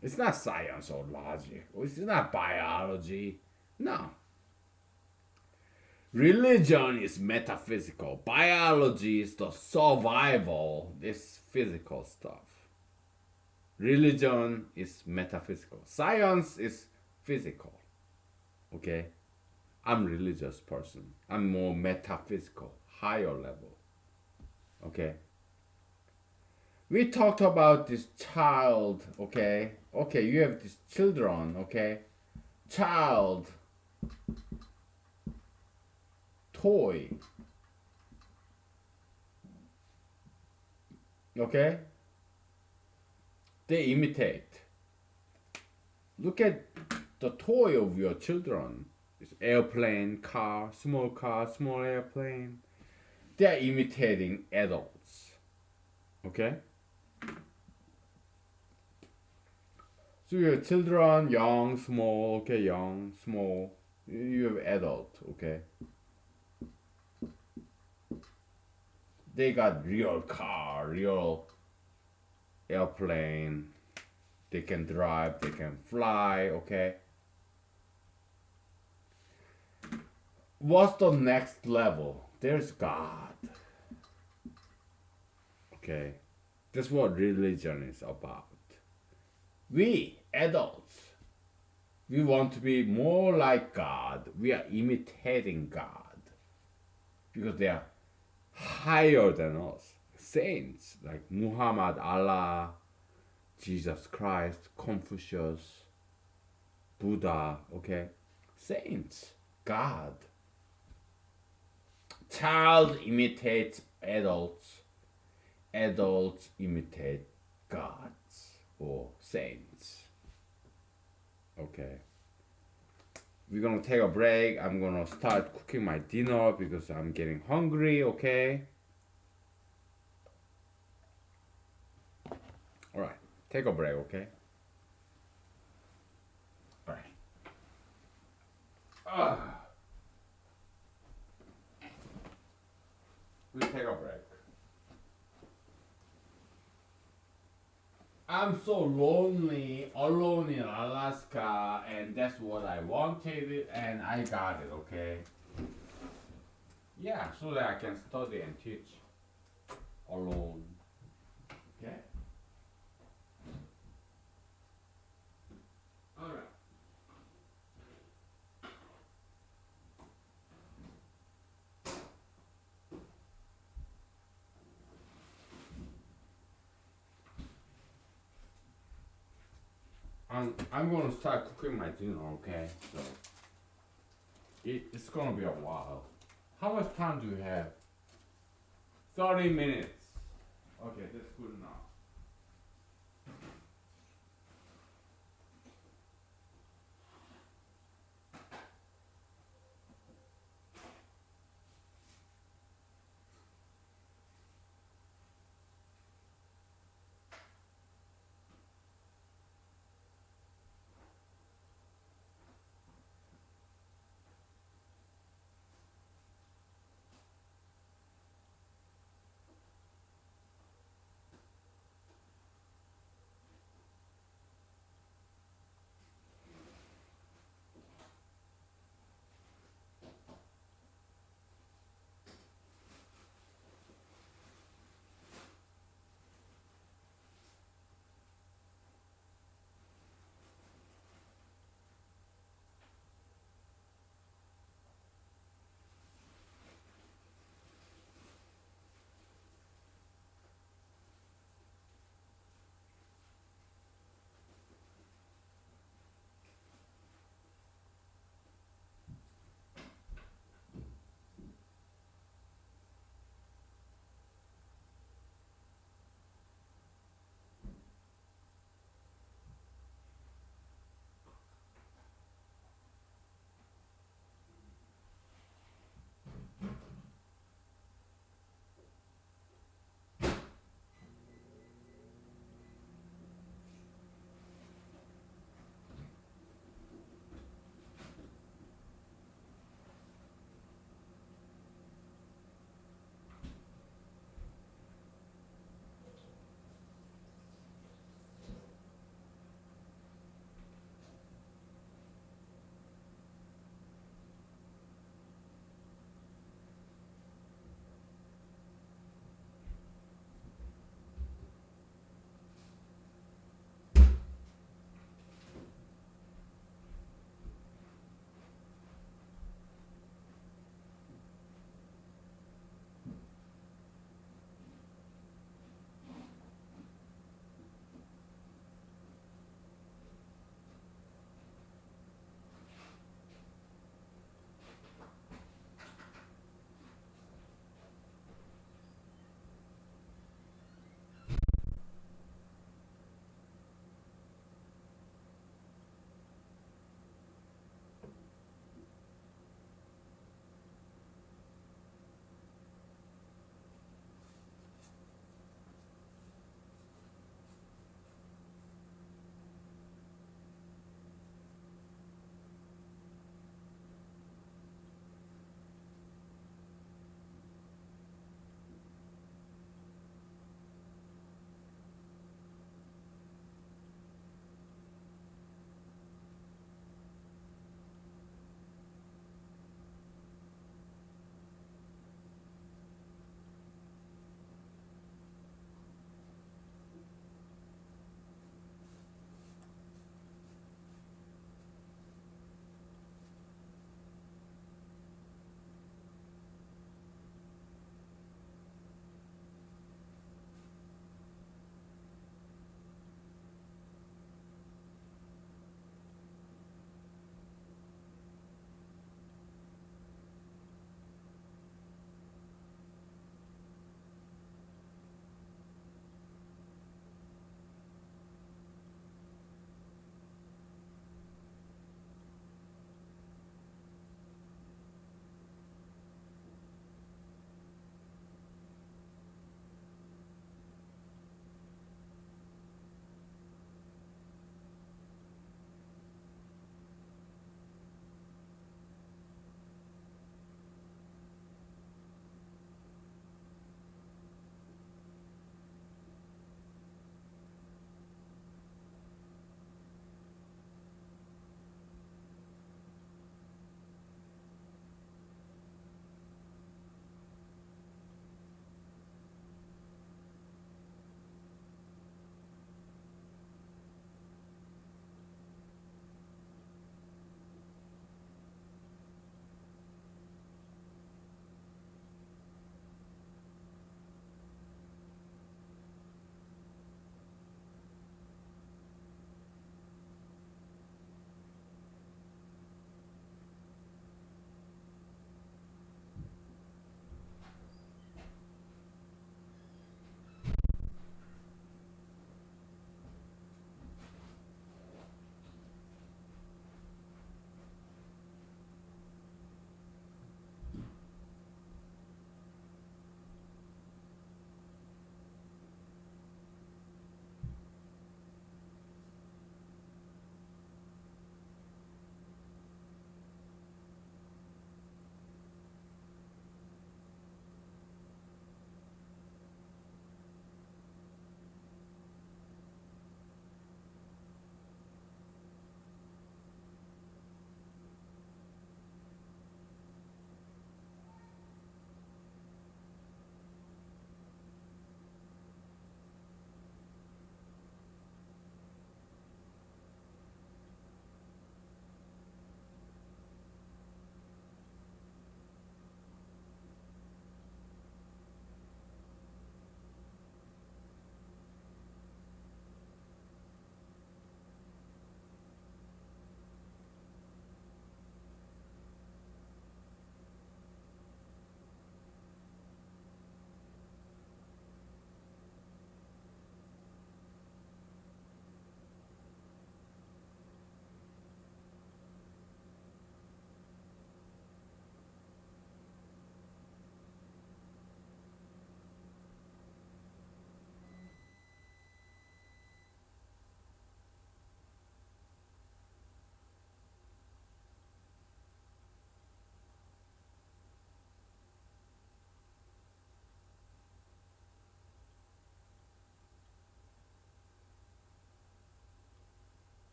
It's not science or logic. It's not biology. No. Religion is metaphysical. Biology is the survival, this physical stuff. Religion is metaphysical. Science is physical. Okay? I'm a religious person. I'm more metaphysical, higher level. Okay? We talked about this child, okay? Okay, you have these children, okay? Child, toy, okay? They imitate. Look at the toy of your children. It's airplane, car, small airplane. They are imitating adults, okay? So you have children, young, small, okay, young, small. You have adult, okay? They got real car, real airplane. They can drive, they can fly, okay? What's the next level? There's God. Okay? That's what religion is about. We, adults, we want to be more like God. We are imitating God. Because they are higher than us. Saints like Muhammad, Allah, Jesus Christ, Confucius, Buddha, okay? Saints, God. Child imitates adults, adults imitate gods or saints. Okay. We're gonna take a break. I'm gonna start cooking my dinner because I'm getting hungry, okay? Alright, take a break, okay? Alright. We'll take a break. I'm so lonely, alone in Alaska, and that's what I wanted, and I got it. Okay. Yeah, so that I can study and teach alone. Okay. All right. I'm gonna start cooking my dinner. Okay. So it's gonna be a while. How much time do you have? 30 minutes. Okay, that's good enough.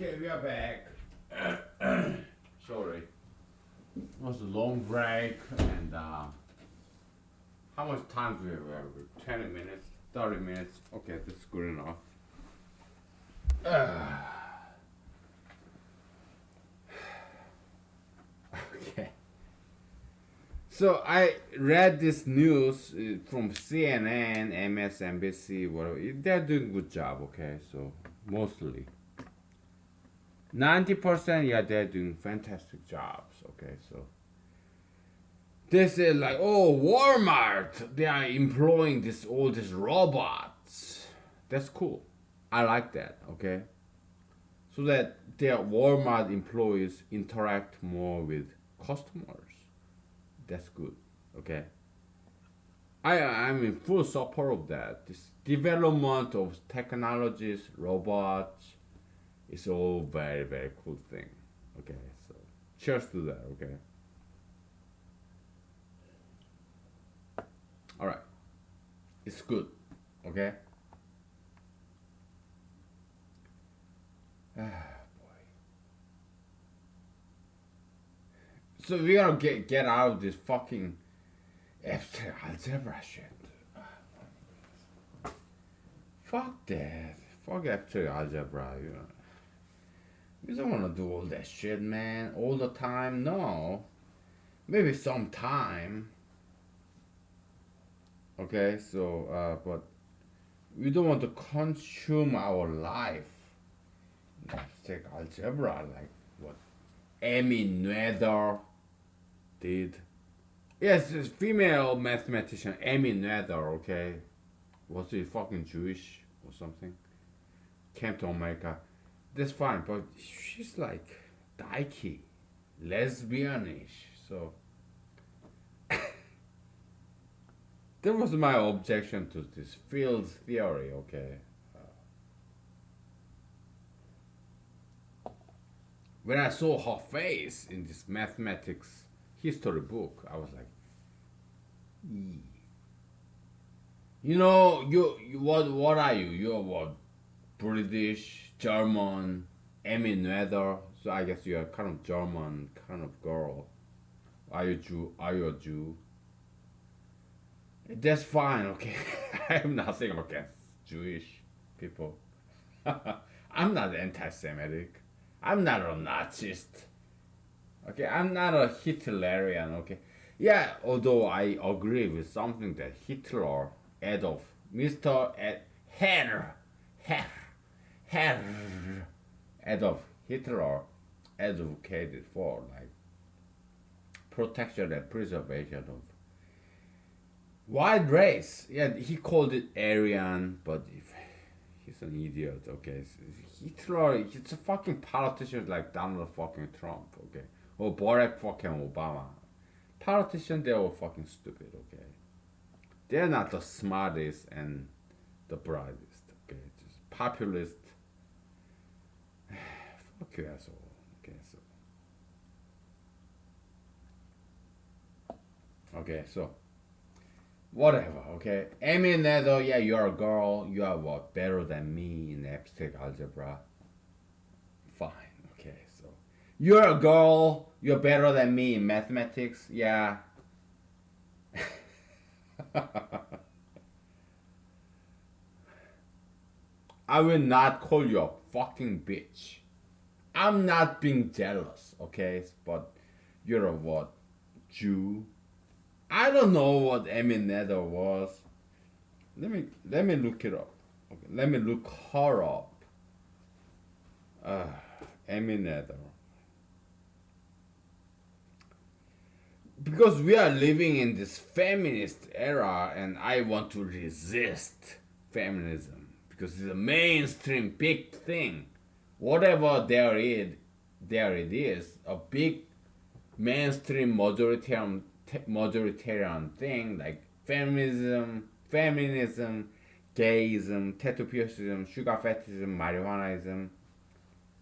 Okay, we are back. Sorry. It was a long break, and how much time do we have? 20 minutes, 30 minutes. Okay, that's good enough. Okay. So I read this news from CNN, MSNBC, whatever. They're doing good job, okay? So mostly 90%, yeah, they're doing fantastic jobs, okay? So they say like, oh, Walmart, they are employing all these robots. That's cool. I like that, okay? So that their Walmart employees interact more with customers. That's good, okay? I'm in full support of that. This development of technologies, robots, is all very, very cool thing. Okay, so cheers to that, okay? Alright. It's good. Okay? Ah, boy. So we gotta get out of this fucking abstract algebra shit. Fuck that. Fuck abstract algebra, you know. We don't wanna do all that shit, man. All the time, no. Maybe sometime. Okay, so but we don't want to consume our life. Abstract algebra, like what Amy Noether did. Yes, it's female mathematician Amy Noether, okay? Was she fucking Jewish or something? Came to America. That's fine, but she's like dykey, lesbianish. So that was my objection to this field theory, okay? When I saw her face in this mathematics history book, I was like, "Ee." You know, you what are you? You're what? British, German, Emmy Noether. So I guess you're kind of German kind of girl. Are you Jew? Are you a Jew? That's fine, okay. I have nothing against Jewish people. I'm not anti-Semitic. I'm not a Nazist. Okay, I'm not a Hitlerian. Okay, yeah. Although I agree with something that Hitler, Adolf, Mr. Herr, Herr Adolf Hitler advocated for, like protection and preservation of wide race. Yeah, he called it Aryan, but if he's an idiot. Okay, so Hitler, he's a fucking politician like Donald fucking Trump. Okay, or Barack fucking Obama. Politicians, they're all fucking stupid. Okay, they're not the smartest and the brightest. Okay, just populist. Fuck you, asshole. Okay, so. Okay, so. Whatever, okay? Amy Nether, yeah, you're a girl. You are what? Better than me in abstract algebra. Fine, okay, so. You're a girl. You're better than me in mathematics. Yeah. I will not call you a fucking bitch. I'm not being jealous, okay? But you're a what? Jew? I don't know what Amy Nether was. Let me look it up. Okay, let me look her up. Amy Nether. Because we are living in this feminist era, and I want to resist feminism because it's a mainstream big thing. Whatever there it is, a big mainstream majoritarian thing like feminism, gayism, tattoo piercism, sugar fetishism, marijuanaism.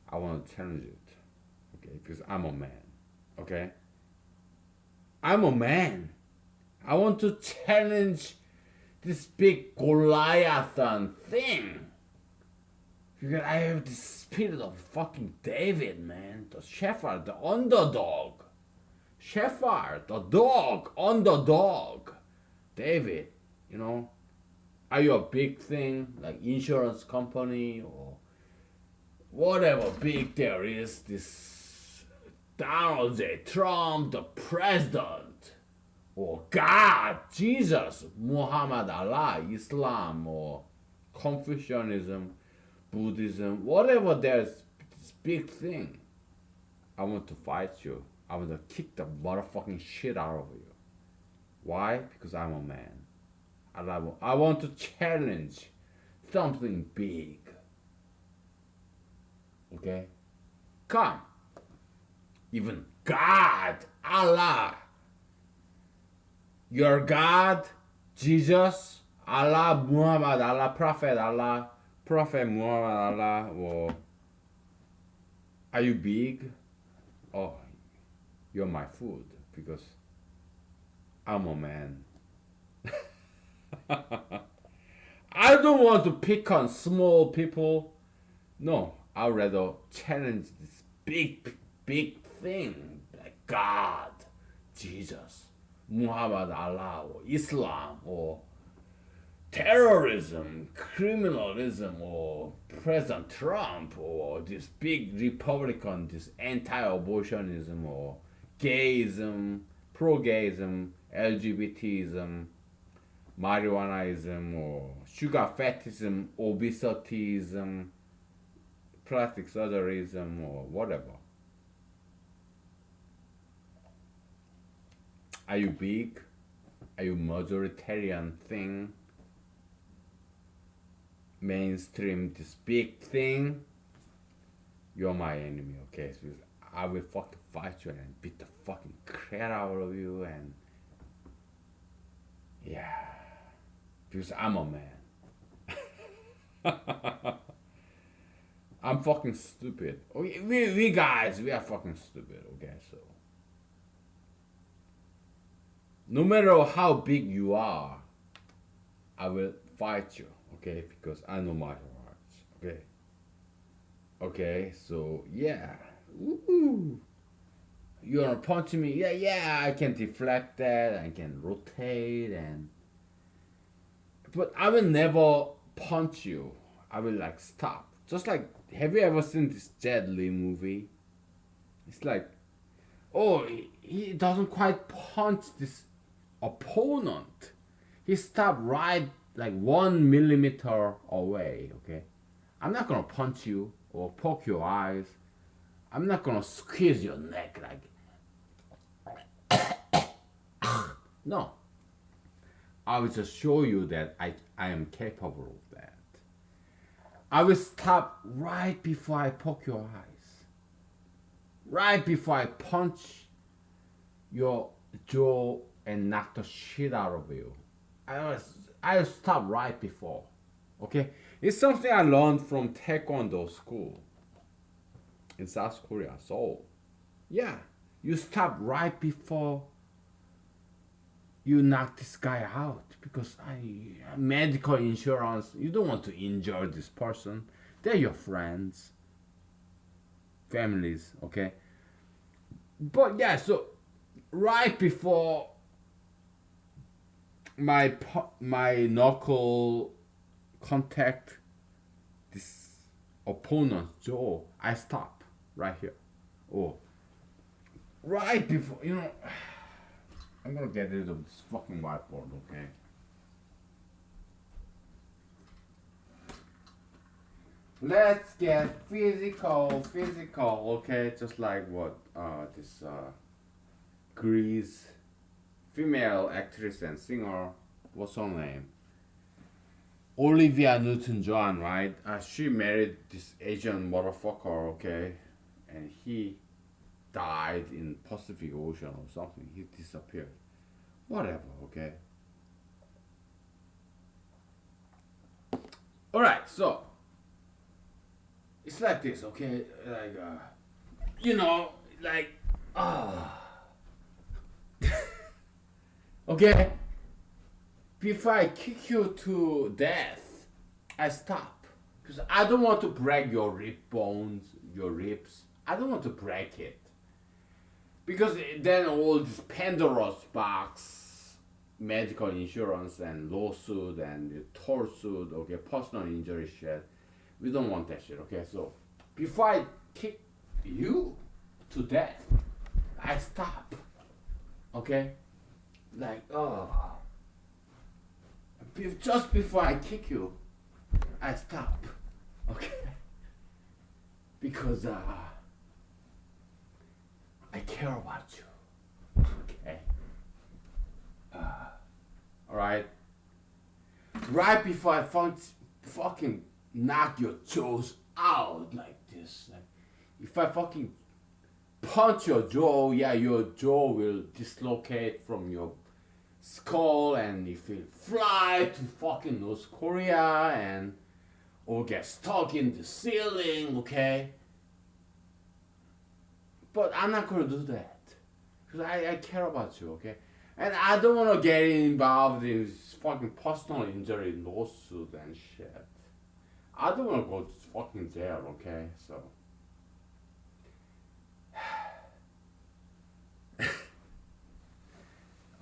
I want to challenge it, okay? Because I'm a man, okay? I'm a man. I want to challenge this big Goliathan thing. Because I have the spirit of fucking David, man. The shepherd, the underdog. Shepherd, the dog, underdog. David, you know, are you a big thing like insurance company or whatever big there is? This Donald J. Trump, the president, or God, Jesus, Muhammad, Allah, Islam, or Confucianism, Buddhism, whatever there's this big thing. I want to fight you. I want to kick the motherfucking shit out of you. Why? Because I'm a man. And I want to challenge something big. Okay? Come. Even God, Allah, your God, Jesus, Allah, Muhammad, Allah, Prophet Muhammad, Allah, or are you big? Oh, you're my food because I'm a man. I don't want to pick on small people. No, I'd rather challenge this big thing like God, Jesus, Muhammad, Allah, or Islam, or terrorism, criminalism, or President Trump, or this big Republican, this anti-abortionism, or gayism, pro-gayism, LGBTism, marijuanaism, or sugar fetishism, obesityism, plastic surgeryism, or whatever. Are you big? Are you majoritarian thing? Mainstream, this big thing? You're my enemy, okay? So I will fucking fight you and beat the fucking crap out of you, and yeah, because I'm a man. I'm fucking stupid. We guys, we are fucking stupid, okay? So no matter how big you are, I will fight you, okay? Because I know martial arts, okay? Okay, so yeah. Woo! You wanna punch me? Yeah, I can deflect that, I can rotate, but I will never punch you. I will like stop. Just like, have you ever seen this Jet Li movie? It's like, oh, he doesn't quite punch this opponent. He stopped right like 1 millimeter away, okay? I'm not gonna punch you or poke your eyes. I'm not gonna squeeze your neck like, no. I will just show you that I am capable of that. I will stop right before I poke your eyes. Right before I punch your jaw and knock the shit out of you. I'll stop right before. Okay? It's something I learned from Taekwondo school in South Korea, Seoul. Yeah, you stop right before you knock this guy out because medical insurance, you don't want to injure this person. They're your friends, families, okay? But yeah, so right before my knuckle contact this opponent's jaw, I stop right here. Oh, right before, I'm gonna get rid of this fucking whiteboard, okay? Let's get physical, okay? Just like what this Greece female actress and singer, what's her name? Olivia Newton-John, right? She married this Asian motherfucker, okay? And he died in Pacific Ocean or something. He disappeared. Whatever, okay? Alright, so it's like this, okay? Like, okay? Before I kick you to death, I stop. Because I don't want to break your rib bones, your ribs. I don't want to break it. Because then all this Pandora's box, medical insurance and lawsuit and tort suit, okay, personal injury shit. We don't want that shit, okay? So before I kick you to death, I stop. Okay? Like, oh. Just before I kick you, I stop. Okay? Because I care about you. Okay? Alright? Right before I fucking knock your jaws out like this. Like, if I fucking punch your jaw, yeah, your jaw will dislocate from your skull and if you fly to fucking North Korea and or get stuck in the ceiling, okay? But I'm not gonna do that. Because I care about you, okay? And I don't wanna get involved in this fucking personal injury lawsuit and shit. I don't wanna go to fucking jail, okay? So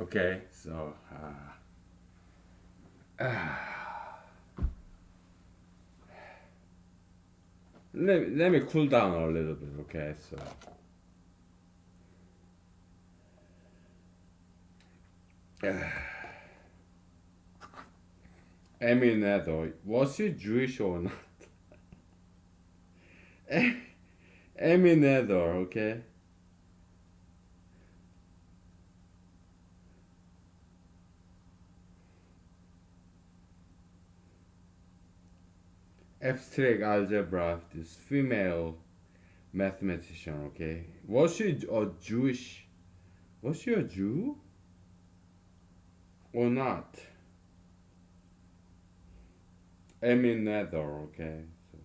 okay, so let me cool down a little bit, okay? So Amy Nether, was she Jewish or not? Amy Nether, okay? Abstract algebra, this female mathematician, okay? Was she a Jewish? Was she a Jew? Or not? Amy Nether, okay? So.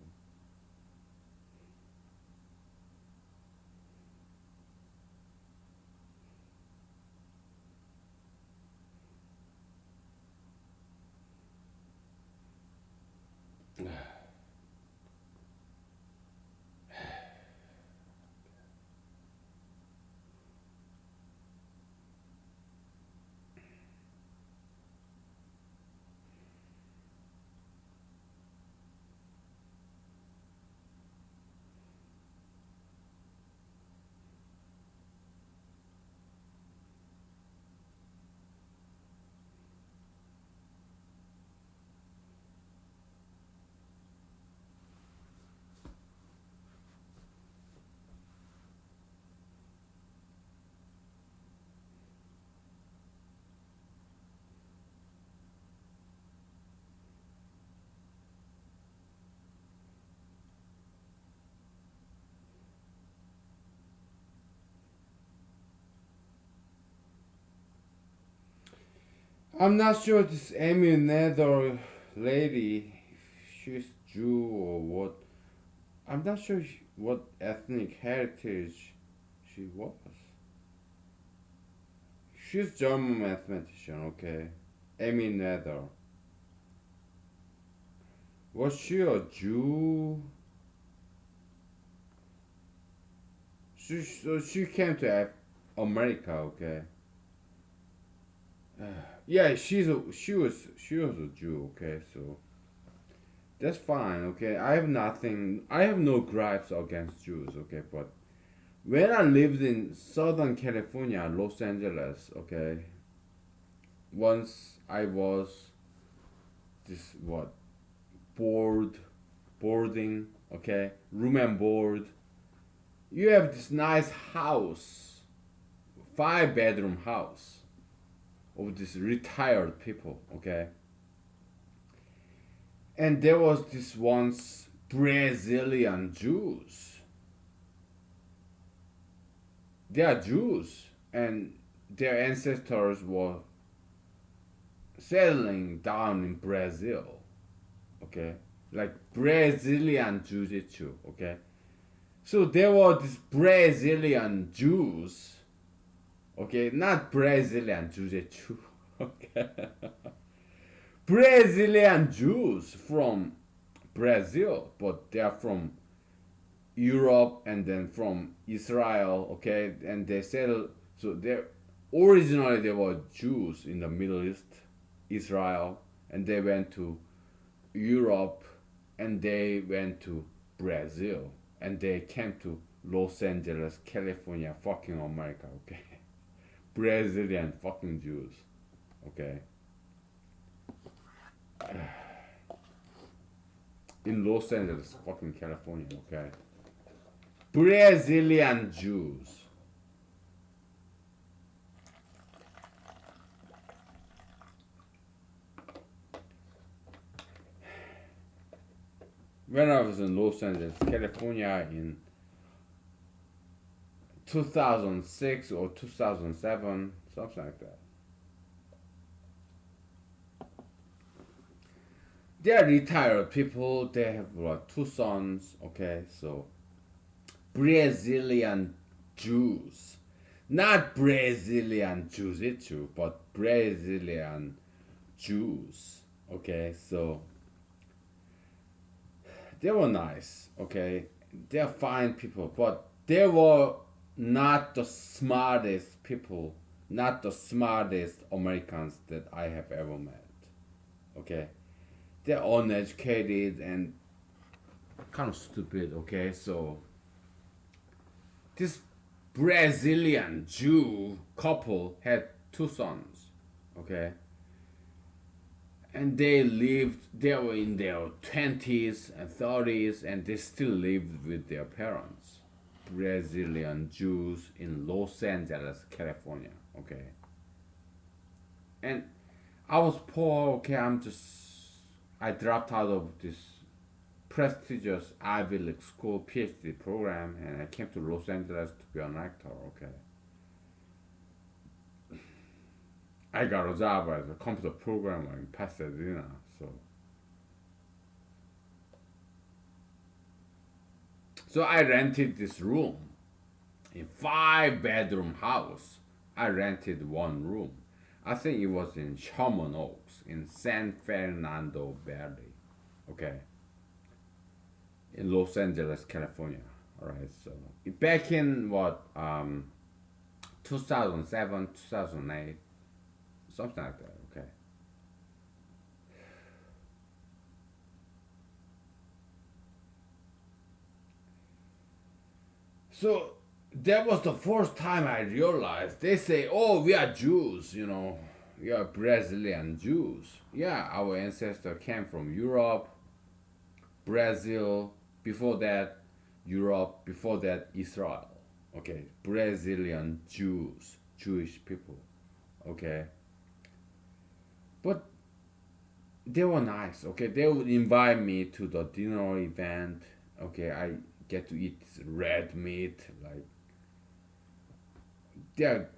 I'm not sure this Amy Nether lady, if she's Jew or what. I'm not sure what ethnic heritage she was. She's German mathematician, okay? Amy Nether. Was she a Jew? So she came to America, okay? Yeah, she was a Jew, okay? So that's fine, okay? I have no gripes against Jews, okay? But when I lived in Southern California, Los Angeles, okay? Once I was this what boarding, okay? Room and board. You have this nice house, 5 bedroom house of these retired people, okay? And there was this once Brazilian Jews. They are Jews, and their ancestors were settling down in Brazil, okay? Like Brazilian Jiu-Jitsu, okay? So there were these Brazilian Jews, okay? Not Brazilian Jiu-Jitsu, okay? Brazilian Jews from Brazil, but they are from Europe and then from Israel, okay, and they settled. So they originally they were Jews in the Middle East, Israel, and they went to Europe, and they went to Brazil, and they came to Los Angeles, California, fucking America, okay, Brazilian fucking Jews, okay, in Los Angeles, fucking California, okay, Brazilian Jews. When I was in Los Angeles, California in 2006 or 2007, something like that. They are retired people. They have what, two sons. Okay, so Brazilian Jews, not Brazilian Jiu-Jitsu, but Brazilian Jews. Okay, so they were nice. Okay, they're fine people, but they were not the smartest people, not the smartest Americans that I have ever met. Okay, they're uneducated and kind of stupid. Okay, so this Brazilian Jew couple had two sons. Okay, and they were in their 20s and 30s, and they still lived with their parents. Brazilian Jews in Los Angeles, California. Okay, and I was poor. Okay, I dropped out of this prestigious Ivy League school PhD program, and I came to Los Angeles to be an actor. Okay, I got a job as a computer programmer in Pasadena. So I rented this room in 5 bedroom house. I rented one room. I think it was in Sherman Oaks in San Fernando Valley. Okay, in Los Angeles, California. All right. So back in what 2007, 2008, something like that. Okay. So that was the first time I realized. They say, "Oh, we are Jews," we are Brazilian Jews. Yeah, our ancestors came from Europe, Brazil. Before that, Europe. Before that, Israel. Okay, Brazilian Jews, Jewish people. Okay, but they were nice. Okay, they would invite me to the dinner event. Okay, I get to eat red meat. Like they're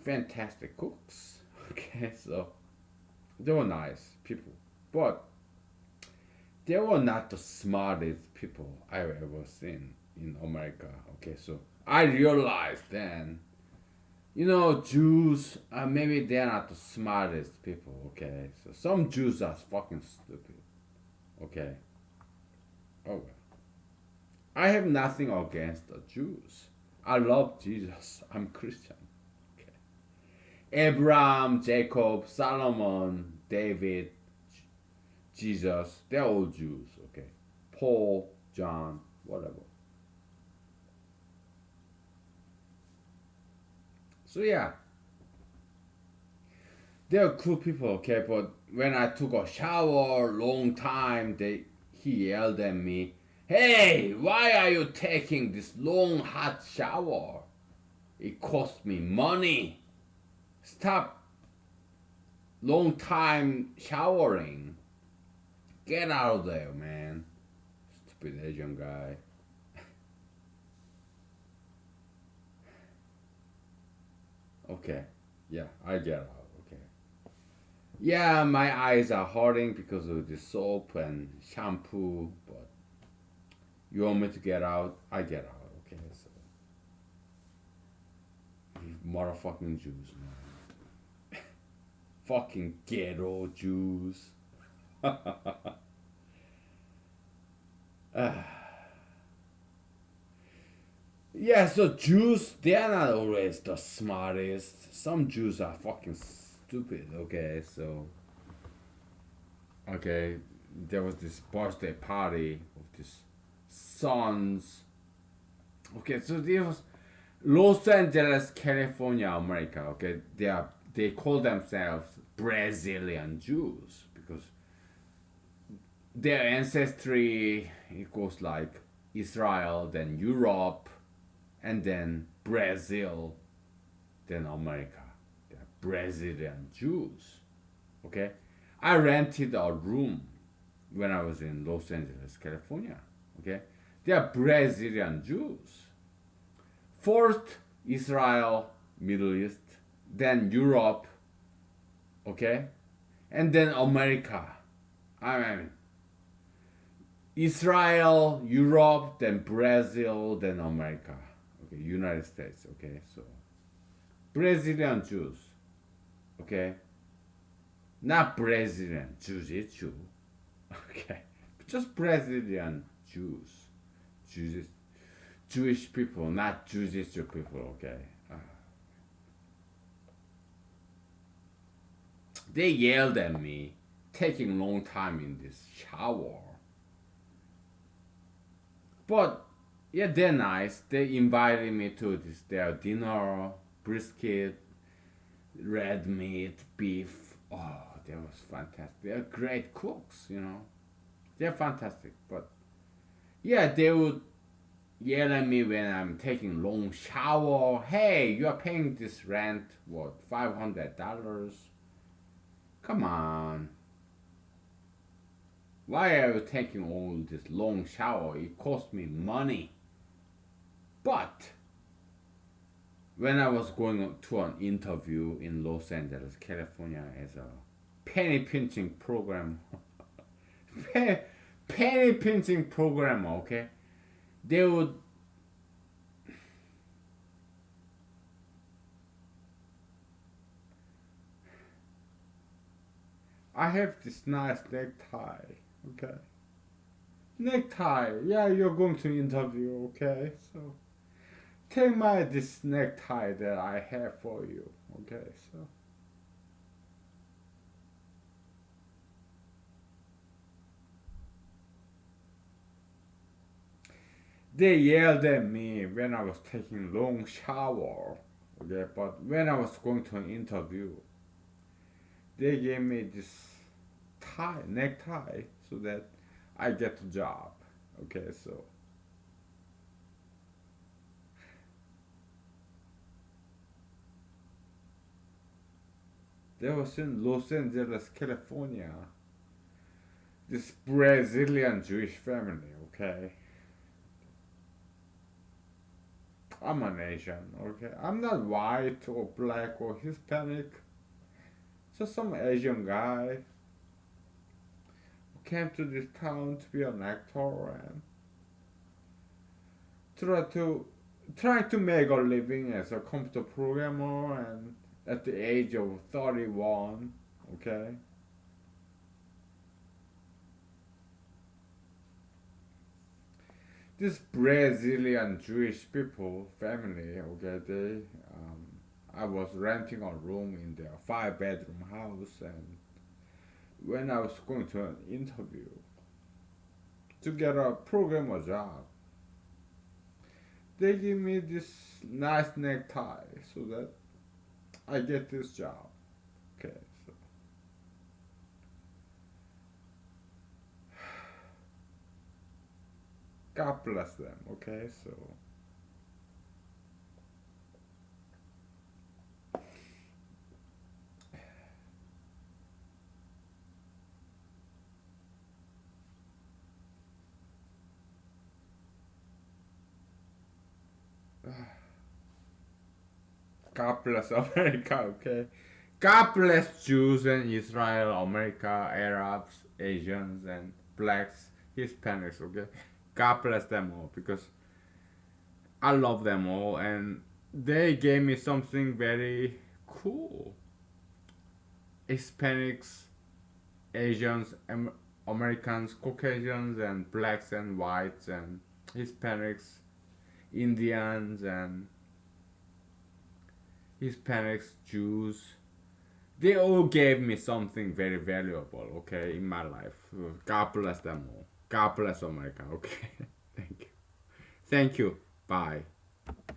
fantastic cooks. Okay, so they were nice people, but they were not the smartest people I've ever seen in America. Okay, so I realized then, Jews, maybe they're not the smartest people. Okay, so some Jews are fucking stupid. Okay, oh well. I have nothing against the Jews. I love Jesus. I'm Christian. Okay. Abraham, Jacob, Solomon, David, Jesus, they're all Jews. Okay. Paul, John, whatever. So yeah, they're cool people. Okay, but when I took a shower, long time, he yelled at me, "Hey, why are you taking this long hot shower? It cost me money. Stop long time showering. Get out of there, man." Stupid Asian guy. Okay, yeah, I get out. Okay. Yeah, my eyes are hurting because of the soap and shampoo, but you want me to get out? I get out. Okay, so you motherfucking Jews, man. Fucking ghetto Jews. Yeah, so Jews, they are not always the smartest. Some Jews are fucking stupid, okay? So, okay, there was this birthday party of this son's. Okay, so there was Los Angeles, California, America, okay? They call themselves Brazilian Jews because their ancestry it goes like Israel, then Europe, and then Brazil, then America. They're Brazilian Jews. Okay? I rented a room when I was in Los Angeles, California. Okay? They are Brazilian Jews. First Israel, Middle East, then Europe, okay? And then America. I mean Israel, Europe, then Brazil, then America. Okay, United States, okay? So Brazilian Jews, okay? Not Brazilian Jiu-Jitsu, okay? Just Brazilian Jews. Jews, Jewish people, not Jiu-Jitsu people, okay? They yelled at me, taking long time in this shower. But yeah, they're nice. They invited me to this their dinner, brisket, red meat, beef. Oh, that was fantastic. They're great cooks, you know. They're fantastic. But yeah, they would yell at me when I'm taking long shower. Hey, you are paying this rent, what, $500? Come on. Why are you taking all this long shower? It cost me money. But when I was going to an interview in Los Angeles, California, as a penny pinching program, penny pinching program, okay, they would. I have this nice necktie, okay. Necktie, yeah, you're going to interview, okay, so take my this necktie that I have for you, okay, so. They yelled at me when I was taking long shower, okay, but when I was going to an interview, they gave me this necktie, so that I get the job, okay, so. There was in Los Angeles, California, this Brazilian Jewish family, okay. I'm an Asian, okay. I'm not white or black or Hispanic. Just some Asian guy who came to this town to be an actor and try to trying to make a living as a computer programmer and at the age of 31, okay. This Brazilian Jewish people family, okay, I was renting a room in their 5 bedroom house, and when I was going to an interview to get a programmer job, they give me this nice necktie so that I get this job. Okay, so God bless them. Okay, so God bless America. Okay, God bless Jews and Israel, America, Arabs, Asians, and blacks, Hispanics. Okay, God bless them all because I love them all, and they gave me something very cool. Hispanics, Asians, Americans, Caucasians, and blacks and whites and Hispanics, Indians and Hispanics, Jews. They all gave me something very valuable, okay, in my life. God bless them all. God bless America, okay? Thank you. Thank you. Bye.